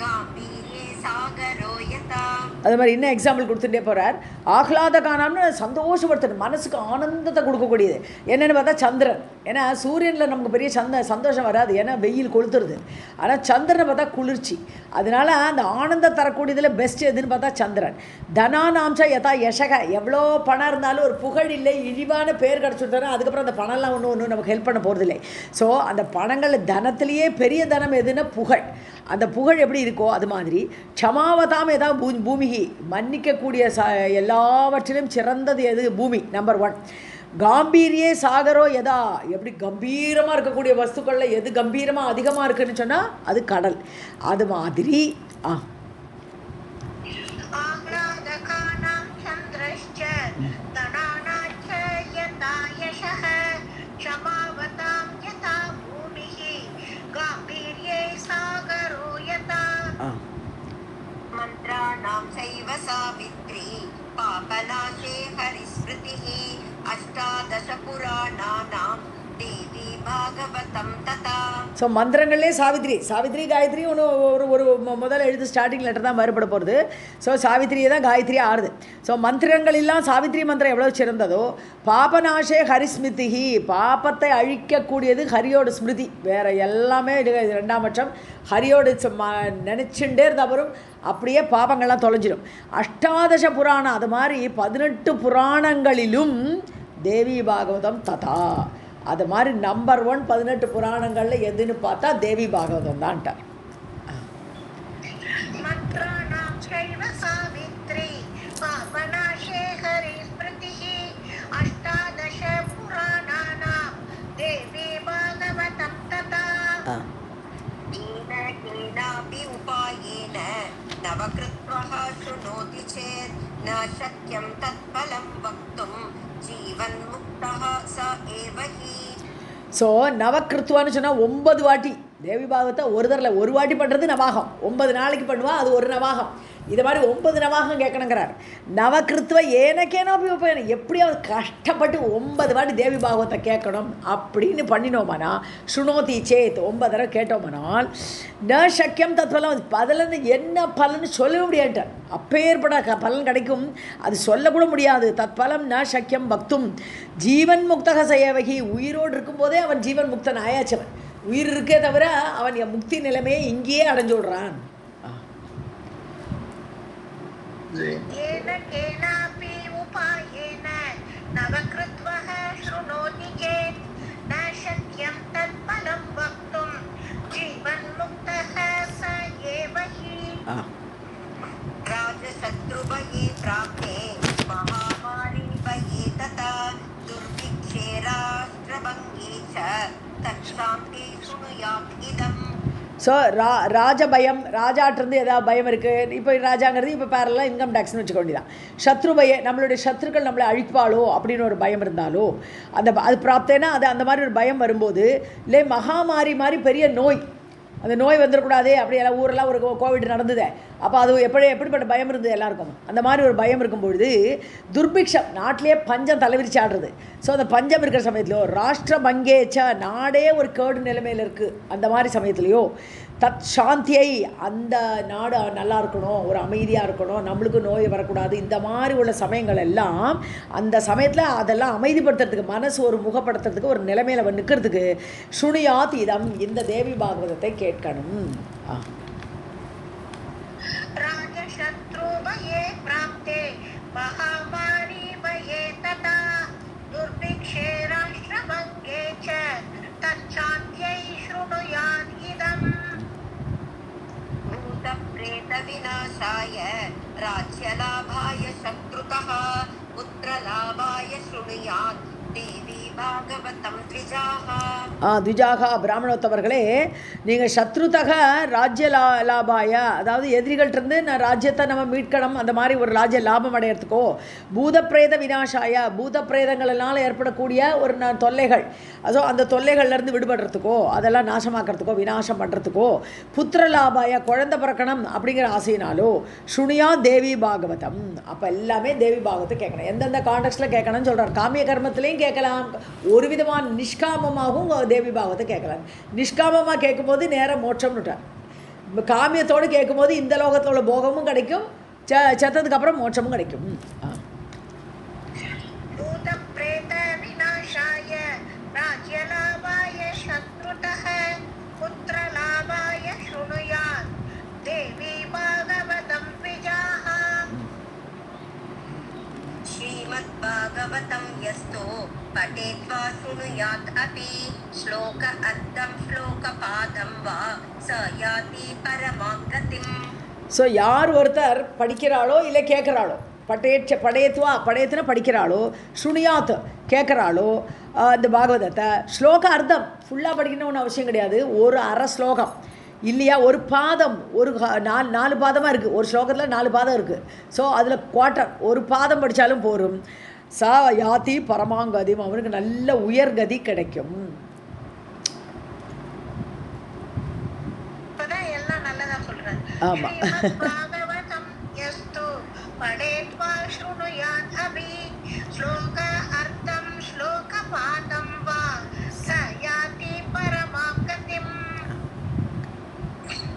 [SPEAKER 1] गाम्भीर्ये सागरो यथा.
[SPEAKER 2] அது மாதிரி இன்னும் எக்ஸாம்பிள் கொடுத்துட்டே போகிறார். ஆஹ்லாதகானம்னு சந்தோஷப்படுத்தணும், மனசுக்கு ஆனந்தத்தை கொடுக்கக்கூடியது. என்னென்னு பார்த்தா சந்திரன். ஏன்னா சூரியனில் நமக்கு பெரிய சந்தோஷம் வராது, ஏன்னா வெயில் கொளுத்துறது. ஆனால் சந்திரனை பார்த்தா குளிர்ச்சி. அதனால் அந்த ஆனந்தம் தரக்கூடியதில் பெஸ்ட் எதுன்னு பார்த்தா சந்திரன். தனானாம்சா யதா யசக, எவ்வளோ பணம் இருந்தாலும் ஒரு புகழ் இல்லை, இழிவான பேர் கிடச்சுட்டாலும் அதுக்கப்புறம் அந்த பணம்லாம் ஒன்றும் நமக்கு ஹெல்ப் பண்ண போகிறதில்லை. ஸோ அந்த பணங்கள் தனத்திலேயே பெரிய தனம் எதுன்னா புகழ். அந்த புகழ் எப்படி இருக்கோ அது மாதிரி க்ஷமாவதாம் ஏதாவது பூமிகி, மன்னிக்கக்கூடிய எல்லாவற்றிலும் சிறந்தது எது பூமி, நம்பர் 1. காம்பீரியே சாகரோ எதா, எப்படி கம்பீரமாக இருக்கக்கூடிய வஸ்துக்களில் எது கம்பீரமாக அதிகமாக இருக்குன்னு சொன்னால் அது கடல். அது மாதிரி
[SPEAKER 1] मंत्राणां चैव सावित्री पापनाशे हरिस्मृतिः अष्टादश पुराणानां देवी भागवतं तथा.
[SPEAKER 2] ஸோ மந்திரங்களே சாவித்ரி காயத்ரி ஒன்று ஒரு முதல் எழுது ஸ்டார்டிங் லெட்டர் தான் வேறுபட போகிறது. ஸோ சாவித்திரியை தான் காயத்ரியாக ஆறுது. ஸோ மந்திரங்களெல்லாம் சாவித்ரி மந்திரம் எவ்வளோ சிறந்ததோ, பாபநாசே ஹரிஸ்மிருதிஹி, பாப்பத்தை அழிக்கக்கூடியது ஹரியோட ஸ்மிருதி. வேறு எல்லாமே 2ஆம் பட்சம். ஹரியோடு நினச்சிண்டே இருந்தாலும் அப்படியே பாபங்கள்லாம் தொலைஞ்சிடும். அஷ்டாதச புராணம், அது மாதிரி 18 புராணங்களிலும் தேவி பாகவதம் ததா. அது மாதிரி நம்பர் 1 18 புராணங்களில் எதுன்னு பார்த்தா தேவி பாகவதம் தான்ட்டார்.
[SPEAKER 1] नवकृत्वः शृणोति चेत् न शक्यं तत्फलं वक्तुं जीवन्मुक्तः स एव हि.
[SPEAKER 2] ஸோ நவக்கிருத்துவான்னு சொன்னால் 9 வாட்டி தேவி பாகவத்தை ஒரு தடவை ஒரு வாட்டி பண்ணுறது நவாகம். 9 நாளைக்கு பண்ணுவா, அது ஒரு நவாகம். இதை மாதிரி 9 நவாகம் கேட்கணுங்கிறார். நவக்கிருத்துவ ஏனக்கேனோ எப்படியாவது கஷ்டப்பட்டு 9 வாட்டி தேவி பாகவத்தை கேட்கணும் அப்படின்னு பண்ணினோமானா, சுணோதி சேத் 9 தடவை கேட்டோமானால் ந சக்கியம் தத்பலம், அதில் என்ன பலன்னு சொல்ல முடியாட்டார். அப்பேற்பட பலன் கிடைக்கும், அது சொல்லக்கூட முடியாது. தத்பலம் ந சக்கியம் பக்தும் ஜீவன் முக்தக சேவகி, உயிரோடு இருக்கும்போதே அவன் ஜீவன் முக்தன் ஆயாச்சவன். உயிர் இருக்கே தவிர அவன் என் முக்தி நிலைமையை இங்கேயே அடைஞ்சு விடுறான்.
[SPEAKER 1] राजशत्रुभये प्राप्ते महामारी भये तथा दुर्भिक्षे राष्ट्रभङ्गे च तत्शान्ते शृणुयात् इदम्
[SPEAKER 2] ஸோ ராஜ பயம், ராஜாட்டிருந்து ஏதாவது பயம் இருக்குது. இப்போ ராஜாங்கிறது இப்போ பேரெல்லாம் இன்கம் டேக்ஸ்னு வச்சுக்க வேண்டியதான். சத்ரு பயம், நம்மளுடைய சத்ருக்கள் நம்மளை அழிப்பாளோ அப்படின்னு ஒரு பயம் இருந்தாலோ அது பிராப்தேனா அது அந்த மாதிரி ஒரு பயம் வரும்போது, இல்லை மகாமாரி மாதிரி பெரிய நோய், அந்த நோய் வந்துடக்கூடாது அப்படி எல்லாம் ஊரெல்லாம் ஒரு கோவிட் நடந்தது, அப்போ அது எப்படிப்பட்ட பயம் இருந்தது எல்லாருக்கும். அந்த மாதிரி ஒரு பயம் இருக்கும்பொழுது துர்பிக்ஷம், நாட்டிலே பஞ்சம் தலைவிரிச்சாடுறது. ஸோ அந்த பஞ்சம் இருக்கிற சமயத்துலையோ, ராஷ்டிர பங்கேச்ச, நாடே ஒரு கேடு நிலைமையில் இருக்குது, அந்த மாதிரி சமயத்துலையோ தத் சாந்தியை, அந்த நாடு நல்லா இருக்கணும், ஒரு அமைதியாக இருக்கணும், நம்மளுக்கு நோய் வரக்கூடாது, இந்த மாதிரி உள்ள சமயங்கள் எல்லாம் அந்த சமயத்தில் அதெல்லாம் அமைதிப்படுத்துறதுக்கு, மனசு ஒரு முகப்படுத்துறதுக்கு, ஒரு நிலைமையில் நிற்கிறதுக்கு சுனியாத் இதம், இந்த தேவி பாகவதத்தை கேட்கணும்.
[SPEAKER 1] विनाशाय राज्यलाभाय शत्रुतः पुत्रलाभाय शृणुयात् देवी भागवतं द्विजाः.
[SPEAKER 2] द्विजाः பிராமணோத்தவர்களே, நீங்கள் சத்ருதக ராஜ்ய லாபாய, அதாவது எதிரிகள்கிட்டருந்து நான் ராஜ்யத்தை நம்ம மீட்கணும், அந்த மாதிரி ஒரு ராஜ்ய லாபம் அடையிறதுக்கோ, பூதப்பிரேத வினாசாய, பூத பிரேதங்களால் ஏற்படக்கூடிய ஒரு தொல்லைகள், அதோ அந்த தொல்லைகள்லேருந்து விடுபடுறதுக்கோ, அதெல்லாம் நாசமாக்கிறதுக்கோ, விநாசம் பண்ணுறதுக்கோ, புத்திர லாபாய, குழந்தை பிறக்கணும் அப்படிங்கிற ஆசையினாலோ, சுனியா தேவி பாகவதம், அப்போ எல்லாமே தேவி பாகவத்தை கேட்கணும். எந்தெந்த கான்டெக்ஸ்டில் கேட்கணும்னு சொல்கிறார். காமிய கர்மத்திலையும் கேட்கலாம், ஒரு விதமான நிஷ்காமமாகவும் தேவி பாகவத்தை கேட்கலாம். நிஷ்காமமாக கேட்கும்போது நேரம் மோட்சம்னு விட்டார். காமியத்தோடு கேட்கும்போது இந்த லோகத்தில் உள்ள போகமும் கிடைக்கும், செத்ததுக்கு அப்புறம் மோட்சமும் கிடைக்கும்.
[SPEAKER 1] श्रीमद्भागवतं यस्तो पठेत्वा शृणुयात् अपि श्लोक अर्थं श्लोकपादं वा स याति परमां गतिम्.
[SPEAKER 2] ஸோ யார் ஒருத்தர் படிக்கிறாளோ இல்லை கேட்குறாளோ, படையத்துனா படிக்கிறாளோ, சுனியாத் கேட்குறாளோ இந்த பாகவதத்தை, ஸ்லோக அர்த்தம் ஃபுல்லாக படிக்கணும்னு அவசியம் கிடையாது, ஒரு அரை ஸ்லோகம் இல்லையா, ஒரு பாதம், ஒரு 4 பாதமாக இருக்குது, ஒரு ஸ்லோகத்தில் 4 பாதம் இருக்குது. ஸோ அதில் குவார்ட்டர் ஒரு பாதம் படித்தாலும் போரும். சா யாதி பரமாங்கதிம், அவனுக்கு நல்ல உயர்கதி கிடைக்கும். ஆமாம்.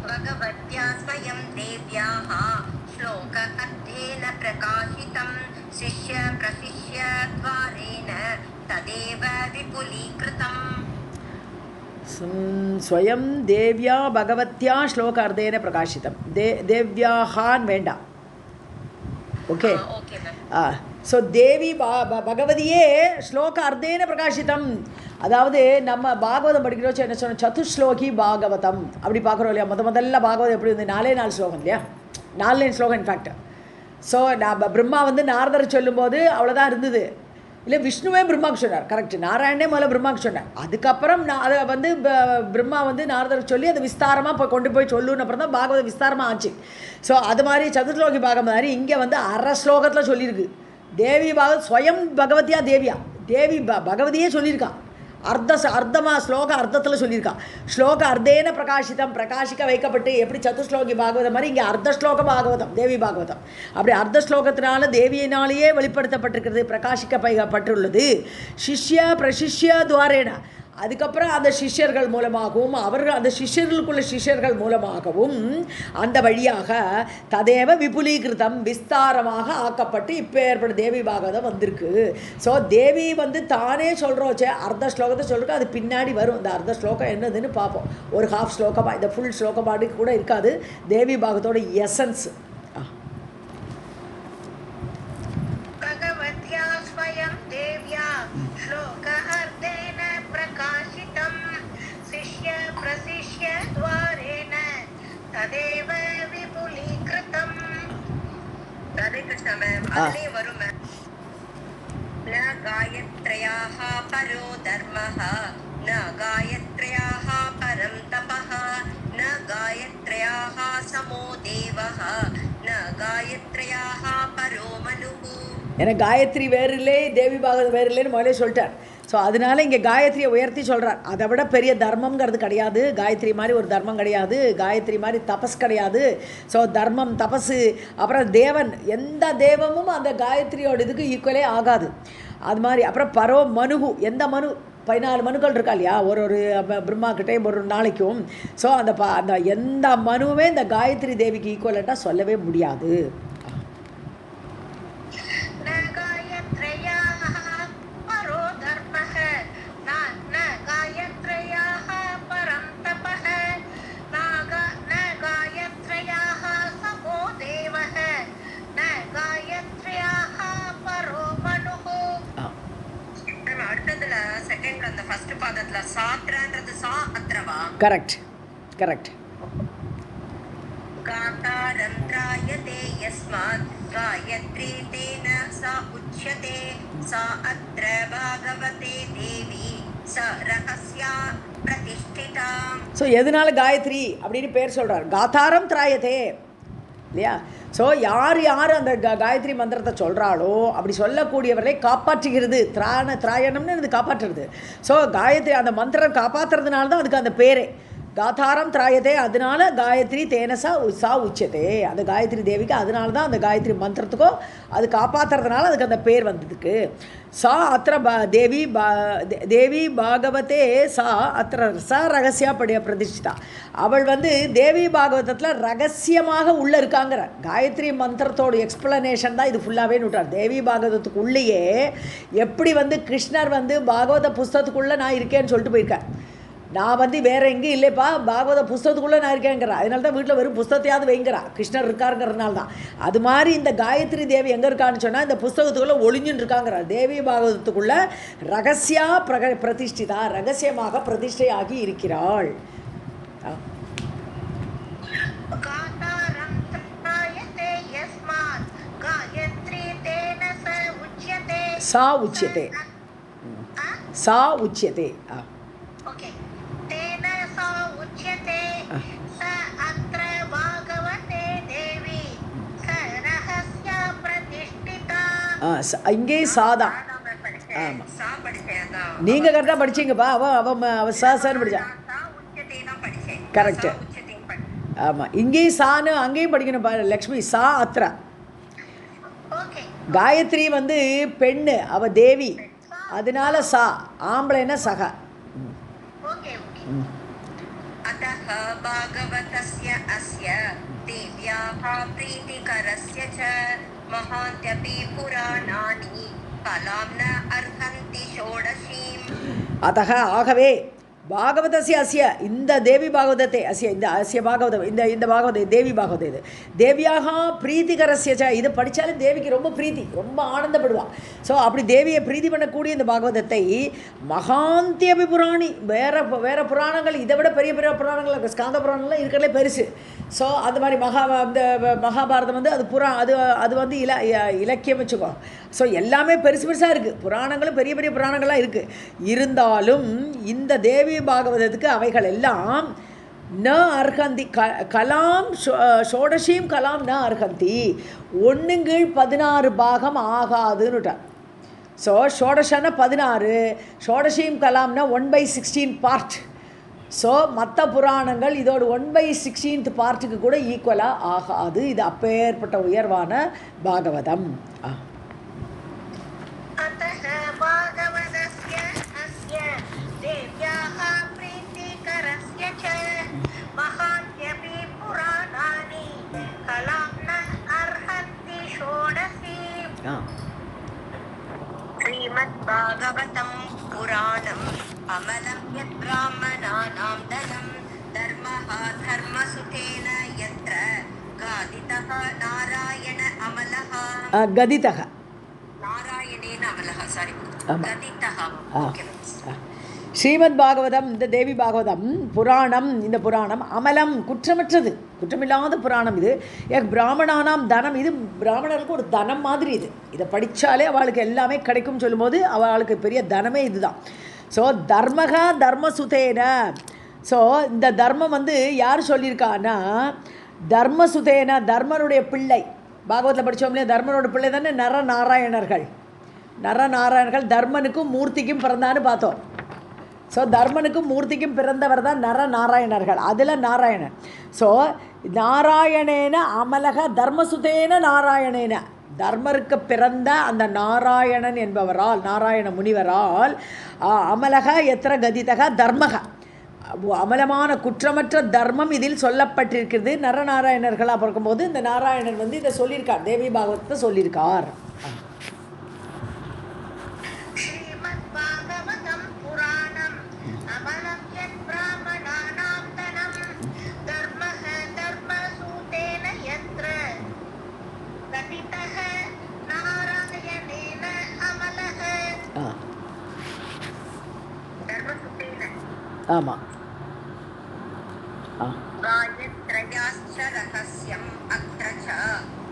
[SPEAKER 1] भगवत्या स्वयं देव्याः श्लोक अर्थेन प्रकाशितं शिष्य प्रशिष्य द्वारेण तदेव विपुलीकृतम्.
[SPEAKER 2] ஸ்வயம் தேவ்யா பகவத்யா ஸ்லோக அர்த்தேன பிரகாஷிதம். தேவ்யாஹான் வேண்டாம். ஓகே. ஸோ தேவி பகவதியே ஸ்லோக அர்த்தேன பிரகாஷிதம், அதாவது நம்ம பாகவதம் படிக்கிறோம் என்ன சொன்னோம், சதுஸ்லோகி பாகவதம் அப்படி பார்க்குறோம் இல்லையா. முதல்ல பாகவதம் எப்படி வந்து 4 ஸ்லோகம் இல்லையா, 4 லைன் ஸ்லோகம் இன்ஃபேக்ட். ஸோ நான் பிரம்மா வந்து நாரதர் சொல்லும்போது அவ்வளோதான் இருந்தது, இல்லை விஷ்ணுவே பிரம்மாவுக்கு சொன்னார், கரெக்ட், நாராயணனே முதல்ல பிரம்மாவுக்கு சொன்னார். அதுக்கப்புறம் அதை வந்து பிரம்மா வந்து நாரதர் சொல்லி அதை விஸ்தாரமாக கொண்டு போய் சொல்லுன்னு அப்புறம் தான் பாகவதம் விஸ்தாரமாக ஆச்சு. ஸோ அது மாதிரி சதுர்லோகி பாகம் மாதிரி இங்கே வந்து அரை ஸ்லோகத்தில் சொல்லியிருக்கு. தேவி பாகவத் ஸ்வயம் பகவதியா தேவியா, தேவி பகவதியே சொல்லியிருக்கா, அர்த்தமாக ஸ்லோக அர்த்தத்தில் சொல்லியிருக்கா. ஸ்லோக அர்த்தேன பிரகாஷிதம், பிரகாஷிக்க வைக்கப்பட்டு, எப்படி சதுஸ்லோகி பாகவதம் மாதிரி இங்கே அர்த்த ஸ்லோக பாகவதம் தேவி பாகவதம். அப்படி அர்த்த ஸ்லோகத்தினால தேவியினாலேயே வெளிப்படுத்தப்பட்டிருக்கிறது, பிரகாஷிக்கப்பட்டுள்ளது. சிஷ்ய பிரசிஷ்ய துவாரேன, அதுக்கப்புறம் அந்த சிஷ்யர்கள் மூலமாகவும் அவர்கள் அந்த சிஷ்யர்களுக்குள்ள சிஷ்யர்கள் மூலமாகவும் அந்த வழியாக ததேவ விபுலீகிருதம், விஸ்தாரமாக ஆக்கப்பட்டு இப்போ ஏற்பட தேவி பாகவதம் வந்திருக்கு. ஸோ தேவி வந்து தானே சொல்கிறோச்சே, அர்த்த ஸ்லோகத்தை சொல்லிருக்கு, அது பின்னாடி வரும். இந்த அர்த்த ஸ்லோகம் என்னதுன்னு பார்ப்போம். ஒரு ஹாஃப் ஸ்லோகமாக, இந்த ஃபுல் ஸ்லோகமாடு கூட இருக்காது, தேவி பாகவத்தோட எசன்ஸ்.
[SPEAKER 1] तदेव विपुलीकृतम्. राधे कृष्ण मैम, अगले वरु मैम. न गायत्र्याः परो धर्मः, न गायत्र्याः परं तपः, न
[SPEAKER 2] ஏன்னா காயத்ரி வேறு இல்லை, தேவி பாகவதம் வேறு இல்லைன்னு முதலே சொல்லிட்டார். ஸோ அதனால இங்கே காயத்ரியை உயர்த்தி சொல்கிறார். அதை விட பெரிய தர்மங்கிறது கிடையாது, காயத்ரி மாதிரி ஒரு தர்மம் கிடையாது, காயத்ரி மாதிரி தபஸ் கிடையாது. ஸோ தர்மம், தபஸு, அப்புறம் தேவன், எந்த தெய்வமும் அந்த காயத்ரியோட இதுக்கு ஈக்குவலே ஆகாது. அது மாதிரி அப்புறம் பரோ மனுகு, எந்த மனு 14 மனுக்கள் இருக்கா இல்லையா ஒரு பிரம்மாக்கிட்டே ஒரு நாளைக்கும். ஸோ அந்த எந்த மனுவுமே இந்த காயத்ரி தேவிக்கு ஈக்குவலண்ட்டாக சொல்லவே முடியாது. Correct correct.
[SPEAKER 1] காதாரந்த்ராயதே யஸ்மாத் காயத்ரி தேன சா உச்யதே சா அத்ர பாகவதே தேவி ச ரகஸ்யா பிரதிஷ்டிதா.
[SPEAKER 2] ஸோ எதனால காயத்ரி அப்படின்னு பேர் சொல்கிறார்? காதாரம் திராயதே இல்லையா? ஸோ யார் அந்த காயத்ரி மந்திரத்தை சொல்கிறாளோ அப்படி சொல்லக்கூடியவர்களை காப்பாற்றுகிறது. திராயணம்னு இது காப்பாற்றுறது. ஸோ காயத்ரி அந்த மந்திரம் காப்பாற்றுறதுனால தான் அதுக்கு அந்த பேரே காதாரம் திராயதே. அதனால காயத்ரி தேனசா சா உச்சதே. அந்த காயத்ரி தேவிக்கு அதனால தான் அந்த காயத்ரி மந்திரத்துக்கோ அது காப்பாற்றுறதுனால அதுக்கு அந்த பேர் வந்ததுக்கு. சா அத்திர தேவி பாகவதே சா அத்திர சா ரகசியா பிரதிஷ்டிதா. அவள் தேவி பாகவதத்தில் ரகசியமாக உள்ளே இருக்காங்கிற காயத்ரி மந்திரத்தோட எக்ஸ்பிளனேஷன் தான் இது ஃபுல்லாகவே நோட்டார். தேவி பாகவதத்துக்கு உள்ளேயே எப்படி கிருஷ்ணர் பாகவத புஸ்தகத்துக்குள்ளே நான் இருக்கேன்னு சொல்லிட்டு போயிருக்கேன். நான் வேறு எங்கேயும் இல்லைப்பா, பாகவத புஸ்தகத்துக்குள்ளே நான் இருக்கேங்கிறா. அதனால தான் வீட்டில் வெறும் புஸ்தகத்தையாவது வைங்கிறா, கிருஷ்ணர் இருக்காருங்கிறதுனால தான். அது மாதிரி இந்த காயத்ரி தேவி எங்கே இருக்கான்னு சொன்னால் இந்த புஸ்தகத்துக்குள்ளே ஒளிஞ்சுன்னு இருக்காங்கிறா. தேவி பாகவதத்துக்குள்ளே ரகசியா பிரதிஷ்டிதா, ரகசியமாக பிரதிஷ்டையாகி இருக்கிறாள். சா உச்சியதே, சா உச்சியதே. இங்கே சாதான். ஆமாம், நீங்கள் கரெக்டாக படிச்சிங்கப்பா. அவன் சான்னு படித்தான். கரெக்டு. ஆமாம், இங்கேயும் சான்னு அங்கேயும் படிக்கணும்ப்பா லக்ஷ்மி. சா அத்ரா. காயத்ரி பெண்ணு, அவ தேவி, அதனால சா. ஆம்பளைன்னா சகா.
[SPEAKER 1] பாகவதஸ்ய அஸ்ய தேவ்யாஹ ப்ரீதிகரஸ்ய ச மஹாத்யபி புராணானி கலாம் ந அர்ஹந்தி ஷோடசீம்.
[SPEAKER 2] அதஹ ஆகவே பாகவதஸ்ய அஸ்ய, இந்த தேவி பாகவதத்தை அஸ்ய, இந்த அஸ்ய பாகவதம், இந்த பாகவத தேவி பாகவதம், இது தேவியாக பிரீத்திகரஸ்ய ச. இதை படித்தாலே தேவிக்கு ரொம்ப பிரீத்தி, ரொம்ப ஆனந்தப்படுவான். ஸோ அப்படி தேவியை பிரீத்தி பண்ணக்கூடிய இந்த பாகவதத்தை மகாந்தியபி புராணி, வேறு புராணங்கள் இதை விட பெரிய பெரிய புராணங்கள், ஸ்காந்த புராணம்லாம் இருக்கிறதுலே பெருசு. ஸோ அந்த மாதிரி அந்த மகாபாரதம் அது இலக்கியம் வச்சுக்கோ. ஸோ எல்லாமே பெருசு பெருசாக இருக்குது, புராணங்களும் பெரிய பெரிய புராணங்களாக இருக்குது. இருந்தாலும் இந்த தேவி பாகவதத்துக்கு அவைகள் எல்லாம் ந அர்ஹந்தி கலாம் ஷோடசீம் கலாம் ந அர்ஹந்தி, 1/16 பாகம் ஆகாதுன்னுட்டார். ஸோ ஷோடஷன்னா 16, ஷோடசீம் கலாம்னா 1/16 பார்ட். ஸோ மற்ற புராணங்கள் இதோட 1/16 பார்ட்டுக்கு கூட ஈக்குவலாக ஆகாது. இது அப்பேற்பட்ட உயர்வான பாகவதம்.
[SPEAKER 1] ஸ்ரீமத் பாகவதம் புராணம் அமலம் யத் பிராமணானாம் தனம் தர்மஹ தர்மசுதேன யத்ர காதிதஹ நாராயண அமலஹ
[SPEAKER 2] கதிதஹ
[SPEAKER 1] நாராயணேன அமலஹ சாரி கதிதஹ.
[SPEAKER 2] ஸ்ரீமத் பாகவதம், இந்த தேவி பாகவதம் புராணம், இந்த புராணம் அமலம், குற்றமற்றது, குற்றமில்லாத புராணம். இது பிராமணானாம் தனம், இது பிராமணர்களுக்கு ஒரு தனம் மாதிரி. இதை படித்தாலே அவளுக்கு எல்லாமே கிடைக்கும் சொல்லும்போது அவளுக்கு பெரிய தனமே இதுதான். ஸோ தர்மகா தர்மசுதேன. ஸோ இந்த தர்மம் யார் சொல்லியிருக்கான்னா தர்மசுதேன, தர்மனுடைய பிள்ளை, பாகவத்தில் படித்தோம் இல்லையா, தர்மனோட பிள்ளை தானே நரநாராயணர்கள். நரநாராயணர்கள் தர்மனுக்கும் மூர்த்திக்கும் பிறந்தான்னு பார்த்தோம். ஸோ தர்மனுக்கும் மூர்த்திக்கும் பிறந்தவர் தான் நரநாராயணர்கள். அதில் நாராயணன். ஸோ நாராயணேன அமலக தர்மசுதேன நாராயணேன, தர்மருக்கு பிறந்த அந்த நாராயணன் என்பவரால், நாராயண முனிவரால், அமலக எத்திர கதிதக தர்மக, அமலமான குற்றமற்ற தர்மம் இதில் சொல்லப்பட்டிருக்கிறது. நரநாராயணர்களாக பார்க்கும்போது இந்த நாராயணன் வந்து இதை சொல்லியிருக்கார், தேவி பாகவத்தை சொல்லியிருக்கார். ஆமாம்.
[SPEAKER 1] गायत्रयाश्च रहस्यम् अत्र च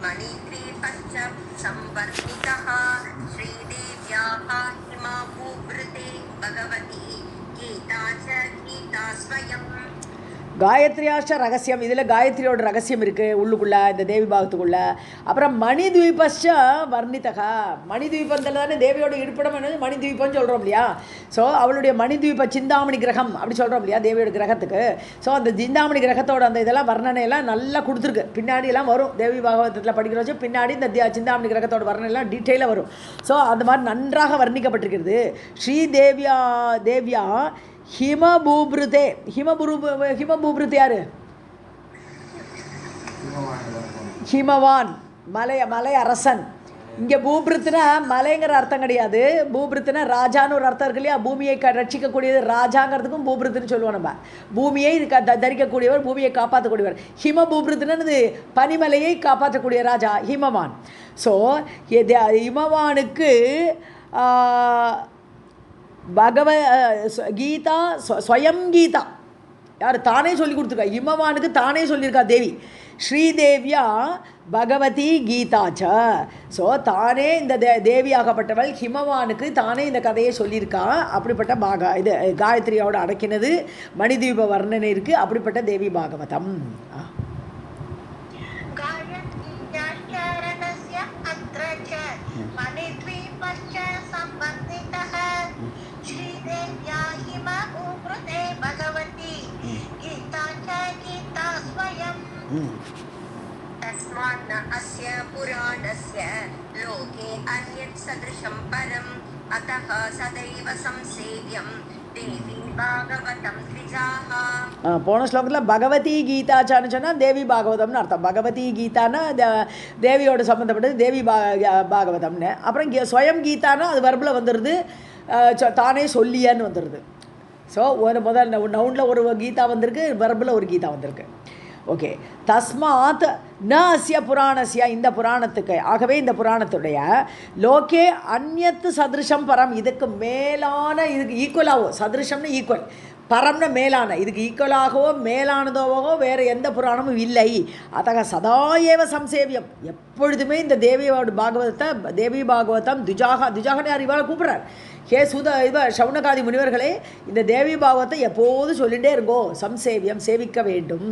[SPEAKER 1] मणिद्वीपश्च संवर्णितः श्रीदेव्याः हिमाभूभृते भगवती गीता च गीता स्वयम्.
[SPEAKER 2] காயத்ரியாஷ்ட ரகசியம், இதில் காயத்ரியோட ரகசியம் இருக்குது உள்ளுக்குள்ளே, இந்த தேவி பாகத்துக்குள்ளே. அப்புறம் மணித்வீபஸ்ச வர்ணிதகா, மணித்வீபத்தில் தானே தேவியோட இருப்பிடம் என்னது மணித்வீபம்னு சொல்கிறோம் இல்லையா. ஸோ அவளுடைய மணித்வீப சிந்தாமணி கிரகம் அப்படி சொல்கிறோம் இல்லையா தேவியோட கிரகத்துக்கு. ஸோ அந்த சிந்தாமணி கிரகத்தோட அந்த இதெல்லாம் வர்ணனையெல்லாம் நல்லா கொடுத்துருக்கு. பின்னாடியெல்லாம் வரும் தேவி பாகவதத்தில் படிக்கிற வச்சு பின்னாடி இந்த சிந்தாமணி கிரகத்தோட வர்ணனைலாம் டீட்டெயிலாக வரும். ஸோ அந்த மாதிரி நன்றாக வர்ணிக்கப்பட்டிருக்கிறது. தேவியா ஹிமபூபிருதே. ஹிமபூபிருத் யாரு? ஹிமவான், மலை அரசன். இங்கே பூபிருத்துனா மலைங்கிற அர்த்தம் கிடையாது. பூபிருத்துனா ராஜான்னு ஒரு அர்த்தம் இருக்கு இல்லையா. பூமியை ரட்சிக்கக்கூடியது ராஜாங்கிறதுக்கும் பூபிருத்துன்னு சொல்லுவோம் நம்ம. பூமியை தரிக்கக்கூடியவர், பூமியை காப்பாற்றக்கூடியவர். ஹிமபூபிருத்துன்னு பனிமலையை காப்பாற்றக்கூடிய ராஜா ஹிமவான். ஸோ ஹிமவானுக்கு கீதா ஸ்வயம் கீதா யார் தானே சொல்லி கொடுத்துருக்கா. ஹிமவானுக்கு தானே சொல்லியிருக்கா தேவி. ஸ்ரீதேவியா பகவதி கீதாச்ச. ஸோ தானே இந்த தேவியாகப்பட்டவள் ஹிமவானுக்கு தானே இந்த கதையை சொல்லியிருக்கா. அப்படிப்பட்ட இது காயத்ரியோடு அடக்கினது மணிதீப வர்ணனை இருக்குது. அப்படிப்பட்ட தேவி பாகவதம்.
[SPEAKER 1] तस्मान्न अस्य पुराणस्य लोके अन्यत् सदृशं परम् अतः सदैव संसेव्यं देवी भागवतं द्विजाः.
[SPEAKER 2] போன ஸ்லோகத்தில் பகவதி கீதாச்சான்னு சொன்னால் தேவி பாகவதம்னு அர்த்தம். பகவதி கீதான்னா தேவியோட சம்மந்தப்பட்டது தேவி பாகவதம்னு. அப்புறம் ஸ்வயம் கீதானா அது வர்பில் வந்துடுது, தானே சொல்லியான்னு வந்துடுது. ஸோ ஒரு முதல் நவுனில் ஒரு கீதா வந்திருக்கு, வர்பில் ஒரு கீதா வந்திருக்கு. ஓகே. தஸ்மாத் ந அஸ்ய புராணஸ்ய, இந்த புராணத்துக்கு, ஆகவே இந்த புராணத்துடைய லோகே அந்யத்து சதிருஷம் பரம், இதுக்கு மேலான, இதுக்கு ஈக்குவலாகவோ, சதிருஷம்னு ஈக்குவல், பரம்னு மேலான, இதுக்கு ஈக்குவலாகவோ மேலானதோவோ வேறு எந்த புராணமும் இல்லை. அத்தக சதாயேவ சம்சேவியம், எப்பொழுதுமே இந்த தேவி பாகவதம் துஜாகன்னு யார் இவாளை கூப்பிட்றார். ஹே சவுனகாதி முனிவர்களே, இந்த தேவி பாகவத்தை எப்போதும் சொல்லிகிட்டே இருங்கோ, சம்சேவியம் சேவிக்க வேண்டும்.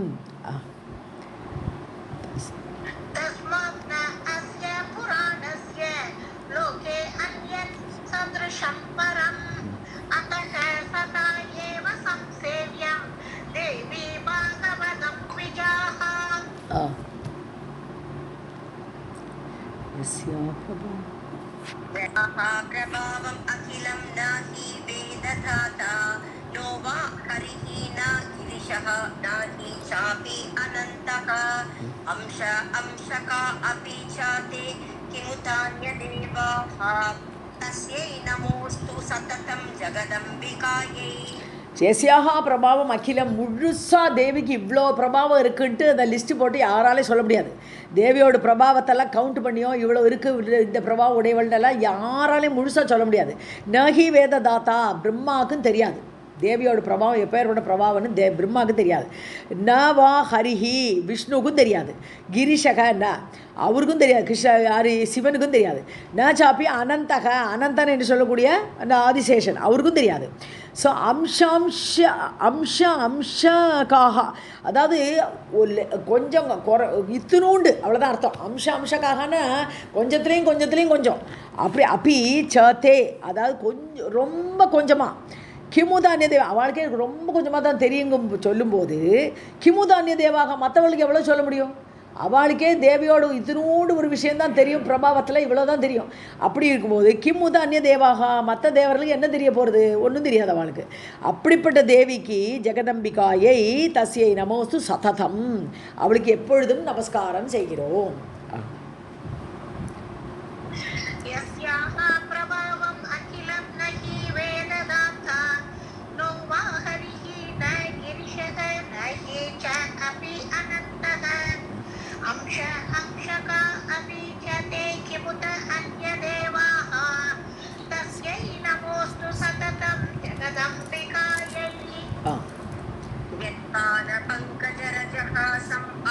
[SPEAKER 1] प्रभावम् अखिलं नाहि वेदधाता नो वा हरिः न गिरिशः नाहि चापि अनन्तः अंशका अपि च ते किमुतान्यदेवाः तस्यै नमोऽस्तु सततं जगदम्बिकायै.
[SPEAKER 2] சேசியாக பிரபாவம் அகிலம், முழுசாக தேவிக்கு இவ்வளோ பிரபாவம் இருக்குன்ட்டு அந்த லிஸ்ட்டு போட்டு யாராலையும் சொல்ல முடியாது. தேவியோட பிரபாவத்தெல்லாம் கவுண்ட் பண்ணியோ இவ்வளோ இருக்குது இந்த பிரபாவம் உடையவள்டெல்லாம் யாராலையும் முழுசாக சொல்ல முடியாது. நகி வேத தாத்தா, பிரம்மாவுக்கும் தெரியாது. தேவியோட பிரபாவம் எப்பேரோட பிரபாவம்னு பிரம்மாவுக்கு தெரியாது. ந வா ஹரிஹி விஷ்ணுவுக்கும் தெரியாது. கிரிஷக ந அவருக்கும் தெரியாது. யார் சிவனுக்கும் தெரியாது. ந சாப்பி அனந்தக அனந்தன் என்று சொல்லக்கூடிய அந்த ஆதிசேஷன் அவருக்கும் தெரியாது. ஸோ அம்சகாக அதாவது கொஞ்சம் இத்தினூண்டு அவ்வளோதான் அர்த்தம். அம்சகாகனா கொஞ்சத்துலேயும் கொஞ்சம் அப்படி அப்பி சத்தே அதாவது கொஞ்சம் ரொம்ப கொஞ்சமாக கிமுதானிய தேவா அவளுக்கே எனக்கு ரொம்ப கொஞ்சமாக தான் தெரியுங்க சொல்லும்போது கிமுதானிய தேவாக மற்றவளுக்கு எவ்வளோ சொல்ல முடியும்? அவளுக்கே தேவியோடு இதனோடு ஒரு விஷயந்தான் தெரியும், பிரபாவத்தில் இவ்வளோ தான் தெரியும். அப்படி இருக்கும்போது கிம்முத அந்நிய தேவாகா மற்ற தேவர்களுக்கு என்ன தெரிய போகிறது? ஒன்றும் தெரியாது அவளுக்கு. அப்படிப்பட்ட தேவிக்கு ஜெகதம்பிகாயை தஸ்யை நமோஸ்து சததம் அவளுக்கு எப்பொழுதும் நமஸ்காரம் செய்கிறோம்.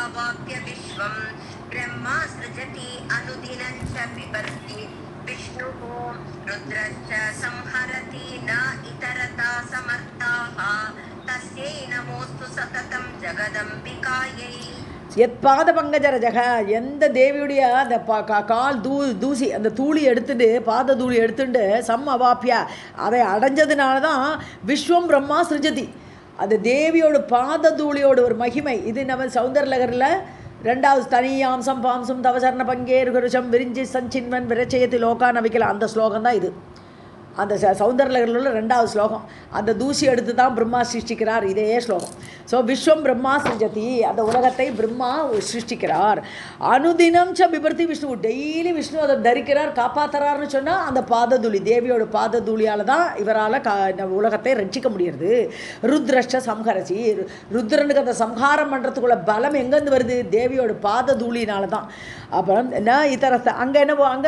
[SPEAKER 1] अवाप्य विश्वं ब्रह्मा सृजति अनुदिनं च बिभर्ति विष्णुः रुद्रश्च संहरति न इतरता समर्थाः तस्यै नमोस्तु सततं जगदम्बिकायै.
[SPEAKER 2] எத்பாத பங்கஜரஜக எந்த தேவியுடைய அந்த கால் தூசி அந்த தூளி எடுத்துட்டு பாத தூளி எடுத்துட்டு அவாப்பியா அதை அடைஞ்சதுனால தான் விஸ்வம் பிரம்மா சிருஜதி. அந்த தேவியோட பாத தூளியோட ஒரு மகிமை இது நம்ம சௌந்தரலகரில் 2வது தனியாம்சம் பாம்சம் தவசரண பங்கேருகருஷம் விரிஞ்சி சஞ்சின்வன் விரச்சயத்தி லோகா நவிக்கல அந்த ஸ்லோகம் தான் இது. அந்த சௌந்தரலகரில் உள்ள 2வது ஸ்லோகம். அந்த தூசி எடுத்து தான் பிரம்மா சிருஷ்டிக்கிறார் இதே ஸ்லோகம். ஸோ விஸ்வம் பிரம்மா சிருஜதி அந்த உலகத்தை பிரம்மா சிருஷ்டிக்கிறார். அனுதினம் ச பிபர்த்தி விஷ்ணு டெய்லி விஷ்ணு அதை தரிக்கிறார் காப்பாற்றுறாருன்னு சொன்னால் அந்த பாததூளி தேவியோட பாததூளியால் தான் இவரால் உலகத்தை ரட்சிக்க முடியுது. ருத்ரஷ்ட சம்ஹரசி ருத்ரனுக்கு அந்த சம்ஹாரம் பண்ணுறதுக்குள்ள பலம் எங்கேருந்து வருது? தேவியோட பாததூளினால தான். அப்புறம் நான் இதரத்தை அங்கே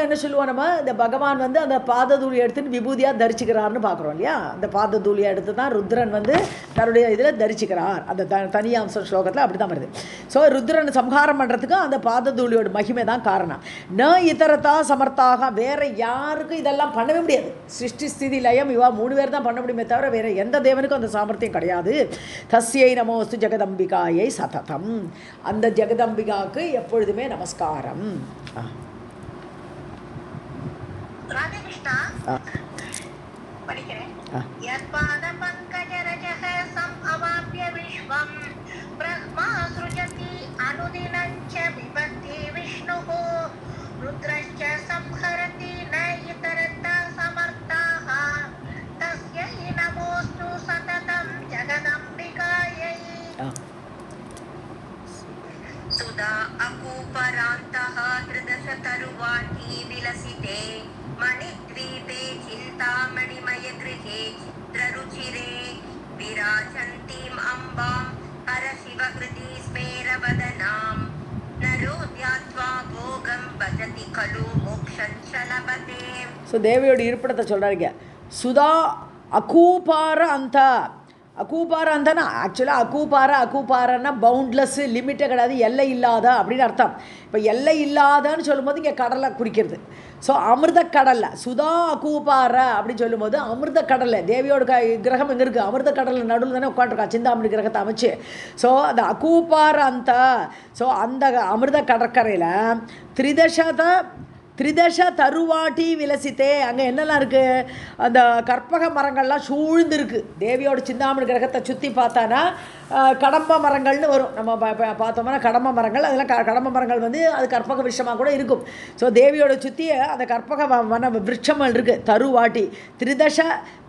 [SPEAKER 2] என்ன சொல்லுவோம் நம்ம இந்த பகவான் வந்து அந்த பாததூளி எடுத்துன்னு விபூதியாக தரிச்சுக்கிறார்னு பார்க்குறோம் இல்லையா? அந்த பாததூளியை எடுத்து தான் ருத்ரன் வந்து தன்னுடைய இதில் தரிச்சுக்கிறார். அந்த தனியாம்ச ஸ்லோகத்தில் அப்படி தான் வருது. ஸோ ருத்ரன் சம்ஹாரம் பண்ணுறதுக்கு அந்த பாததூளியோட மகிமை தான் காரணம். ந இதரத்தா சமர்த்தாக வேறு யாருக்கும் இதெல்லாம் பண்ணவே முடியாது. சிருஷ்டி ஸ்திதி லயம் இவா 3 பேர் தான் பண்ண முடியுமே தவிர வேறு எந்த தேவனுக்கும் அந்த சாமர்த்தியம் கிடையாது. தஸ்யை நமோஸ்து ஜெகதம்பிகாயை சததம் அந்த ஜெகதம்பிகாவுக்கு எப்பொழுதுமே நமஸ்காரம்.
[SPEAKER 1] படிக்கிறேன். யத்பாத பங்கஜரஜஹ சம்அவாப்ய விஸ்வம் பிரம்மா ஸ்ருஜதி அனுதினம் ச பிபத்தி விஷ்ணுः ருத்ரश्च संहरति न इतरता समर्थाः तस्यै नमोस्तु सततं जगदम्बिकायै. सुधा अकूपरान्तः त्रिदश तरुवाटी विलसिते मणिद्वीपे चिन्तामणिमय गृहे चित्ररुचिरे विराजन्तीम् अम्बां परशिवहृदि स्मेरवदनां नरो ध्यात्वा भोगं भजति खलु मोक्षं च लभते.
[SPEAKER 2] ஸோ தேவியோட இருப்பிடத்தை சொல்கிறாங்க. சுதா அகூபார அந்த அகூபார அந்தனா ஆக்சுவலாக அகூபாரன்னா பவுண்ட்லெஸ் லிமிட்டே கிடையாது, எல்லை இல்லாத அப்படின்னு அர்த்தம். இப்போ எல்லை இல்லாதன்னு சொல்லும்போது இங்கே கடலை குறிக்கிறது. ஸோ அமிர்த கடலில் சுதா அகூபார அப்படின்னு சொல்லும்போது அமிர்த கடலில் தேவியோட கிரகம் எங்கே இருக்குது? அமிர்த கடலில் நடுவில் தானே உட்காந்துருக்கா சிந்தாமணி கிரகத்தை அமைச்சு. ஸோ அந்த அகூபார அந்த ஸோ அந்த அமிர்த கடற்கரையில் திரிதச தருவாட்டி விலசித்தே அங்கே என்னெல்லாம் இருக்குது? அந்த கற்பக மரங்கள்லாம் சூழ்ந்துருக்கு. தேவியோட சிந்தாமணி கிரகத்தை சுற்றி பார்த்தானா கடம்ப மரங்கள்னு வரும். நம்ம பார்த்தோம்னா கடம்ப மரங்கள் அதெல்லாம் கடம்ப மரங்கள் வந்து அது கற்பக விருஷமாக கூட இருக்கும். ஸோ தேவியோட சுற்றி அந்த கற்பக வன விருட்சங்கள் இருக்குது. தருவாட்டி திரிதச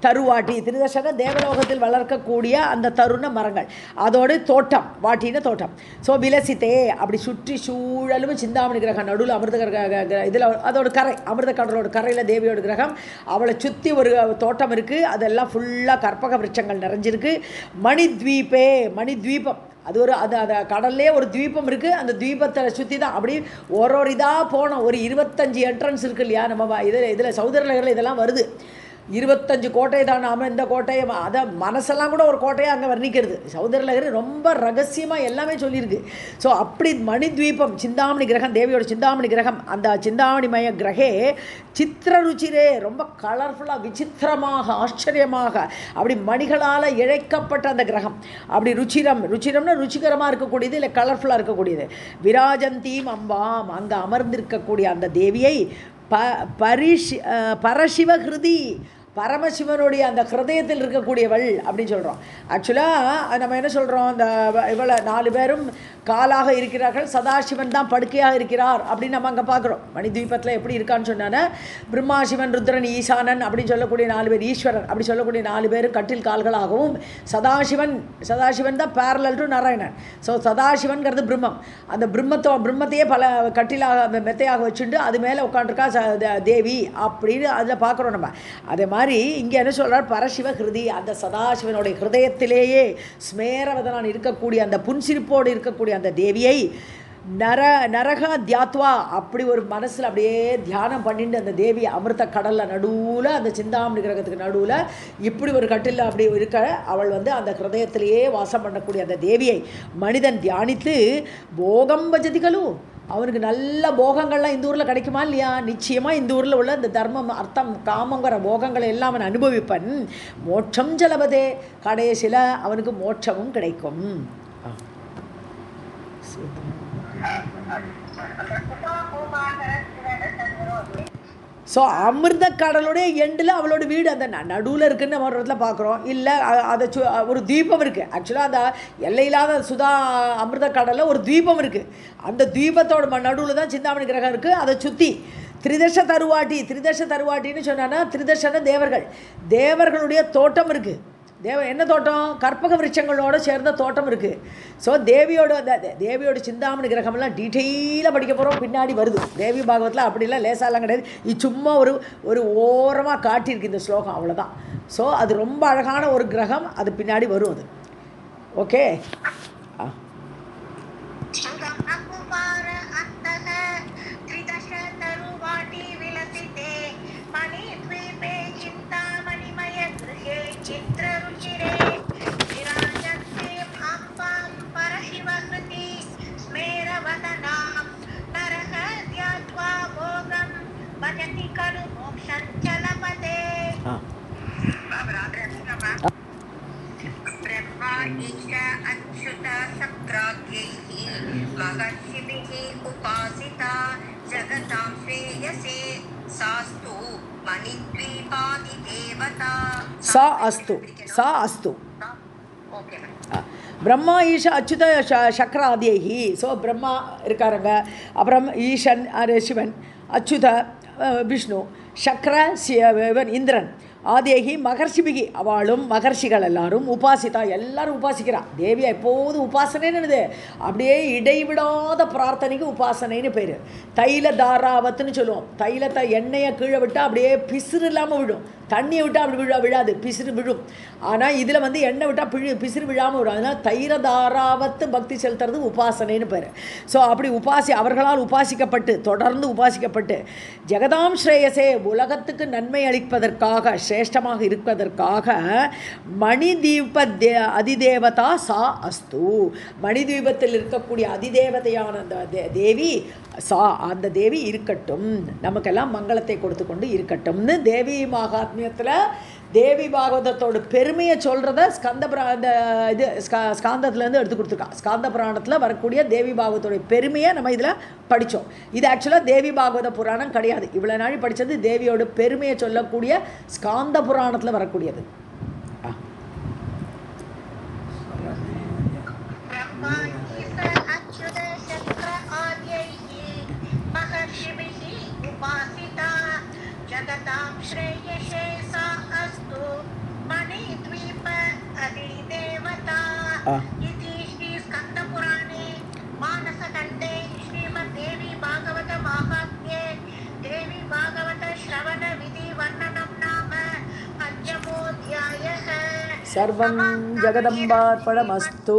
[SPEAKER 2] தருவாட்டி திரிதசன தேவலோகத்தில் வளர்க்கக்கூடிய அந்த தருண மரங்கள் அதோட தோட்டம் வாட்டின தோட்டம். ஸோ விலசித்தே அப்படி சுற்றி சூழலும் சிந்தாமணி கிரகம் நடுவில் அமிர்த இதில் அதோட கரை அமிர்த கடலோட கரையில் தேவியோட கிரகம் அவளை சுற்றி ஒரு தோட்டம் இருக்குது. அதெல்லாம் ஃபுல்லாக கற்பக விருட்சங்கள் நிறைஞ்சிருக்கு. மணித்வீபம் அது அது கடல்லே ஒரு தீபம் இருக்குது. அந்த தீபத்தை சுற்றி தான் அப்படி ஒரு இதாக போனோம். ஒரு 25 என்ட்ரன்ஸ் இருக்குது இல்லையா? நம்ம இதில் சௌந்தரலகரில் இதெல்லாம் வருது. 25 கோட்டை தான் நாம இந்த கோட்டையை அதை மனசெல்லாம் கூட ஒரு கோட்டையை அங்கே வர்ணிக்கிறது. சௌந்தரலகரி ரொம்ப ரகசியமாக எல்லாமே சொல்லியிருக்கு. ஸோ அப்படி மணித்வீபம் சிந்தாமணி கிரகம், தேவியோட சிந்தாமணி கிரகம், அந்த சிந்தாமணிமய கிரகே சித்திரருச்சிரே ரொம்ப கலர்ஃபுல்லாக விசித்திரமாக ஆச்சரியமாக அப்படி மணிகளால் இழைக்கப்பட்ட அந்த கிரகம், அப்படி ருச்சிரம்னா ருச்சிகரமாக இருக்கக்கூடியது, இல்லை கலர்ஃபுல்லாக இருக்கக்கூடியது. விராஜந்தீம் அம்பாம், அங்கே அமர்ந்திருக்கக்கூடிய அந்த தேவியை பரசிவஹிருதி, பரமசிவனுடைய அந்த ஹிருதயத்தில் இருக்கக்கூடியவள் அப்படின்னு சொல்கிறோம். ஆக்சுவலாக நம்ம என்ன சொல்கிறோம், இந்த இவளை 4 பேரும் காலாக இருக்கிறார்கள், சதாசிவன் தான் படுக்கையாக இருக்கிறார் அப்படின்னு நம்ம அங்கே பார்க்குறோம். மணித்வீபத்தில் எப்படி இருக்கான்னு சொன்னான்னா, பிரம்மா, சிவன், ருத்ரன், ஈசானன் அப்படின்னு சொல்லக்கூடிய 4 பேர், ஈஸ்வரன் அப்படி சொல்லக்கூடிய 4 பேரும் கட்டில் கால்களாகவும், சதாசிவன் தான் பேரலல் டு நாராயணன். ஸோ சதாசிவன்கிறது பிரம்மம். அந்த பிரம்மத்தையே பல கட்டிலாக மெத்தையாக வச்சுட்டு அது மேலே உட்காந்துருக்கா தேவி அப்படின்னு அதில் பார்க்குறோம் நம்ம. அதே மாதிரி இங்கே என்ன சொல்கிறார், பரசிவ ஹிருதி, அந்த சதாசிவனுடைய ஹிருதயத்திலேயே ஸ்மேரவதனான் இருக்கக்கூடிய அந்த புன்சிரிப்போடு இருக்கக்கூடிய அந்த தேவியை நரக தியாத்வா, அப்படி ஒரு மனசில் அப்படியே தியானம் பண்ணிட்டு அந்த தேவி அமிர்த கடலில் நடுவில், அந்த சிந்தாமணி கிரகத்துக்கு நடுவில் இப்படி ஒரு கட்டில் அப்படி இருக்க அவள் அந்த ஹிருதயத்திலேயே வாசம் பண்ணக்கூடிய அந்த தேவியை மனிதன் தியானித்து போகம் பஜதிகளு, அவனுக்கு நல்ல போகங்கள்லாம் இந்த ஊரில் கிடைக்குமா இல்லையா? நிச்சயமாக இந்த ஊரில் உள்ள இந்த தர்மம், அர்த்தம், காமங்கிற போகங்களை எல்லாம் அவன் அனுபவிப்பன். மோட்சம் ஜலபதே, கடைசியில் அவனுக்கு மோட்சமும் கிடைக்கும். ஸோ அமிர்த கடலுடைய எண்டில் அவளோட வீடு அந்த நடுவில் இருக்குதுன்னு நம்ம ஒரு இடத்துல பார்க்குறோம். இல்லை அதை ஒரு தீபம் இருக்குது. ஆக்சுவலாக அந்த எல்லையில்லாத சுதா அமிர்த கடலில் ஒரு தீபம் இருக்குது. அந்த தீபத்தோட நடுவில் தான் சிந்தாமணி கிரகம் இருக்குது. அதை சுற்றி திரிதர்ஷ தருவாட்டின்னு சொன்னான்னா, திரிதர்ஷன தேவர்களுடைய தோட்டம் இருக்குது. என்ன தோட்டம்? கற்பக விருட்சங்களோடு சேர்ந்த தோட்டம் இருக்குது. ஸோ தேவியோட சிந்தாமணி கிரகமெல்லாம் டீட்டெயிலாக படிக்க போகிறோம், பின்னாடி வருது. தேவி பாகவத்தில் அப்படிலாம் லேசாலாம் கிடையாது. இது சும்மா ஒரு ஓரமாக காட்டியிருக்கு இந்த ஸ்லோகம், அவ்வளோதான். ஸோ அது ரொம்ப அழகான ஒரு கிரகம், அது பின்னாடி வரும். அது ஓகே. सा अस्तु பிரம்மா ஈஷ அச்சுத சக்கர ஆதியகி. ஸோ பிரம்மா இருக்காருங்க, அப்புறம் ஈஷன் சிவன், அச்சுத விஷ்ணு, சக்கர இவன் இந்திரன், ஆதியகி மகர்ஷிபிகி, அவளும் மகர்ஷிகள் எல்லாரும், உபாசிதா எல்லாரும் உபாசிக்கிறா. தேவியா எப்போதும் உபாசனைன்னு அப்படியே இடைவிடாத பிரார்த்தனைக்கு உபாசனைன்னு பேர். தைல தாராவத்துன்னு சொல்லுவோம். தைலத்தை எண்ணெயை கீழே விட்டால் அப்படியே பிசுறு இல்லாமல் விடும். தண்ணியை விட்டால் அப்படி விழாது, பிசிறு விழும். ஆனால் இதில் எண்ணெய் விட்டால் பிசிறு விழாமல் விடும். அதனால் தைரதாராவத்து பக்தி செலுத்துறது உபாசனைன்னு பேர். ஸோ அப்படி அவர்களால் உபாசிக்கப்பட்டு, தொடர்ந்து உபாசிக்கப்பட்டு, ஜெகதாம் ஸ்ரேயசே, உலகத்துக்கு நன்மை அளிப்பதற்காக, சிரேஷ்டமாக இருப்பதற்காக, மணிதீப அதிதேவதா சா அஸ்து, மணிதீபத்தில் இருக்கக்கூடிய அதிதேவதையான அந்த தேவி, அந்த தேவி இருக்கட்டும், நமக்கெல்லாம் மங்களத்தை கொடுத்து கொண்டு இருக்கட்டும்னு தேவி மகாத்மியத்தில் தேவி பாகவதத்தோட பெருமையை சொல்கிறத ஸ்காந்தத்துலேருந்து எடுத்து கொடுத்துருக்கா. ஸ்காந்த புராணத்தில் வரக்கூடிய தேவி பாகவதோடைய பெருமையை நம்ம இதில் படித்தோம். இது ஆக்சுவலாக தேவி பாகவத புராணம் கிடையாது. இவ்வளோ நாள் படித்தது தேவியோட பெருமையை சொல்லக்கூடிய ஸ்காந்த புராணத்தில் வரக்கூடியது. सर्वं जगदम्बार्पणमस्तु।